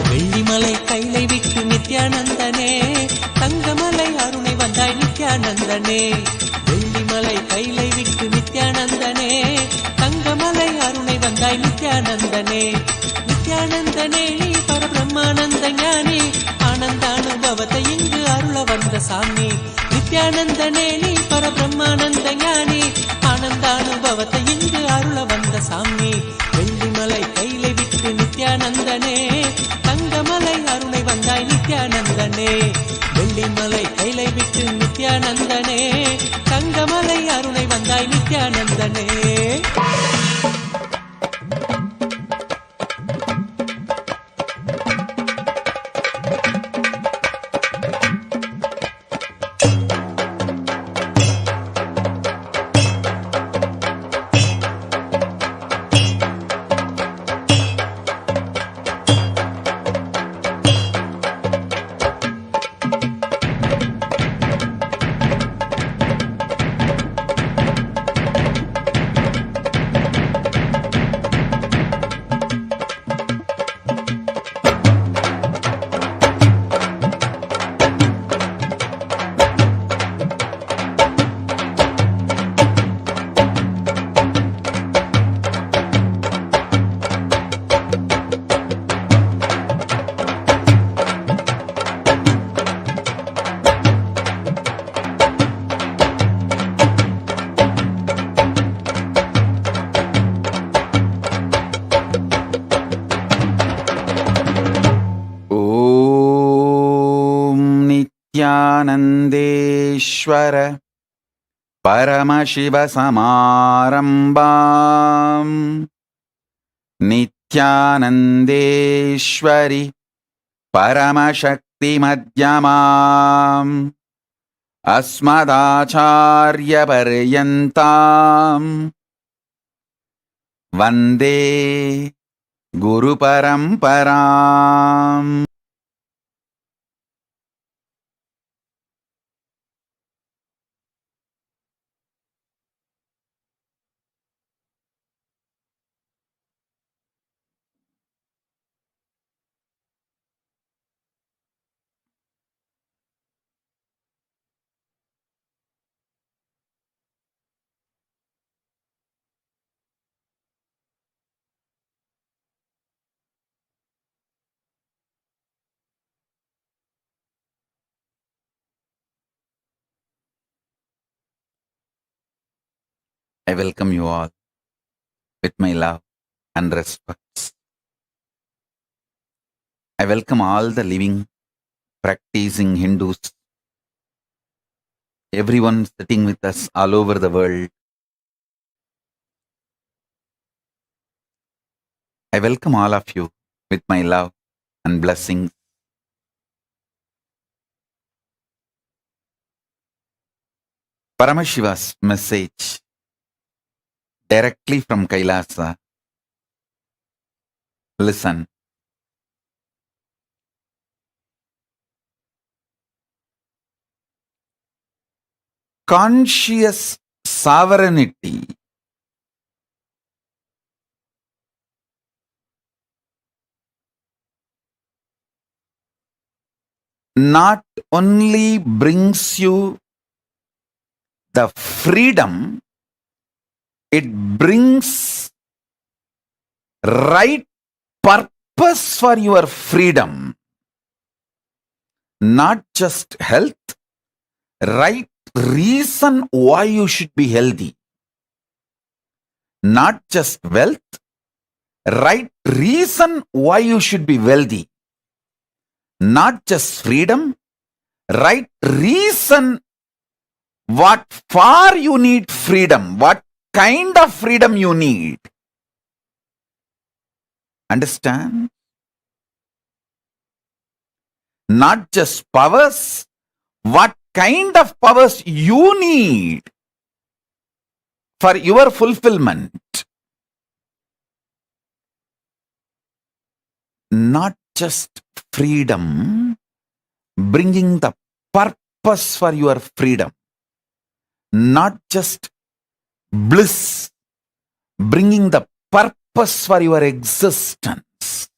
வெள்ளிமலை கைலை விட்டு நித்யானந்தனே தங்கமலை அருணை வந்தாய் நித்யானந்தனே வெள்ளிமலை கைலை விட்டு நித்யானந்தனே தங்கமலை அருணை வந்தாய் நித்யானந்தனே நித்யானந்தனே நீ பரபிரம்மானந்த ஞானி ஆனந்தானுபவத்தை இங்கு அருள வந்த சாமி நித்யானந்தனே நீ பரபிரம்மானந்த ஞானி ஆனந்தானுபவத்தை இங்கு அருள வந்த சாமி வெள்ளிமலை கைலை விட்டு நித்யானந்தனே தங்கமலை அருணை வந்தாய் நித்யானந்தனே வெள்ளிமலை கைலை விட்டு நித்யானந்தனே தங்கமலை அருணை வந்தாய் நித்யானந்தனே नित्यानन्देश्वर परमशिवसमारम्भाम् नित्यानन्देश्वरि परमशक्तिमध्यमाम् अस्मदाचार्यपर्यन्ताम् वन्दे गुरुपरम्पराम्. I welcome you all with my love and respect. I welcome all the living, practicing Hindus, everyone sitting with us all over the world. I welcome all of you with my love and blessings. Paramashiva's message directly from Kailasa. Listen. Conscious sovereignty not only brings you the freedom, it brings right purpose for your freedom. Not just health, right reason why you should be healthy. Not just wealth, right reason why you should be wealthy. Not just freedom, right reason what for you need freedom, what kind of freedom you need. Understand? Not just powers, what kind of powers you need for your fulfillment. Not just freedom, bringing the purpose for your freedom. Not just bliss, bringing the purpose for your existence.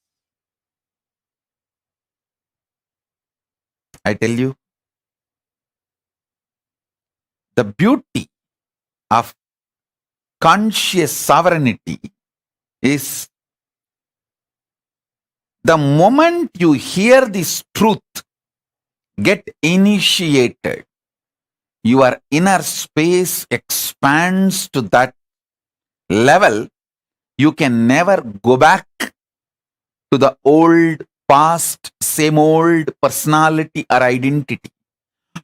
I tell you, the beauty of conscious sovereignty is the moment you hear this truth, get initiated, your inner space expands to that level, you can never go back to the old past, same old personality or identity.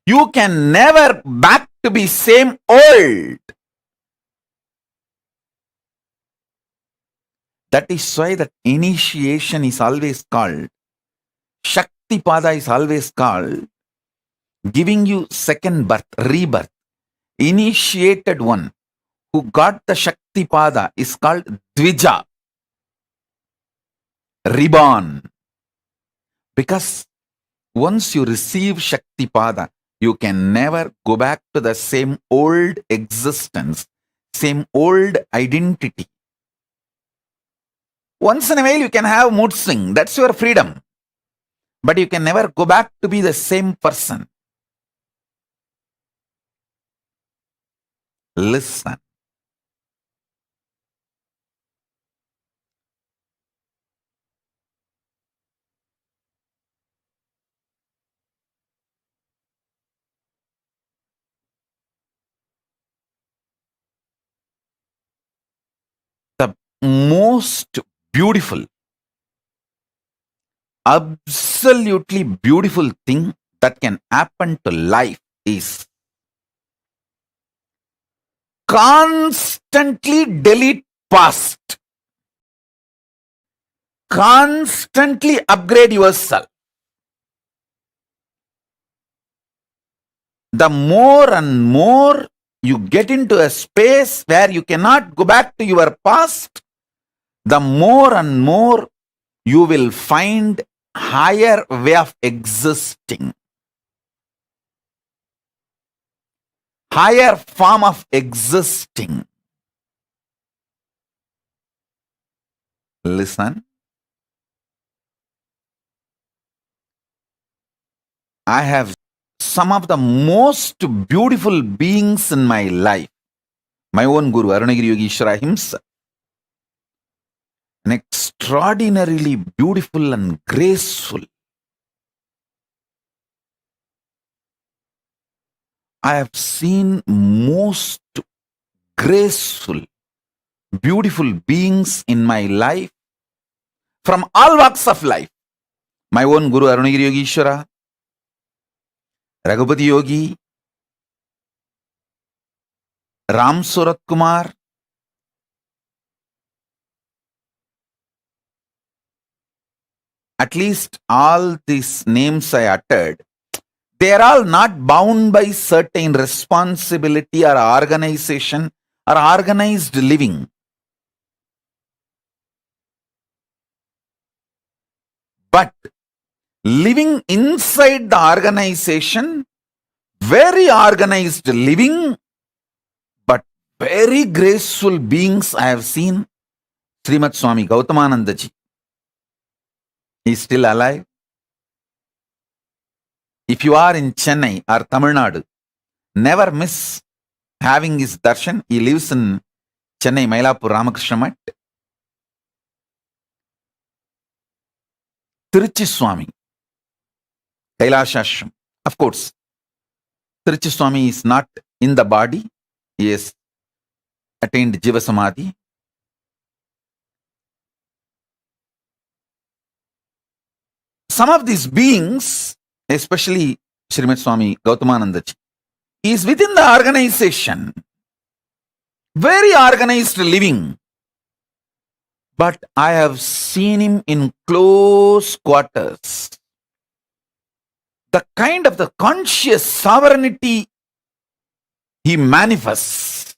You can never back to be same old. That is why that initiation is always called, Shakti Pada is always called, giving you second birth, rebirth. Initiated one who got the Shakti Pada is called Dvija, reborn. Because once you receive Shakti Pada, you can never go back to the same old existence, same old identity. Once in a while you can have mood swing, that's your freedom. But you can never go back to be the same person. Listen. The most beautiful, absolutely beautiful thing that can happen to life is constantly delete past, constantly upgrade yourself. The more and more you get into a space where you cannot go back to your past, the more and more you will find higher way of existing, higher form of existing. Listen, I have some of the most beautiful beings in my life. My own Guru, Arunagiri Yogeshwara himself. An extraordinarily beautiful and graceful. I have seen most graceful, beautiful beings in my life from all walks of life. My own Guru Arunagiri Yogeshwara, Raghupati Yogi, Ram Surat Kumar, at least all these names I uttered, they are all not bound by certain responsibility or organization or organized living. But living inside the organization, very organized living, but very graceful beings I have seen. Srimad Swami Gautamananda ji. He is still alive. If you are in Chennai or Tamil Nadu, never miss having his darshan. He lives in Chennai, Mailapur, Ramakrishna Mat. Tiruchi Swami, Kailashashram. Of course, Tiruchi Swami is not in the body. He has attained Jiva Samadhi. Some of these beings, especially Srimad Swami Gautamananda ji, he is within the organization. Very organized living. But I have seen him in close quarters. The kind of the conscious sovereignty he manifests.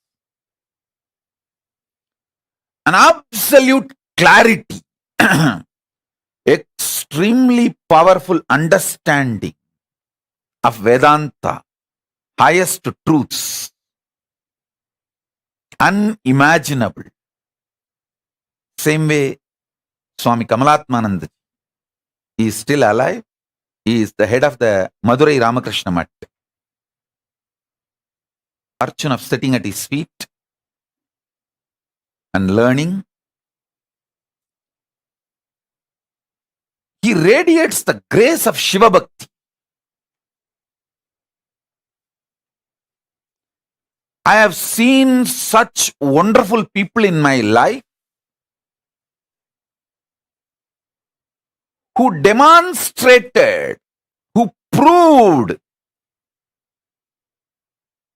An absolute clarity. Extremely powerful understanding of Vedanta, highest truths, unimaginable. Same way, Swami Kamalatmananda, he is still alive. He is the head of the Madurai Ramakrishna Mat. Fortune of sitting at his feet and learning. He radiates the grace of Shiva Bhakti. I have seen such wonderful people in my life who demonstrated, who proved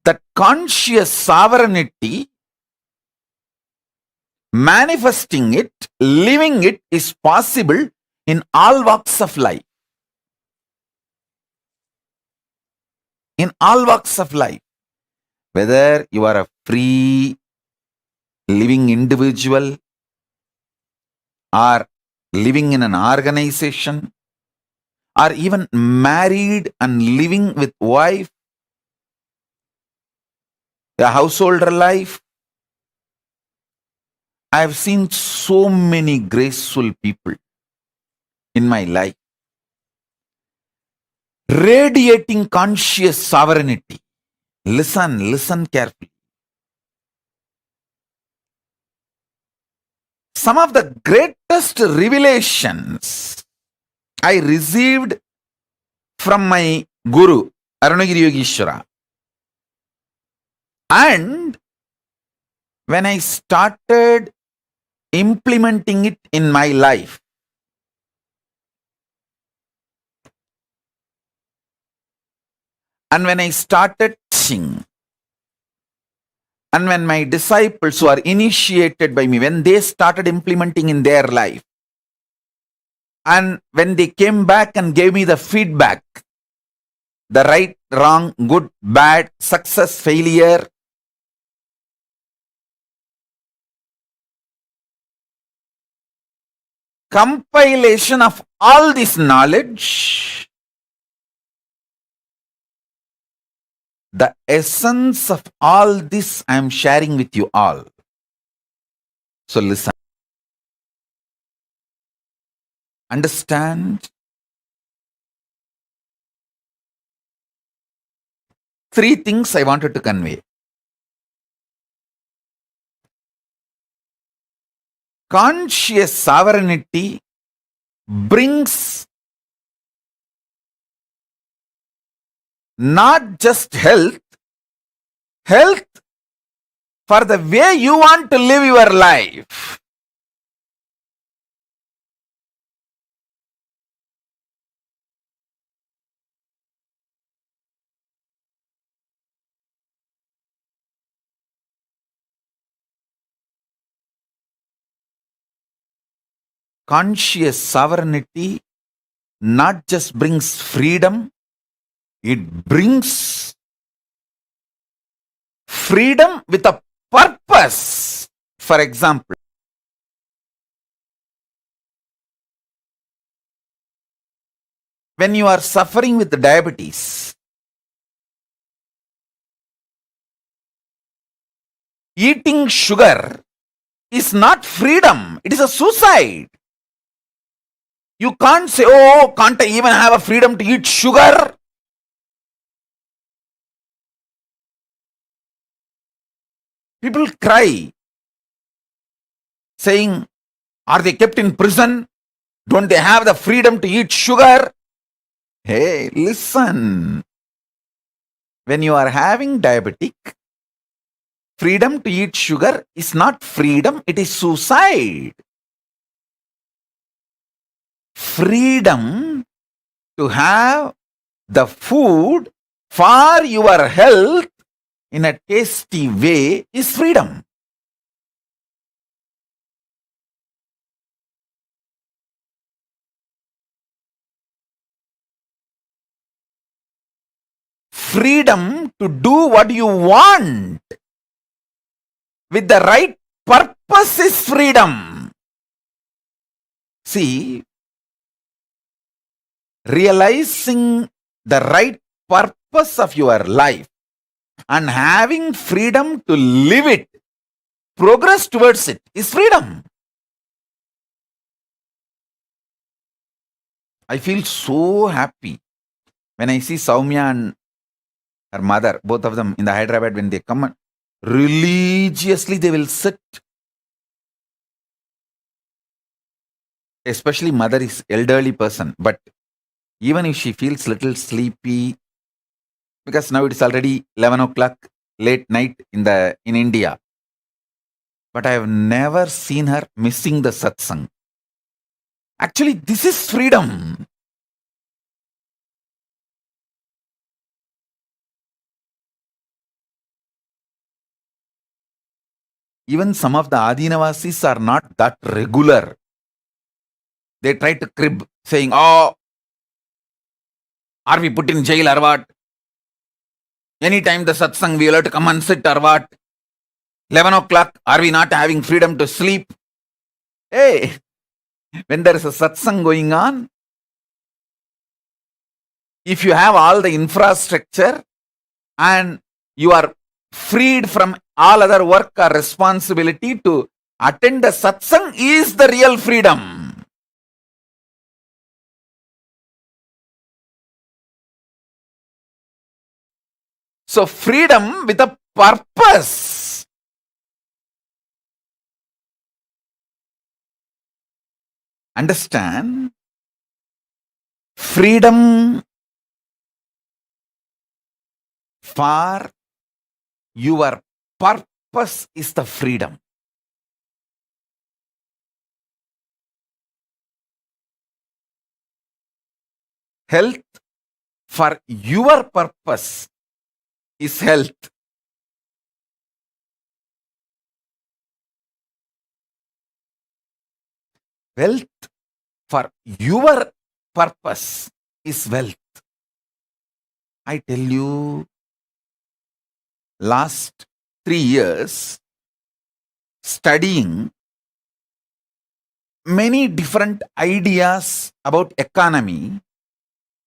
that conscious sovereignty, manifesting it, living it is possible in all walks of life. In all walks of life. Whether you are a free living individual or living in an organization or even married and living with wife, a householder life. I have seen so many graceful people in my life radiating conscious sovereignty. Listen carefully. Some of the greatest revelations I received from my Guru, Arunagiri Yogeshwara. And when I started implementing it in my life, And when I started teaching, and when my disciples who are initiated by me, when they started implementing in their life, and when they came back and gave me the feedback, the right, wrong, good, bad, success, failure, compilation of all this knowledge, the essence of all this I am sharing with you all. So listen. Understand? Three things I wanted to convey. Conscious sovereignty brings not just health for the way you want to live your life. Conscious sovereignty not just brings freedom, it brings freedom with a purpose. For example, when you are suffering with diabetes, eating sugar is not freedom, it is a suicide. You can't say, oh, can't I even have a freedom to eat sugar? People cry, saying, are they kept in prison? Don't they have the freedom to eat sugar? Hey, listen. When you are having diabetic, freedom to eat sugar is not freedom, it is suicide. Freedom to have the food for your health in a tasty way is freedom. Freedom to do what you want with the right purpose is freedom. See, realizing the right purpose of your life and having freedom to live it, progress towards it is freedom. I feel so happy when I see Soumya and her mother, both of them in the Hyderabad, when they come and religiously they will sit. Especially mother is elderly person, but even if she feels little sleepy, because now it is already 11 o'clock late night in India, but I have never seen her missing the satsang. Actually, this is freedom. Even some of the Adinavasis are not that regular. They try to crib, saying, oh, are we put in jail or what? Anytime the satsang, we will have to come and sit or what? 11 o'clock, are we not having freedom to sleep? Hey, when there is a satsang going on, if you have all the infrastructure and you are freed from all other work or responsibility to attend the satsang is the real freedom. So freedom with a purpose. Understand? Freedom for your purpose is the freedom. Health for your purpose is health. Wealth for your purpose is wealth. I tell you, last 3 years studying many different ideas about economy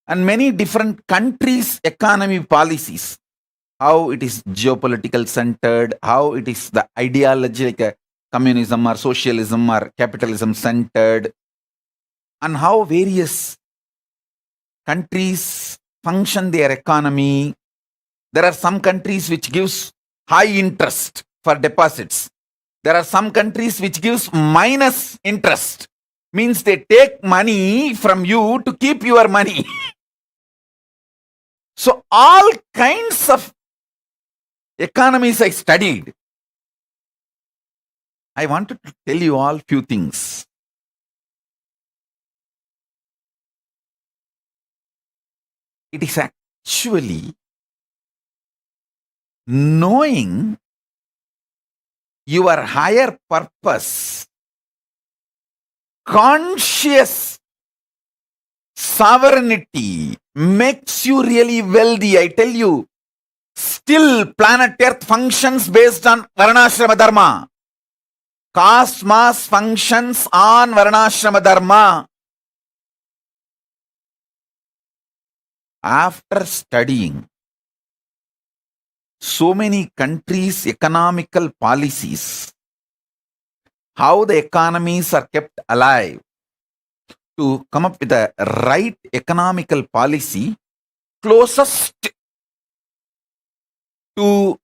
and many different countries' economy policies, how it is geopolitical centered, how it is the ideology like communism or socialism or capitalism centered, and how various countries function their economy. There are some countries which gives high interest for deposits. There are some countries which gives minus interest, means they take money from you to keep your money. So all kinds of economies I studied. I wanted to tell you all few things. It is actually knowing your higher purpose, conscious sovereignty makes you really wealthy. I tell you, still planet Earth functions based on Varnashrama Dharma. Cosmos functions on Varnashrama Dharma. After studying so many countries' economical policies, how the economies are kept alive, to come up with the right economical policy closest to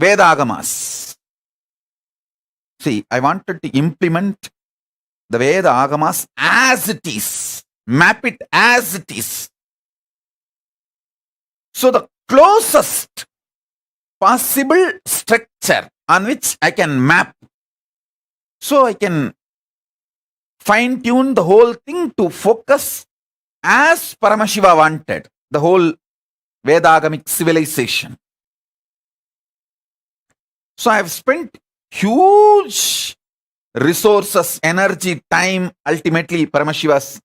Vedagamas. See, I wanted to implement the Veda Agamas as it is, map it as it is. So the closest possible structure on which I can map, so I can fine tune the whole thing to focus as Paramashiva wanted, the whole Vedagamic civilization. So I have spent huge resources, energy, time, ultimately Paramashiva's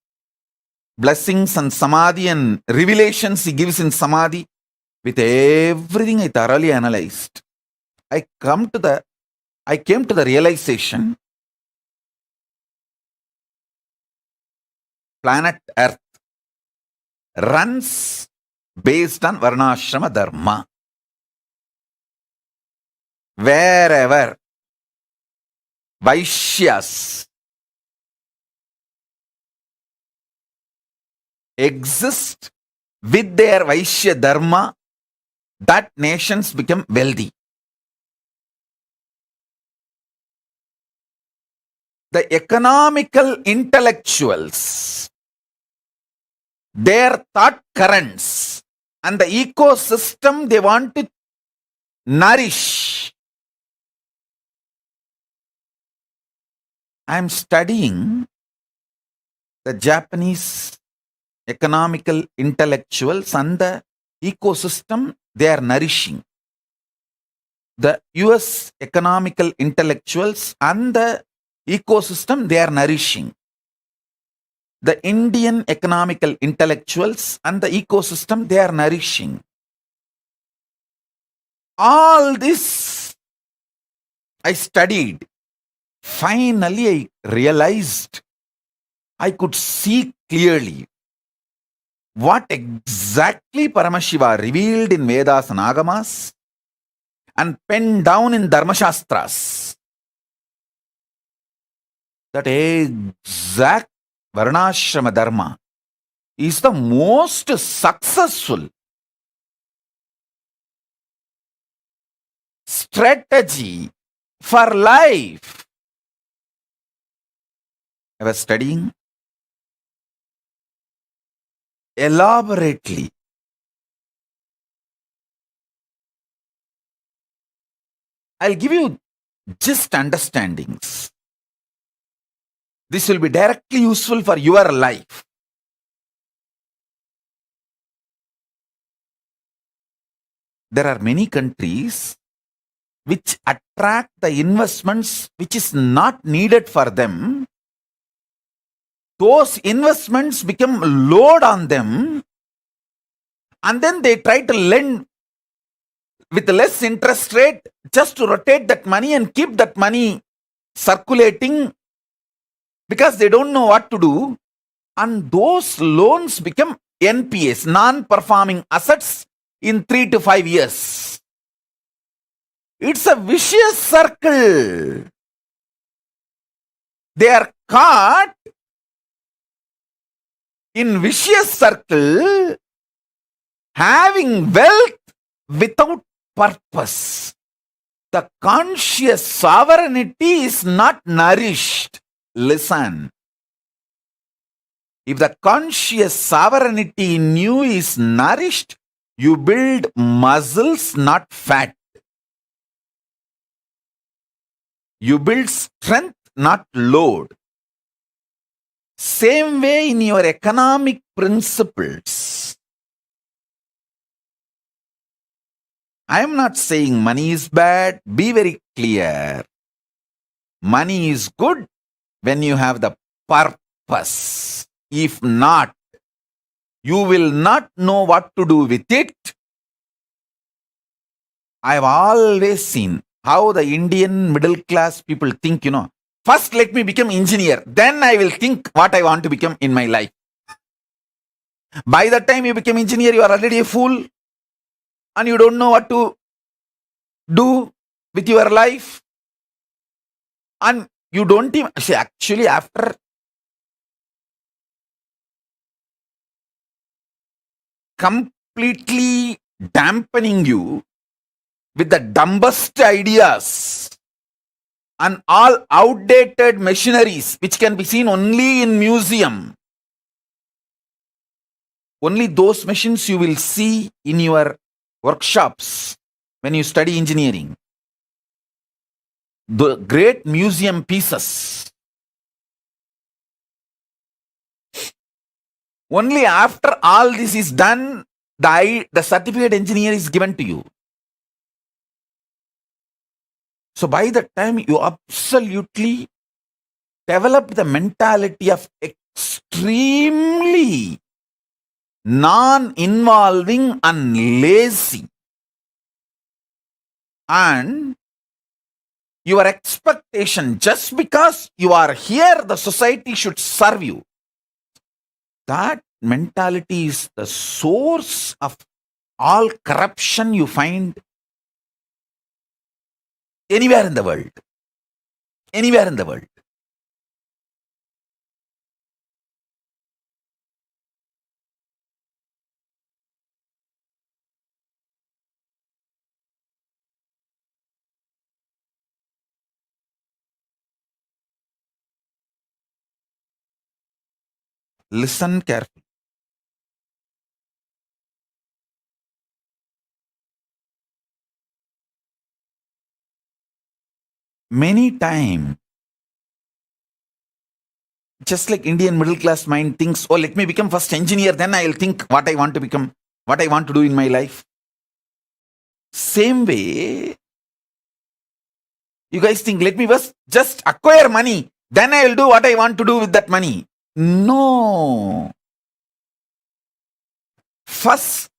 blessings and samadhi and revelations he gives in samadhi. With everything I thoroughly analyzed, I came to the realization planet Earth runs based on Varnashrama Dharma. Wherever Vaishyas exist with their Vaishya Dharma, that nations become wealthy. The economical intellectuals, their thought currents, and the ecosystem they want to nourish. I am studying the Japanese economical intellectuals and the ecosystem they are nourishing. The US economical intellectuals and the ecosystem they are nourishing. The Indian economical intellectuals and the ecosystem they are nourishing. All this I studied. Finally, I realized, I could see clearly what exactly Paramashiva revealed in Vedas and Agamas and penned down in Dharmashastras. That exact Varnashrama Dharma is the most successful strategy for life. I was studying elaborately. I'll give you just understandings. This will be directly useful for your life. there are many countries which attract the investments which is not needed for them. Those investments become load on them, and then they try to lend with less interest rate just to rotate that money and keep that money circulating because they don't know what to do. And those loans become NPAs, non-performing assets, in 3 to 5 years. It's a vicious circle. They are caught in vicious circle, having wealth without purpose. The conscious sovereignty is not nourished. Listen. If the conscious sovereignty in you is nourished, you build muscles, not fat. You build strength, not load. Same way in your economic principles. I am not saying money is bad. Be very clear. Money is good when you have the purpose. If not, you will not know what to do with it. I have always seen how the Indian middle class people think, first let me become engineer, then I will think what I want to become in my life. By the time you become engineer, you are already a fool and you don't know what to do with your life. And you don't even see, actually, after completely dampening you with the dumbest ideas and all outdated machineries which can be seen only in museum. Only those machines you will see in your workshops when you study engineering. The great museum pieces. Only after all this is done, the certificate engineer is given to you. So by the time you absolutely develop the mentality of extremely non-involving and lazy, and your expectation, just because you are here, the society should serve you. That mentality is the source of all corruption you find anywhere in the world. Anywhere in the world. Listen carefully. Many times, just like Indian middle class mind thinks, oh, let me become first engineer, then I'll think what I want to become, what I want to do in my life. Same way, you guys think, let me first just acquire money, then I will do what I want to do with that money. No. First,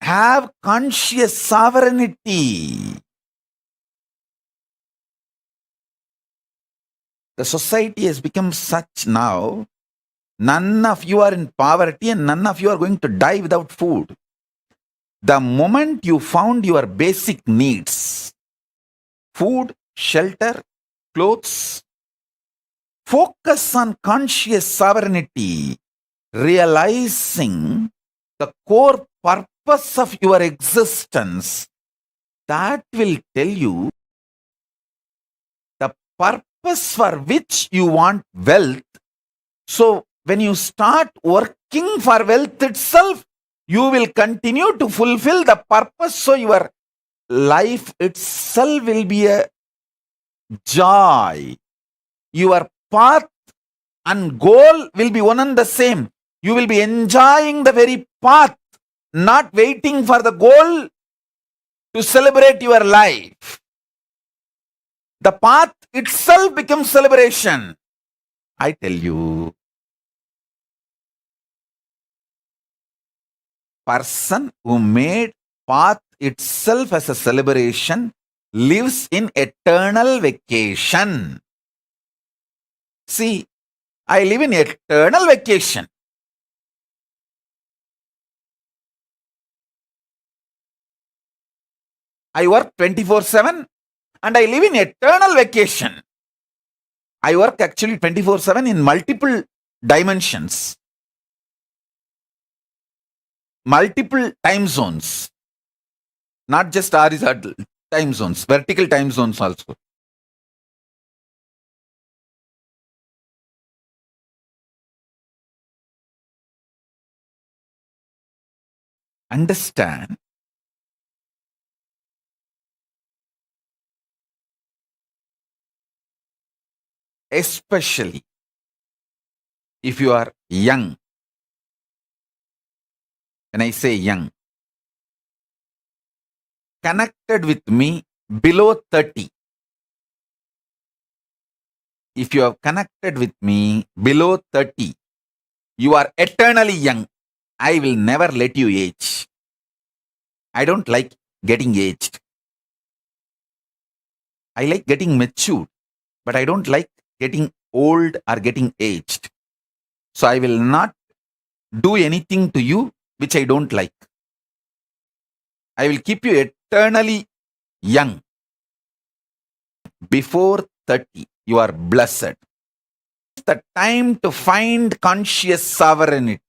have conscious sovereignty. The society has become such now, none of you are in poverty and none of you are going to die without food. The moment you found your basic needs, food, shelter, clothes, focus on conscious sovereignty, realizing the core purpose of your existence. That will tell you the purpose for which you want wealth. So when you start working for wealth itself, you will continue to fulfill the purpose. So your life itself will be a joy. Your path and goal will be one and the same. You will be enjoying the very path, not waiting for the goal to celebrate your life. The path itself becomes celebration. I tell you, person who made path itself as a celebration lives in eternal vacation. See, I live in eternal vacation. I work 24/7 and I live in eternal vacation. I work actually 24/7 in multiple dimensions, multiple time zones, not just horizontal time zones, vertical time zones also. Understand, especially if you are young. When I say young, connected with me below 30. If you have connected with me below 30, you are eternally young. I will never let you age. I don't like getting aged. I like getting matured, but I don't like getting old or getting aged. So I will not do anything to you which I don't like. I will keep you eternally young. Before 30, you are blessed. It's the time to find conscious sovereignty.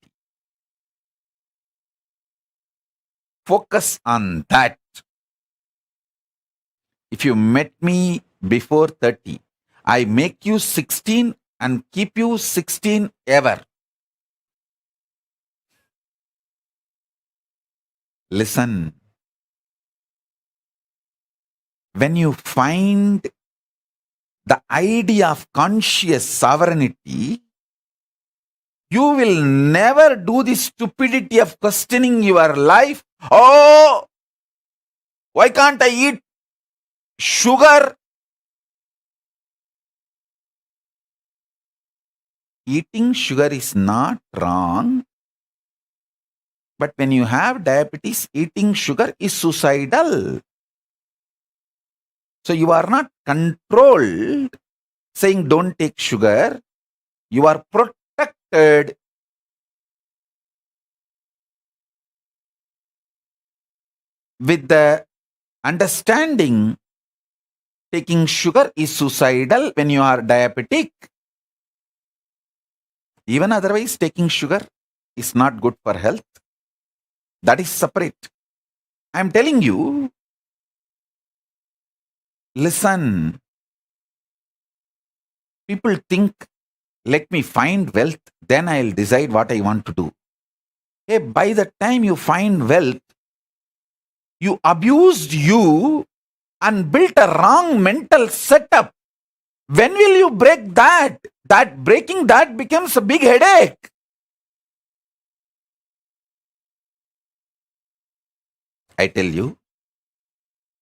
Focus on that. If you met me before 30, I make you 16 and keep you 16 ever. Listen. When you find the idea of conscious sovereignty, you will never do the stupidity of questioning your life. Oh, why can't I eat sugar? Eating sugar is not wrong. But when you have diabetes, eating sugar is suicidal. So you are not controlled saying don't take sugar. You are protected. With the understanding taking sugar is suicidal when you are diabetic. Even otherwise, taking sugar is not good for health. That is separate. I am telling you, listen. People think, let me find wealth, then I'll decide what I want to do. Hey, by the time you find wealth, you abused you and built a wrong mental setup. When will you break that? That breaking that becomes a big headache. I tell you,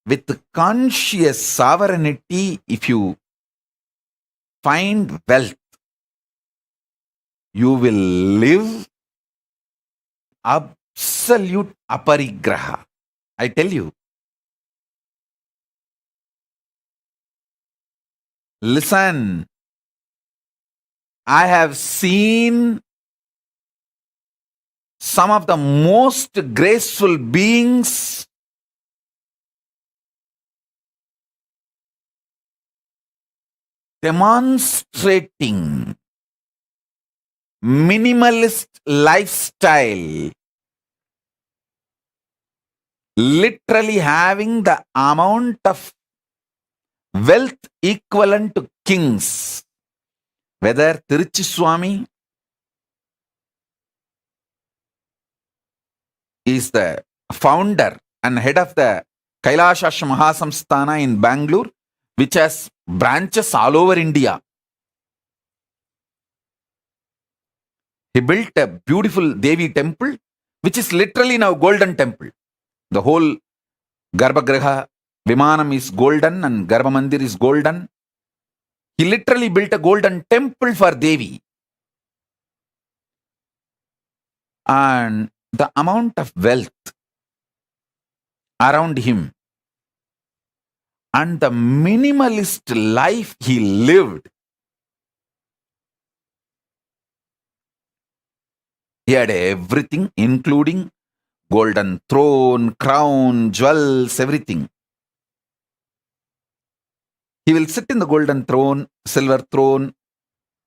with conscious sovereignty, if you find wealth, you will live absolute aparigraha. I tell you. Listen, I have seen some of the most graceful beings demonstrating minimalist lifestyle, literally having the amount of wealth equivalent to kings. Whether Tiruchi Swami is the founder and head of the Kailasha Mahasamsthana in Bangalore, which has branches all over India. He built a beautiful Devi temple, which is literally now golden temple. The whole Garbhagriha, Vimanam is golden and Garbhamandir is golden. He literally built a golden temple for Devi. And the amount of wealth around him and the minimalist life he lived, he had everything, including golden throne, crown, jewels, everything. He will sit in the golden throne, silver throne,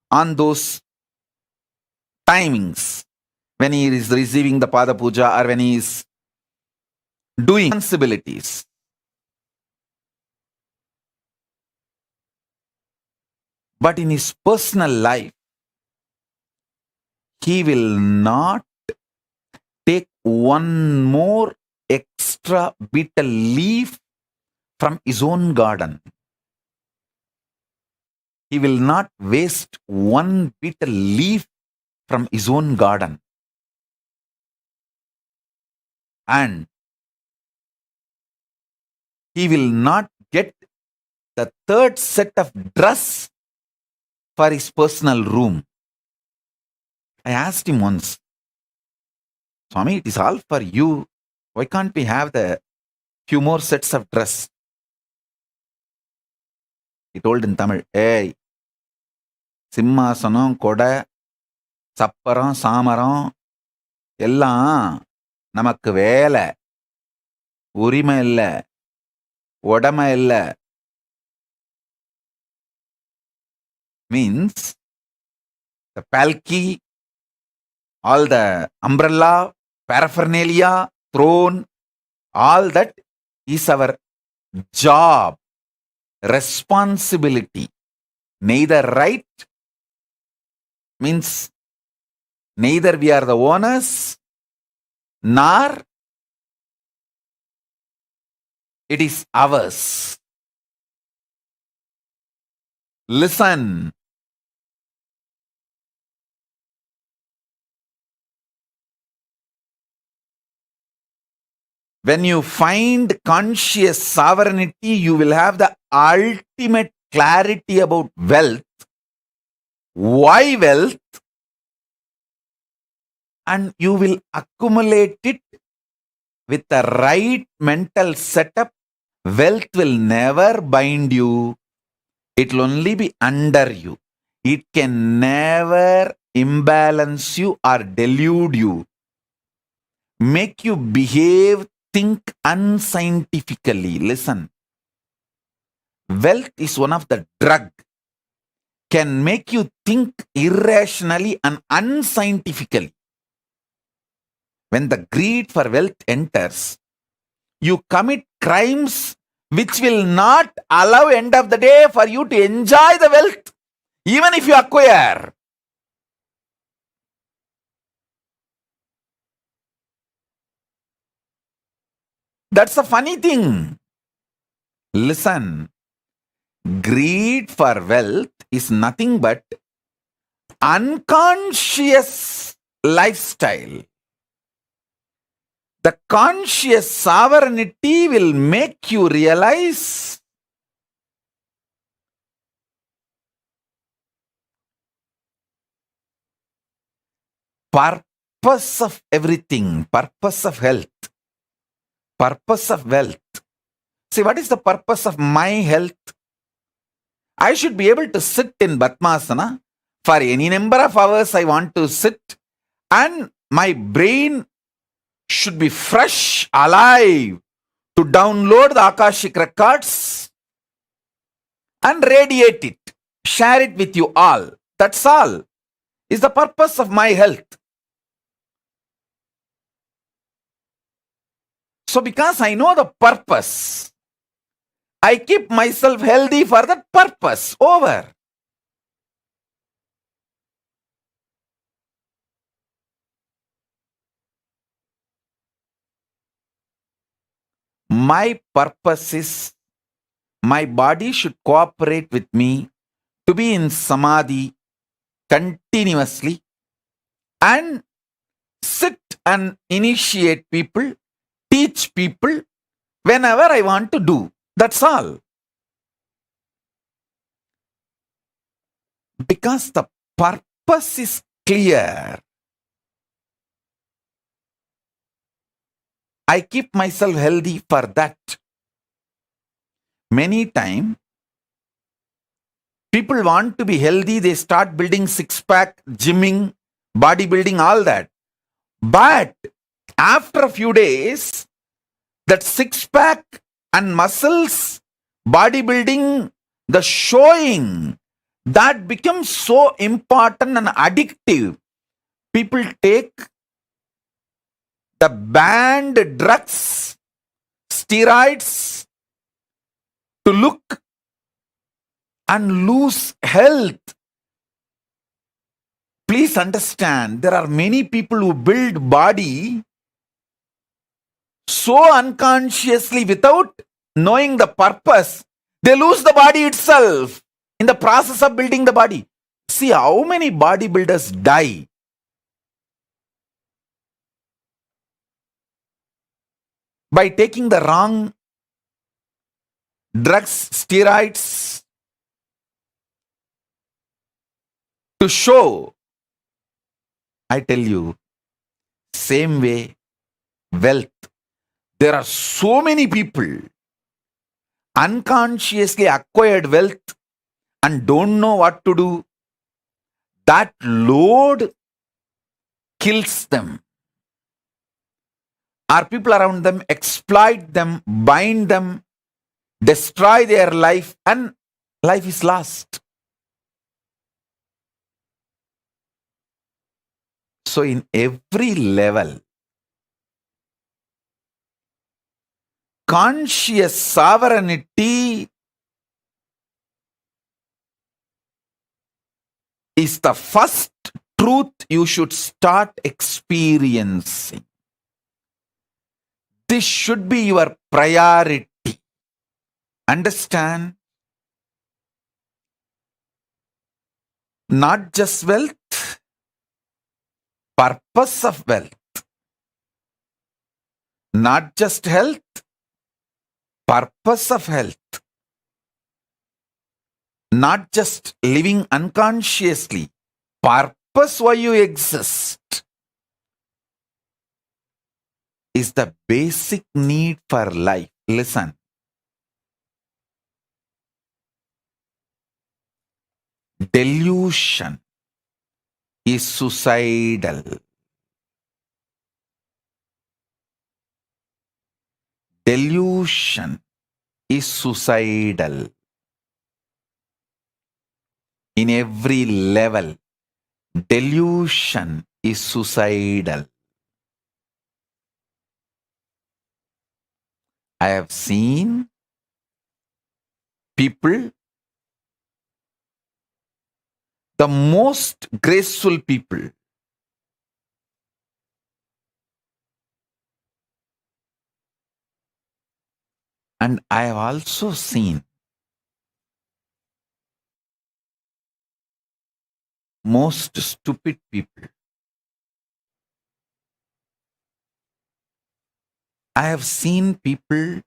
on those timings when he is receiving the Pada Puja or when he is doing responsibilities. But in his personal life, he will not take one more extra bitter leaf from his own garden. He will not waste one bitter leaf from his own garden. And he will not get the third set of dress for his personal room. I asked him once, Swami, it is all for you. Why can't we have the few more sets of dress? He told in Tamil, hey, சிம்மாசனம் கொடை சப்பரம் சாமரம் எல்லாம் நமக்கு வேலை, உரிமை இல்லை, உடமை இல்லை. Means the palki, all the umbrella, paraphernalia, throne, all that is our job, responsibility. Neither right, means neither we are the owners, nor it is ours. Listen. When you find conscious sovereignty, you will have the ultimate clarity about wealth. Why wealth? And you will accumulate it with the right mental setup. Wealth will never bind you. It will only be under you. It can never imbalance you or delude you, make you behave, think unscientifically. Listen. Wealth is one of the drug. Can make you think irrationally and unscientifically. When the greed for wealth enters, you commit crimes which will not allow end of the day for you to enjoy the wealth, even if you acquire. That's the funny thing. Listen, greed for wealth is nothing but unconscious lifestyle. The conscious sovereignty will make you realize purpose of everything, purpose of health, purpose of wealth. See, what is the purpose of my health? I should be able to sit in Padmasana for any number of hours I want to sit, and my brain should be fresh, alive, to download the Akashic records and radiate it, share it with you all. That's all is the purpose of my health. So because I know the purpose, I keep myself healthy for that purpose. Over. My purpose is my body should cooperate with me to be in samadhi continuously and sit and initiate people, teach people whenever I want to do. That's all. Because the purpose is clear. I keep myself healthy for that. Many times, people want to be healthy, they start building six-pack, gymming, bodybuilding, all that. But after a few days, that six-pack and muscles, bodybuilding, the showing, that becomes so important and addictive. People take the banned drugs, steroids to look and lose health. Please understand, there are many people who build body so unconsciously without knowing the purpose, they lose the body itself in the process of building the body. See how many bodybuilders die by taking the wrong drugs, steroids to show. I tell you, same way, wealth. There are so many people unconsciously acquired wealth and don't know what to do. That load kills them. Our people around them exploit them, bind them, destroy their life, and life is lost. So in every level, conscious sovereignty is the first truth you should start experiencing. This should be your priority. Understand? Not just wealth, purpose of wealth. Not just health, purpose of health. Not just living unconsciously, purpose why you exist is the basic need for life. Listen. Delusion is suicidal. Delusion is suicidal. In every level, delusion is suicidal. I have seen people, the most graceful people, and I have also seen most stupid people. I have seen people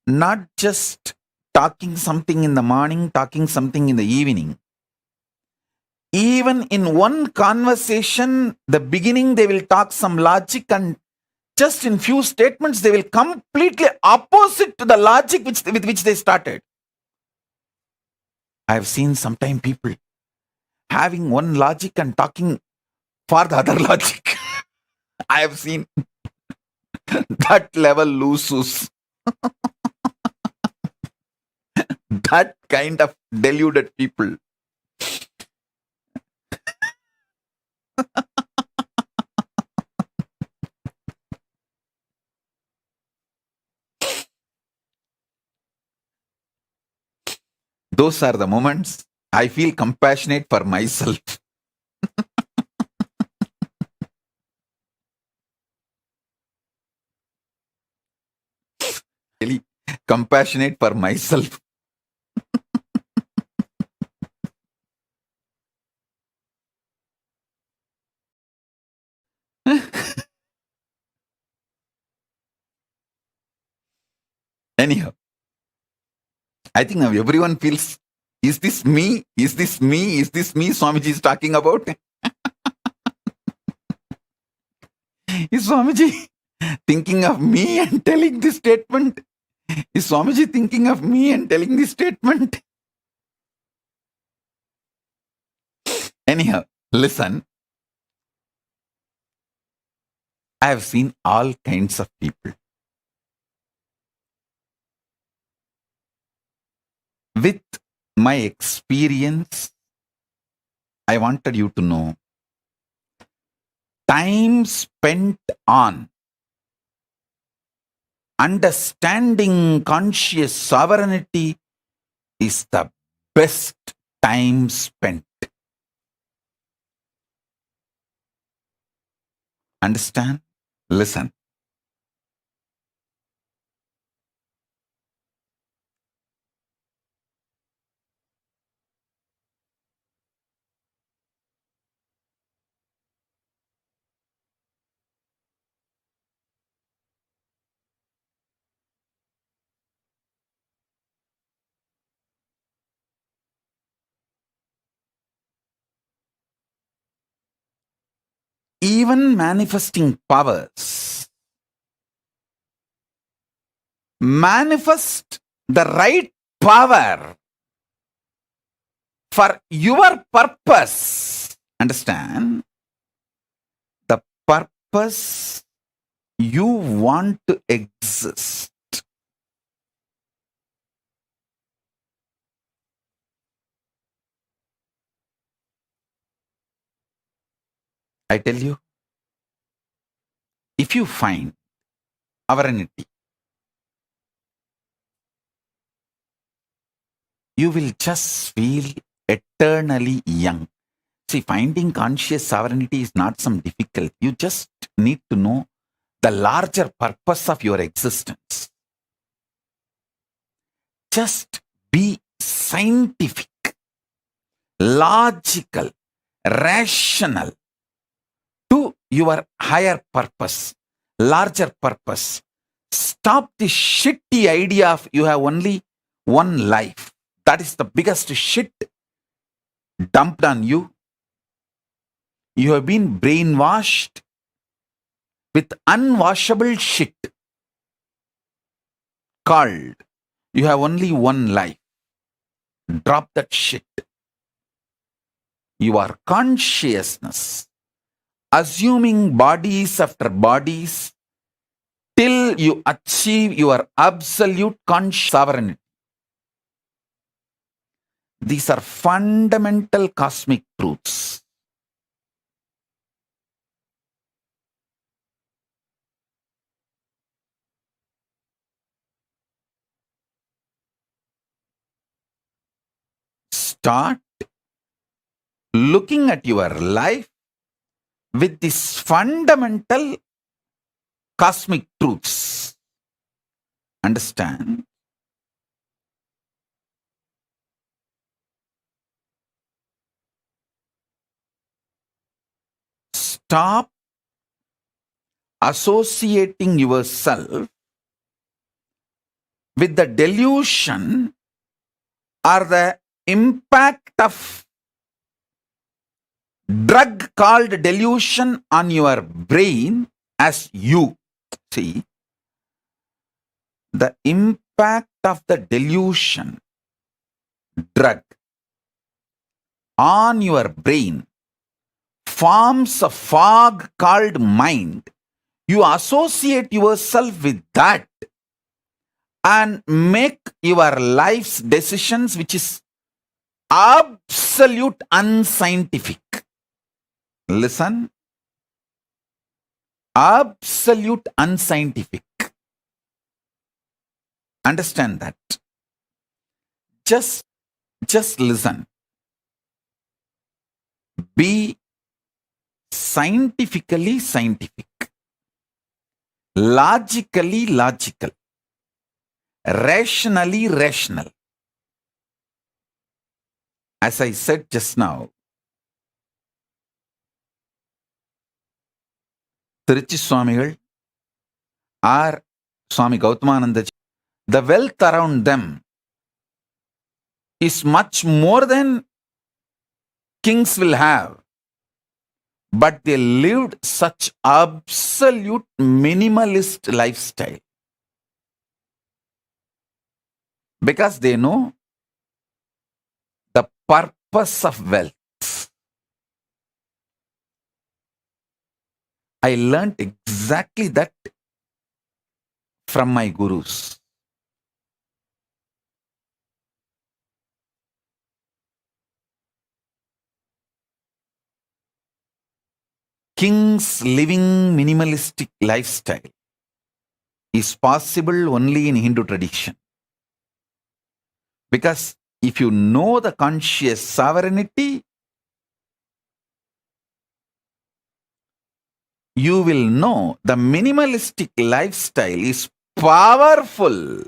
not just talking something in the morning, talking something in the evening. Even in one conversation, the beginning they will talk some logic, and just in few statements they will completely opposite to the logic with which they started. I have seen sometimes people having one logic and talking for the other logic. I have seen that level loses. That kind of deluded people. Those are the moments I feel compassionate for myself. Really compassionate for myself. Anyhow, I think now everyone feels, is this me? Is this me? Is this me Swamiji is talking about? Is Swamiji thinking of me and telling this statement? Is Swamiji thinking of me and telling this statement? Anyhow, listen. I have seen all kinds of people. With my experience, I wanted you to know time spent on understanding conscious sovereignty is the best time spent. Understand? Listen. Even manifesting powers manifest the right power for your purpose. Understand? The purpose you want to exist. I tell you, if you find sovereignty, you will just feel eternally young. See, finding conscious sovereignty is not some difficult. You just need to know the larger purpose of your existence. Just be scientific, logical, rational to your higher purpose, larger purpose. Stop the shitty idea of you have only one life. That is the biggest shit dumped on you. You have been brainwashed with unwashable shit called you have only one life. Drop that shit. Your consciousness, assuming bodies after bodies till you achieve your absolute conscious sovereignty. These are fundamental cosmic truths. Start looking at your life with these fundamental cosmic truths. Understand? Stop associating yourself with the delusion or the impact of drug called delusion on your brain as you. See, the impact of the delusion drug on your brain forms a fog called mind. You associate yourself with that and make your life's decisions, which is absolute unscientific. Listen, absolute unscientific. Understand that. Just listen. Be scientifically scientific, logically logical, rationally rational. As I said just now, Tirichi Swamigal or Swami Gautamananda the wealth around them is much more than kings will have. But they lived such absolute minimalist lifestyle because they know the purpose of wealth. I learned exactly that from my gurus. Kings living minimalistic lifestyle is possible only in Hindu tradition. Because if you know the conscious sovereignty, you will know the minimalistic lifestyle is powerful.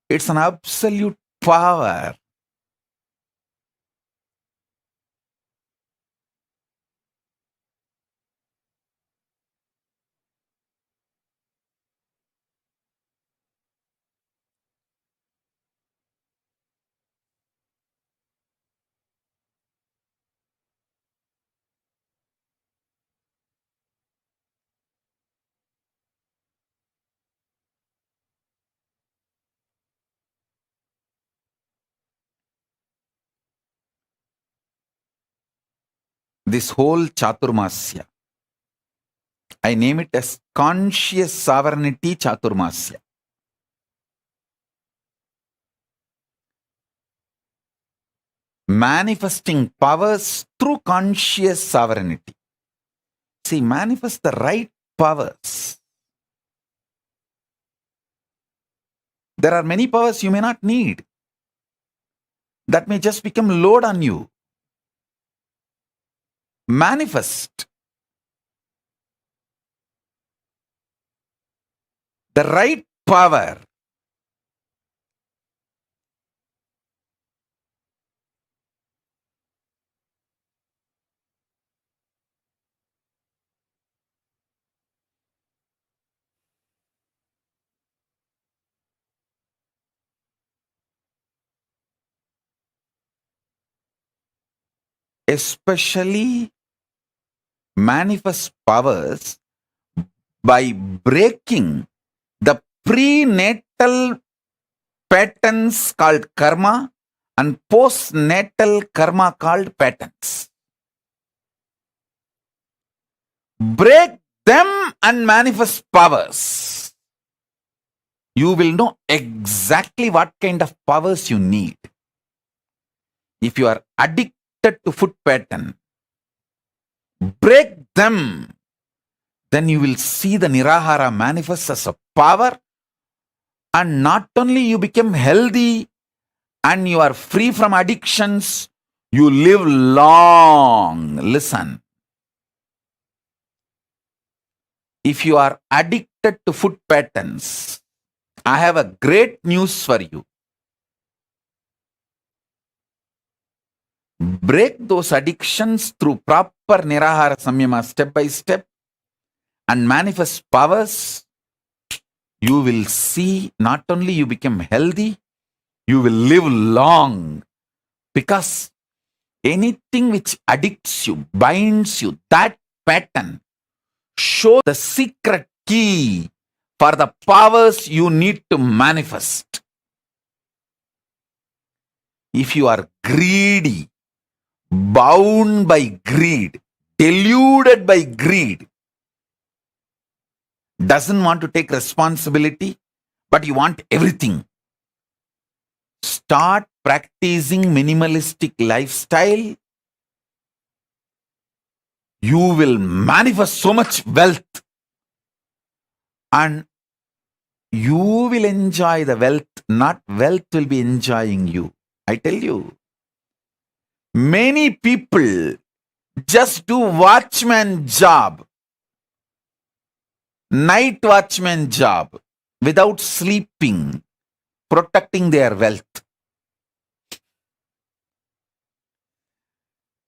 It's an absolute power. This whole Chaturmasya, I name it as conscious sovereignty Chaturmasya. Manifesting powers through conscious sovereignty. See, manifest the right powers. There are many powers you may not need. That may just become load on you. Manifest the right power. Especially manifest powers by breaking the prenatal patterns called karma and postnatal karma called patterns. Break them and manifest powers. You will know exactly what kind of powers you need. If you are addicted to food pattern, break them. Then you will see the Nirahara manifest as a power, and not only you become healthy and you are free from addictions, you live long. Listen. If you are addicted to food patterns, I have a great news for you. Break those addictions through proper Nirahara Samyama step by step and manifest powers. You will see not only you become healthy, you will live long. Because anything which addicts you, binds you, that pattern shows the secret key for the powers you need to manifest. If you are greedy, bound by greed, deluded by greed, doesn't want to take responsibility, but you want everything, start practicing minimalistic lifestyle. You will manifest so much wealth and you will enjoy the wealth, not wealth will be enjoying you. I tell you, many people just do watchman job, night watchman job without sleeping, protecting their wealth.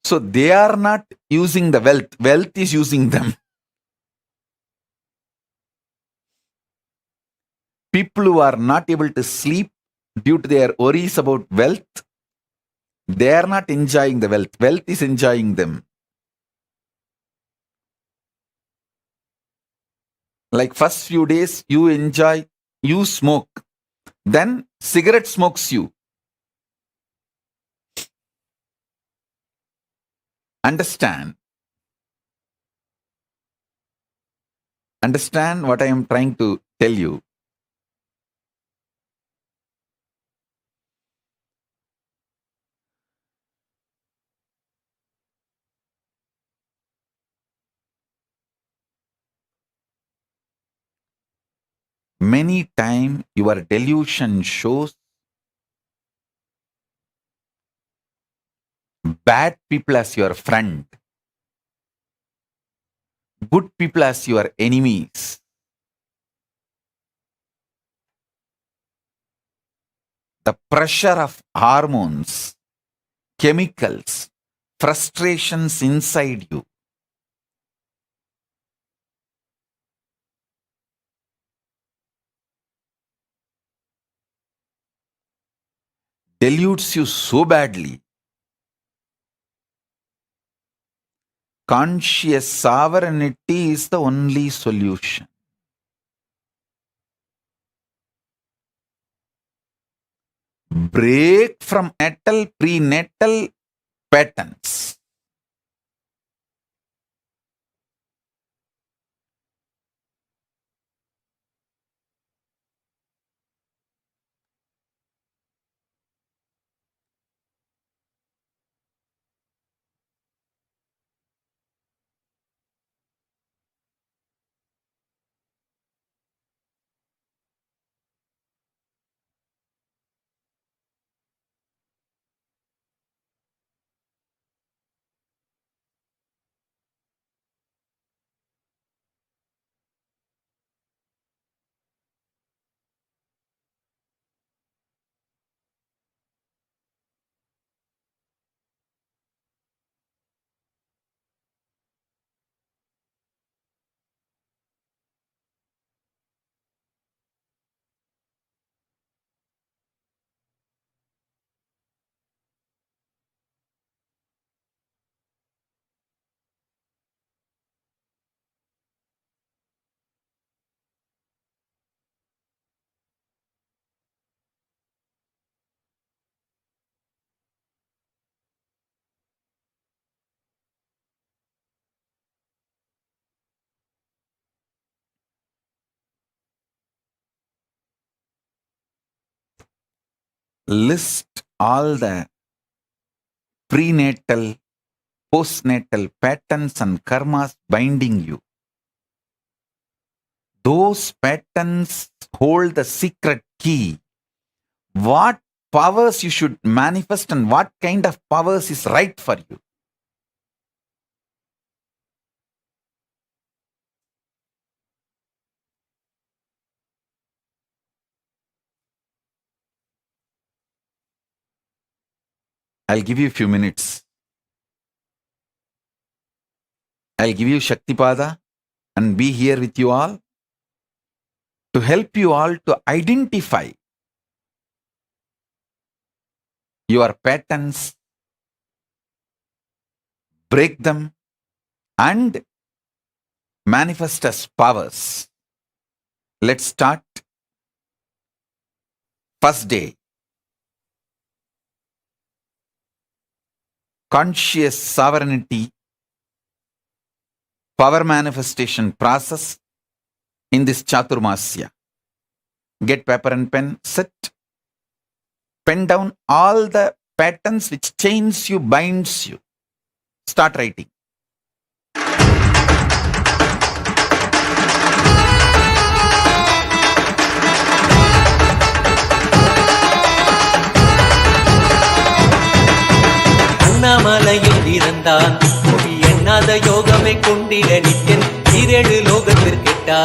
So they are not using the wealth, wealth is using them. people who are not able to sleep due to their worries about wealth, they are not enjoying the wealth. Wealth is enjoying them. Like first few days, you smoke. Then cigarette smokes you. Understand what I am trying to tell you. Many times your delusion shows bad people as your friend, good people as your enemies. The pressure of hormones, chemicals, frustrations inside you deludes you so badly. Conscious sovereignty is the only solution. Break from prenatal patterns. List all the prenatal, postnatal patterns and karmas binding you. Those patterns hold the secret key. What powers you should manifest and what kind of powers is right for you. I'll give you a few minutes. I'll give you Shaktipada and be here with you all to help you all to identify your patterns, break them, and manifest as powers. Let's start. First day. Conscious sovereignty, power manifestation process in this Chaturmasya. Get paper and pen, sit. Pen down all the patterns which chains you, binds you. Start writing. அண்ணாமலையில் பிறந்தான் மொழி எண்ணாத யோகமை கொண்டிட நித்யன் ஈரேழு லோகத்திற்கிட்டா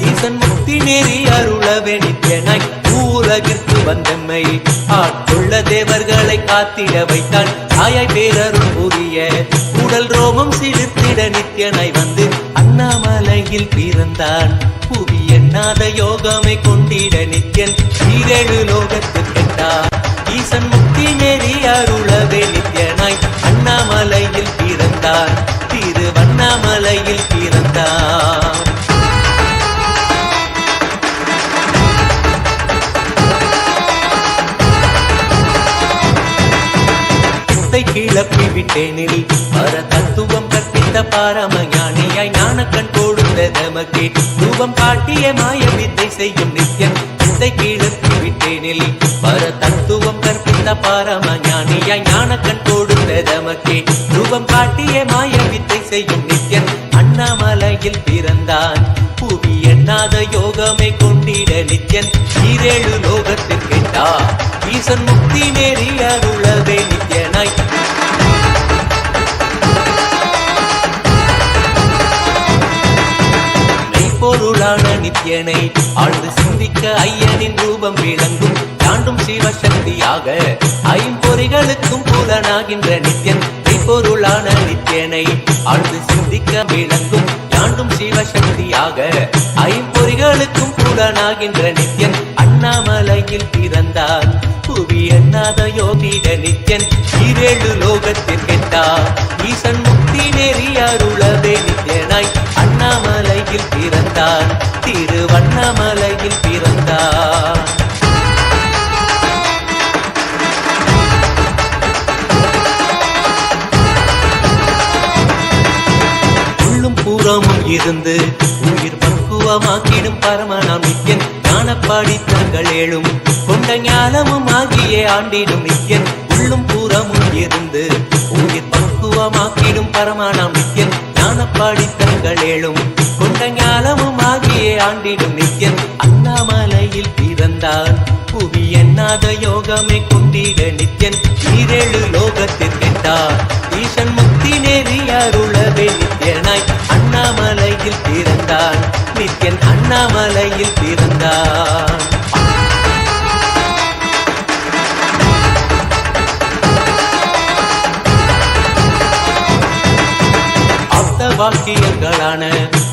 ஈசன் முக்தி நெறி அருளவே நித்யனாய் ஊரகிற்கு வந்தம்மை ஆட்கொள்ள தேவர்களை காத்திட வைத்தான் தாயாய் பேரருள் புரிய உடல் ரோமம் சிலிர்த்திட நித்யனாய் வந்து அண்ணா அண்ணாமலையில் பிறந்தான். புவி எண்ணாத யோகமை கொண்டிட நித்யன் ஈரேழு லோகத்துக்கெட்டார். ஈசன் முக்தி நெறி அருளவே நித்யனாய் அண்ணாமலையில் பிறந்தார். திருவண்ணாமலையில் பிறந்தார். கிளப்பி விட்டேனில் பர தத்துவம் கற்பித்த பாரமஞானியாய் ஞானக்கண் கொடுத்த தமக்கே ரூபம் காட்டிய மாய வித்தை செய்யும் நித்யன். வித்தை கிளப்பி விட்டேனில் பர தத்துவம் கற்பித்த பாரமஞானியாய் ஞானக்கண் கொடுத்த தமக்கே ரூபம் காட்டிய மாய வித்தை செய்யும் நித்யன் அண்ணாமலையில் பிறந்தான். புவி எண்ணாத யோகமை கொண்டிட நித்யன் ஈரேழு லோகத்திற்கெட்டார். ஈசன் முக்தி நெறி அருளவே நித்யனாய் பொருளான நித்யனை ஆழ்ந்து சிந்திக்க ஐயனின் ரூபம் விளங்கும். தாண்டும் சிவசக்தியாக ஐம்பொறிகளுக்கும் புலனாகின்ற நித்யன். பொருளான நித்யனை ஆழ்ந்து சிந்திக்க விளங்கும். தாண்டும் சிவசக்தியாக ஐம்பொறிகளுக்கும் புலனாகின்ற நித்யன் அண்ணாமலையில் பிறந்தார். புவி எண்ணாத யோகிட நித்யன் ஈரேழு லோகத்திற்கெட்டார். ஈசன் முக்தி நெறி அருளவே நித்யனாய் அண்ணாமலையில் பிறந்தார். திருவண்ணாமலையில் பிறந்தார். உள்ளும் புறமும் இருந்து உயிர் பக்குவமாக்கிடும் பரமனாம் நித்யன். ஞானப்பாடி தங்கள் ஏழும் கொண்ட ஞானமும் ஆகிய ஆண்டிடும் நித்யன். உள்ளும் புறமும் இருந்து உயிர் பக்குவமாக்கிடும் பரமனாம் நித்யன். ஞானப்பாடி தங்கள் ஏழும் கொண்ட ஞானமும் ஆகிய ஆண்டிடும் நித்யன் அண்ணாமலையில் பிறந்தான். புவி எண்ணாத யோகமை கொண்டிட நித்யன் ஈரேழு லோகத்திற்கெட்டார். ஈசன் முக்தி நெறி அருளவே நித்யனாய் அண்ணாமலையில் பிறந்தான். நித்யன் அண்ணாமலையில் பிறந்தான். வாக்கியங்களான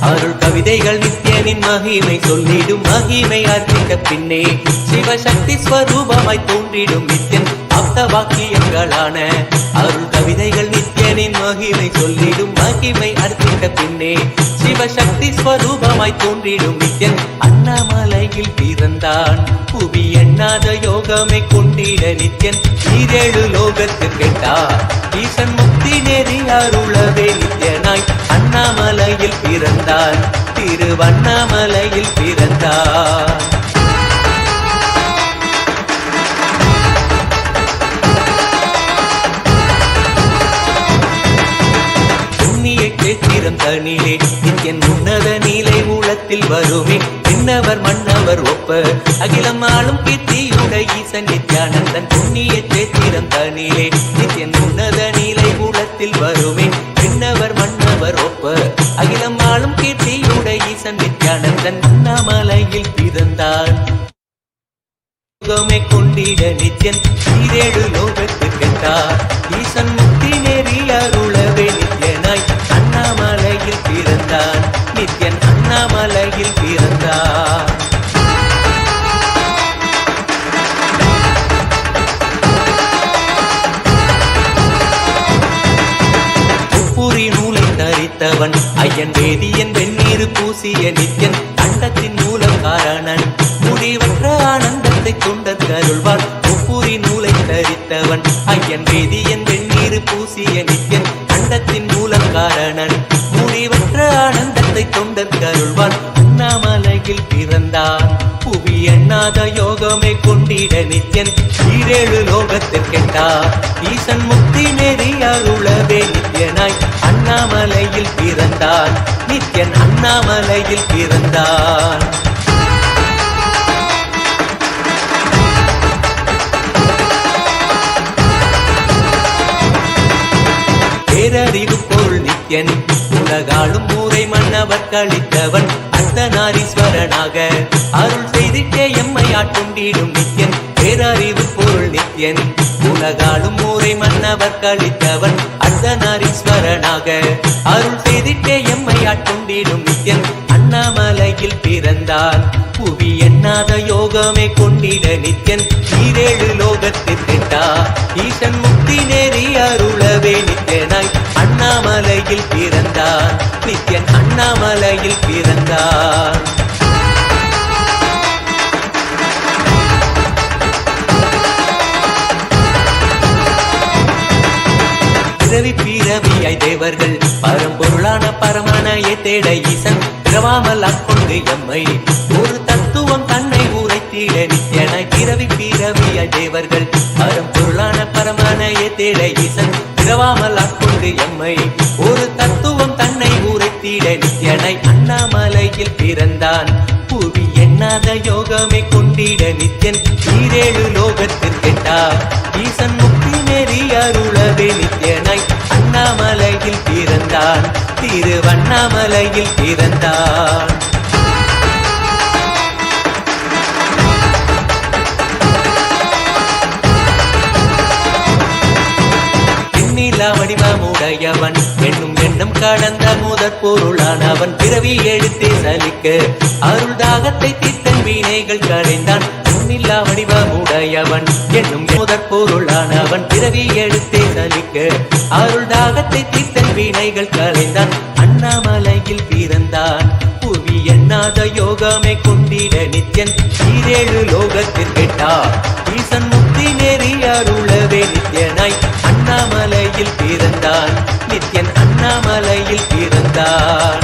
அருள் கவிதைகள் நித்யனின் மகிமை சொல்லிடும். மகிமை அர்ப்பித்த பின்னே சிவசக்தி ஸ்வரூபமாய் தோன்றிடும் நித்யன். அப்த வாக்கியங்களான அருள் கவிதைகள் நித்யனின் மகிமை சொல்லிடும். மகிமை அர்ப்பித்த பின்னே சிவசக்தி ஸ்வரூபமாய் தோன்றிடும் நித்யன் அண்ணாமலையில் பிறந்தான். புவி எண்ணாத யோகமை கொண்டிட நித்யன் ஈரேழு லோகத்திற்கெட்டார். ஈசன் முக்தி நெறி அருளவே நித்யனாய் அண்ணாமலையில் பிறந்தான். திருவண்ணாமலையில் பிறந்தான். புண்ணிய கேத்திரம் தனிலே நித்யன் உன்னத நீலை ஊழத்தில் வருமே. விண்ணவர் மன்னவர் ஒப்ப அகிலம் ஆளும் கீர்த்தியுடை ஈசன் நித்யானந்தன். புண்ணிய கேத்திரம் தனிலே நித்யன் உன்னத நீலை ஊழத்தில் வருமே. விண்ணவர் மன்னவர் ஒப்ப அகிலம் ஆளும் கீர்த்தியுடை ஈசன் நித்யானந்தன் அண்ணாமலையில் பிறந்தான். யோகமை கொண்டிட நித்யன் ஈரேழு லோகத்துக்கெட்டார். ஈசன் முக்தி நெறி அருளவே நித்யனாய் அண்ணாமலையில் பிறந்தான். நித்யன் அண்ணாமலையில் பிறந்தார். முப்புரி நூலை தரித்தவன் ஐயன் வேதியன் வெந்நீர் பூசிய நித்யன் அண்டத்தின் மூலம் காரணன் முடிவற்ற ஆனந்தத்தை கொண்டற்கு அருள்வார். முப்புரி நூலை தரித்தவன் ஐயன் வேதியன் வெந்நீர் பூசிய நித்யன் அண்டத்தின் மூலம் காரணன் முடிவற்ற ஆனந்தத்தை கொண்டற்கு அருள்வார். அண்ணாமலையில் பிறந்தான். புவி எண்ணாத யோகமை கொண்டிட நித்யன் ஈரேழு லோகத்திற்கெட்டார். ஈசன் முக்தி நெறி அருளவே நித்யனாய் அண்ணாமலையில் பிறந்தான். நித்யன் அண்ணாமலையில் பிறந்தான். பேரறிவு பொருள் நித்யன் உலகாளும் ஊரை மன்னவர் கழித்தவன். அர்த்தநாரீஸ்வரனாக அருள் செய்திட்டே எம்மை ஆட்கொண்டிடும் நித்யன். பேரறிவு பொருள் நித்யன் உலகாளும் ஊரை மன்னவர் கழித்தவன். அர்த்தநாரீஸ்வரனாக அருள் செய்திட்டே எம்மை ஆட்கொண்டிடும் நித்யன் அண்ணாமலையில் பிறந்தார். புவி எண்ணாத யோகமே கொண்டிட நித்யன் ஈரேழு லோகத்திற்கிட்டார். ஈசன் முக்தி நேரி அருளவே நித்யனாய் அண்ணாமலையில் பிறந்தார். நித்யன் அண்ணாமலையில் பிறந்தார். பிறவி பிறவியாய் தேவர்கள் பரம்பொருளான பரமனையை தேட ஈசன் பிறவாமல் ஆட்கொண்டு எம்மை ஒரு தத்துவம் தன்னை உரைத்திட நித்யனாய். பிறவி பிறவியாய் தேவர்கள் பரம்பொருளான பரமனையை தேட ஈசன் பிறவாமல் ஆட்கொண்டு எம்மை ஒரு தத்துவம் தன்னை உரைத்திட நித்யனாய் அண்ணாமலையில் பிறந்தான். புவி எண்ணாத யோகமே கொண்டிட நித்யன் ஈரேழு லோகத்திற்கெட்டார். ஈசன் முக்தி நெறி அருளவே நித்யனாய் அண்ணாமலையில் பிறந்தான். திருவண்ணாமலையில் பிறந்தான். எண்ணிலா வடிவமுடையவன் என்னும் எண்ணம் கடந்த முதற் பொருளானவன் பிறவி எடுத்தே சலிக்க அருள் தாகத்தை தீர்த்தன் வீணைகள் களைந்தான். எண்ணிலா வடிவமுடையவன் என்னும் முதற் பொருளானவன் பிறவி எடுத்தே சலிக்க அருள் தாகத்தை தீர்த்தன் வீணைகள் களைந்தான். அண்ணாமலையில் பிறந்தான். புவி எண்ணாத யோகமே கொண்டிட நித்யன் ஈரேழு லோகத்திற்கெட்டார். ஈசன் முக்தி நெறி அருளவே நித்யனாய் அண்ணாமலையில் பிறந்தான். நித்யன் அண்ணாமலையில் பிறந்தான்.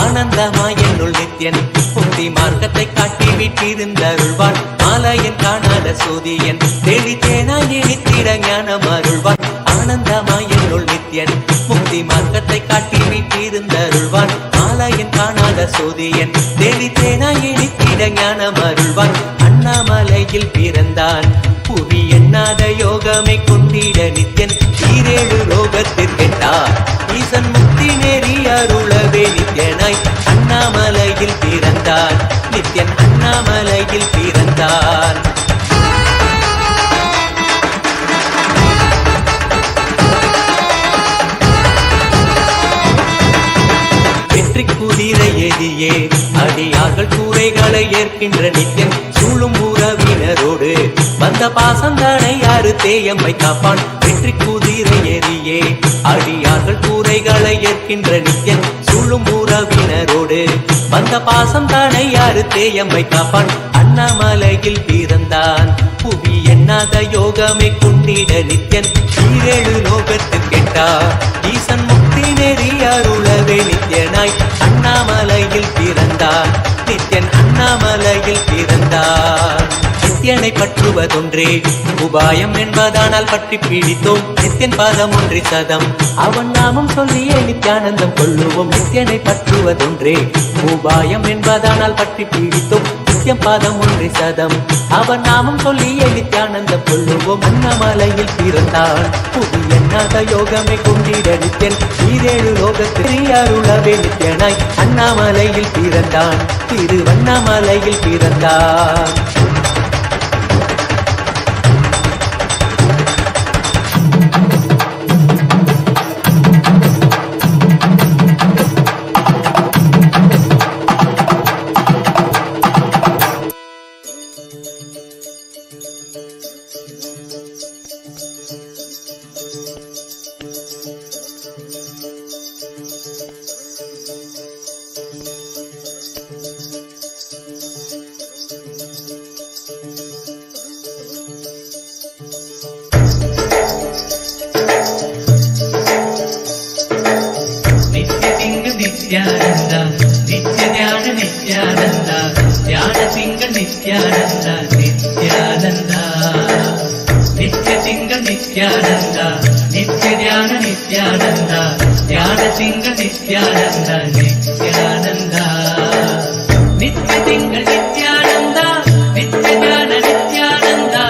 ஆனந்தமாய் என்னுள் நித்யன் முக்தி மார்க்கத்தை காட்டி விட்டிருந்தருள்வான். மாலையன் காணாத சோதியன் தேடி தேனாய் இனித்திட ஞானம் அருள்வான். ஆனந்தமாய் என்னுள் நித்யன் முக்தி மார்க்கத்தை காட்டி விட்டிருந்தருள்வான். மாலையன் காணாத சோதியன் தேடி தேனாய் இனித்திட ஞானம் அருள்வான். அண்ணாமலையில் பிறந்தான். புவி எண்ணாத யோகமே கொண்டிட நித்யன் ஈரேழு லோகத்திற்கெட்டார். ஈசன் முக்தி நெறி அருளவே நித்யனாய் அண்ணாமலையில் பிறந்தான். நித்யன் அண்ணாமலையில் பிறந்தான். வெற்றி குதிரை எதியே அடியார்கள் கூரைகளை ஏற்கின்ற நித்யன் சூழும் உறவினரோடு வந்த பாசந்தானை யாரு தேயம்மை காப்பான். வெற்றி குதிரை எதியே அடியார்கள் கூரைகளை ஏற்கின்ற நித்யன் சூழும் உறவினரோடு வந்த பாசம் தானை யாரு தேயம்மை காப்பான். அண்ணாமலையில் பிறந்தான். புவி எண்ணாத யோகமே கொண்டிட நித்யன் ஈரேழு லோகத்திற்கெட்டார். ஈசன் முக்தி நெறி அருளவே நித்யனாய் அண்ணாமலையில் பிறந்தான். நித்யன் அண்ணாமலையில் பிறந்தான். நித்யனை பற்றுவதொன்றே உபாயம் என்பதானால் பற்றி பிடித்தோம். நித்யன் பாதம் ஒன்றே சதம் அவன் நாமம் சொல்லியே நித்யானந்தம் கொள்ளுவோம். நித்யனை பற்றுவதொன்றே உபாயம் என்பதானால் பற்றி பிடித்தோம். நித்யம் பாதம் ஒன்றே சதம் அவன் நாமம் சொல்லியே நித்யானந்தம் கொள்ளுவோம். அண்ணாமலையில் பிறந்தான். புவி எண்ணாத யோகமே கொண்டிட நித்யன் ஈரேழு லோகத்தில் அருளவே நித்யனாய் அண்ணாமலையில் பிறந்தான். திருவண்ணாமலையில் பிறந்தான். நித்யானந்தா நித்ய ஞான நித்யானந்தா ஞான திங்கள் நித்யானந்தா நித்யானந்தா நித்ய திங்கள் நித்யானந்தா நித்ய ஞான நித்யானந்தா ஞான திங்கள் நித்யானந்தா நித்யானந்தா நித்ய திங்கள் நித்யானந்தா நித்ய ஞான நித்யானந்தா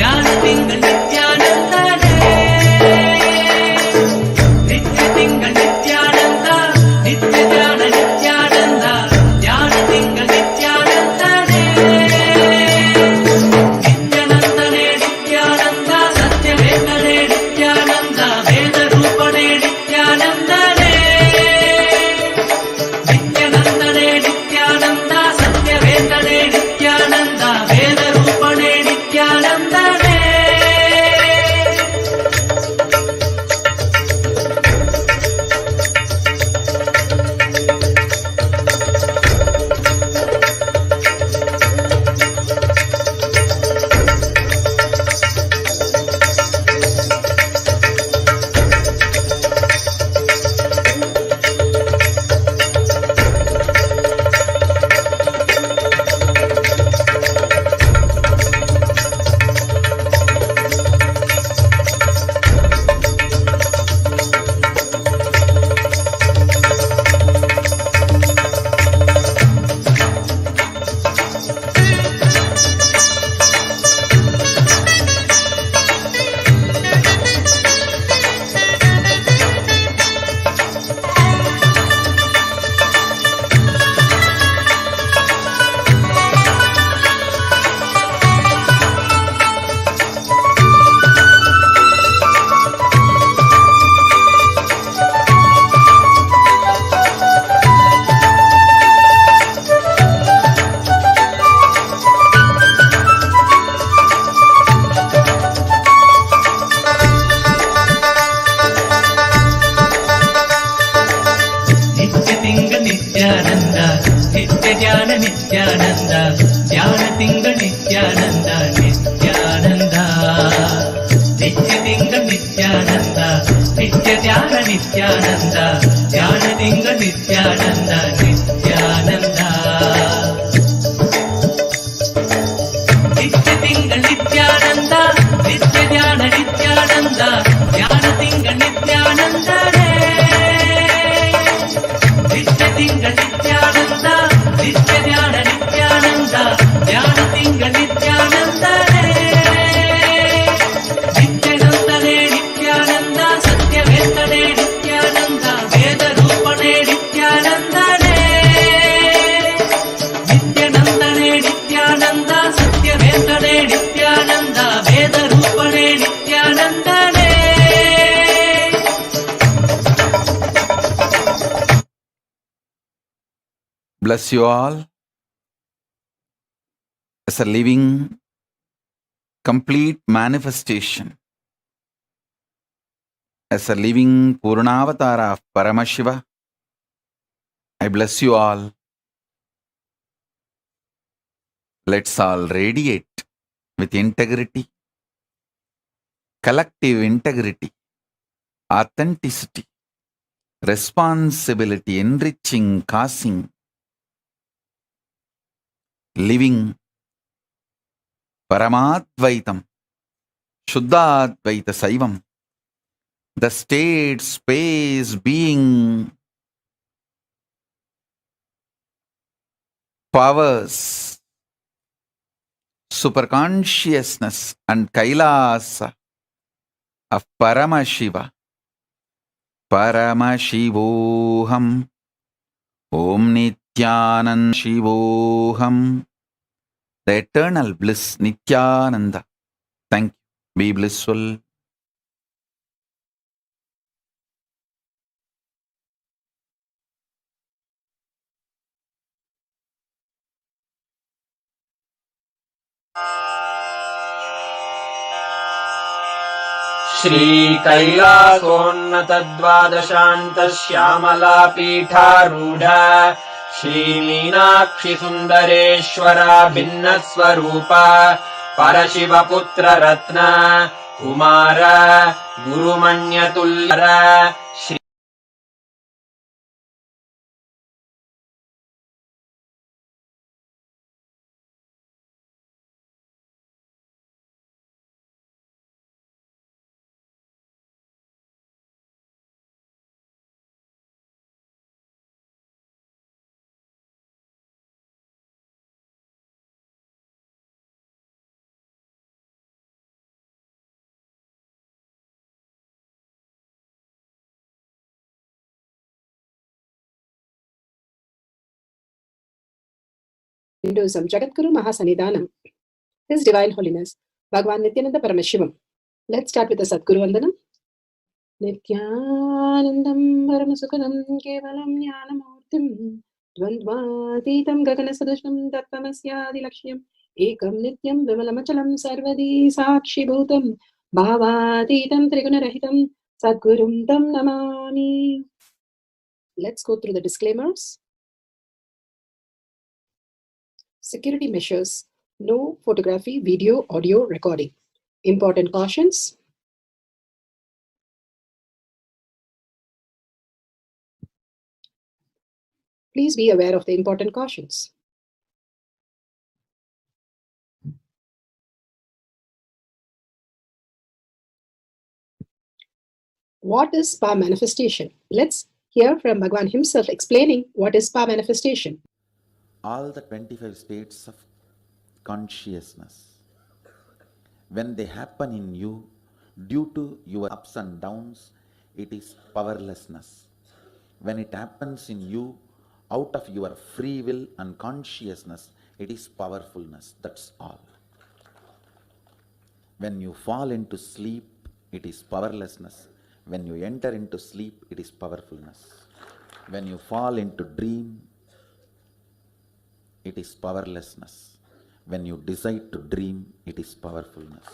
ஞான திங்கள் நித்யானந்தா நித்ய திங்கள் நித்யானந்தா நித்ய ஞான நித்யானந்தா ஞான திங்கள் நித்யானந்தா ನಿತ್ಯಾನಂದ ಧ್ಯಾನ ತಿಂಗ ನಿತ್ಯಾನಂದ ನಿತ್ಯಾನಂದ ನಿತ್ಯ ತಿಂಗ ನಿತ್ಯಾನಂದ ನಿತ್ಯ ಧ್ಯಾನ ನಿತ್ಯಾನಂದ ಧ್ಯಾನ ತಿಂಗ ನಿತ್ಯಾನಂದ ನಿತ್ಯಾನಂದ ನಿತ್ಯ ತಿಂಗ ನಿತ್ಯಾನಂದ ನಿತ್ಯ ಧ್ಯಾನ ನಿತ್ಯಾನಂದ ಧ್ಯಾನ ತಿಂಗ ನಿತ್ಯಾನಂದ ನಿತ್ಯ ತಿಂಗ ನಿತ್ಯಾನಂದ ನಿತ್ಯ ಧ್ಯಾನ ನಿತ್ಯಾನಂದ ಧ್ಯಾನ ತಿಂಗ ನಿತ್ಯಾನಂದ ನಿತ್ಯನಂದನೇ ನಿತ್ಯಾನಂದ ಸತ್ಯವೇತ್ತನೇ ನಿತ್ಯಾನಂದ ವೇದ ರೂಪಣೆ ನಿತ್ಯಾನಂದನೇ ನಿತ್ಯನಂದನೇ ನಿತ್ಯಾನಂದ ಸತ್ಯವೇತ್ತನೇ ನಿತ್ಯಾನಂದ ವೇದ ರೂಪಣೆ ನಿತ್ಯಾನಂದನೇ. Bless you all as a living, complete manifestation, as a living Purnavatara of Paramashiva. I bless you all. Let's all radiate with integrity, collective integrity, authenticity, responsibility, enriching, causing, living Paramadvaitam, Shuddhadvaita Saivam, the state, space, being, powers, superconsciousness and Kailasa of Paramashiva, Paramashivoham, Om Nithyananda Shivoham, the eternal bliss Nithyananda. Thank you. Be blissful. श्रीकैलासोन्नतद्वादशान्तश्यामला पीठारूढ श्रीमीनाक्षि सुन्दरेश्वरा भिन्नस्वरूपा परशिवपुत्र Ratna Kumar गुरुमण्यतुल्यर Shri Hinduism, Jagadguru Mahasanidhanam, His Divine Holiness, Bhagavan Nithyananda Paramashivam. Let's start with the Sadguru Vandanam. Nithyanandam Paramasukadam Kevalam Jnanamurtim Dvandvatitam Gaganasadushnam Tattvamasya Lakshmam Ekam Nityam Vimalamachalam Sarvadi Sakshi Bhutam Bhavatitam Trigunarahitam Sadgurum Tam Namami. Let's go through the disclaimers. Security measures: no photography, video, audio recording. Important cautions: please be aware of the important cautions. What is spa manifestation? Let's hear from Bhagavan himself explaining what is spa manifestation. All the 25 states of consciousness, when they happen in you, due to your ups and downs, it is powerlessness. When it happens in you, out of your free will and consciousness, it is powerfulness. That's all. When you fall into sleep, it is powerlessness. When you enter into sleep, it is powerfulness. When you fall into dream, it is powerlessness. When you decide to dream, it is powerfulness.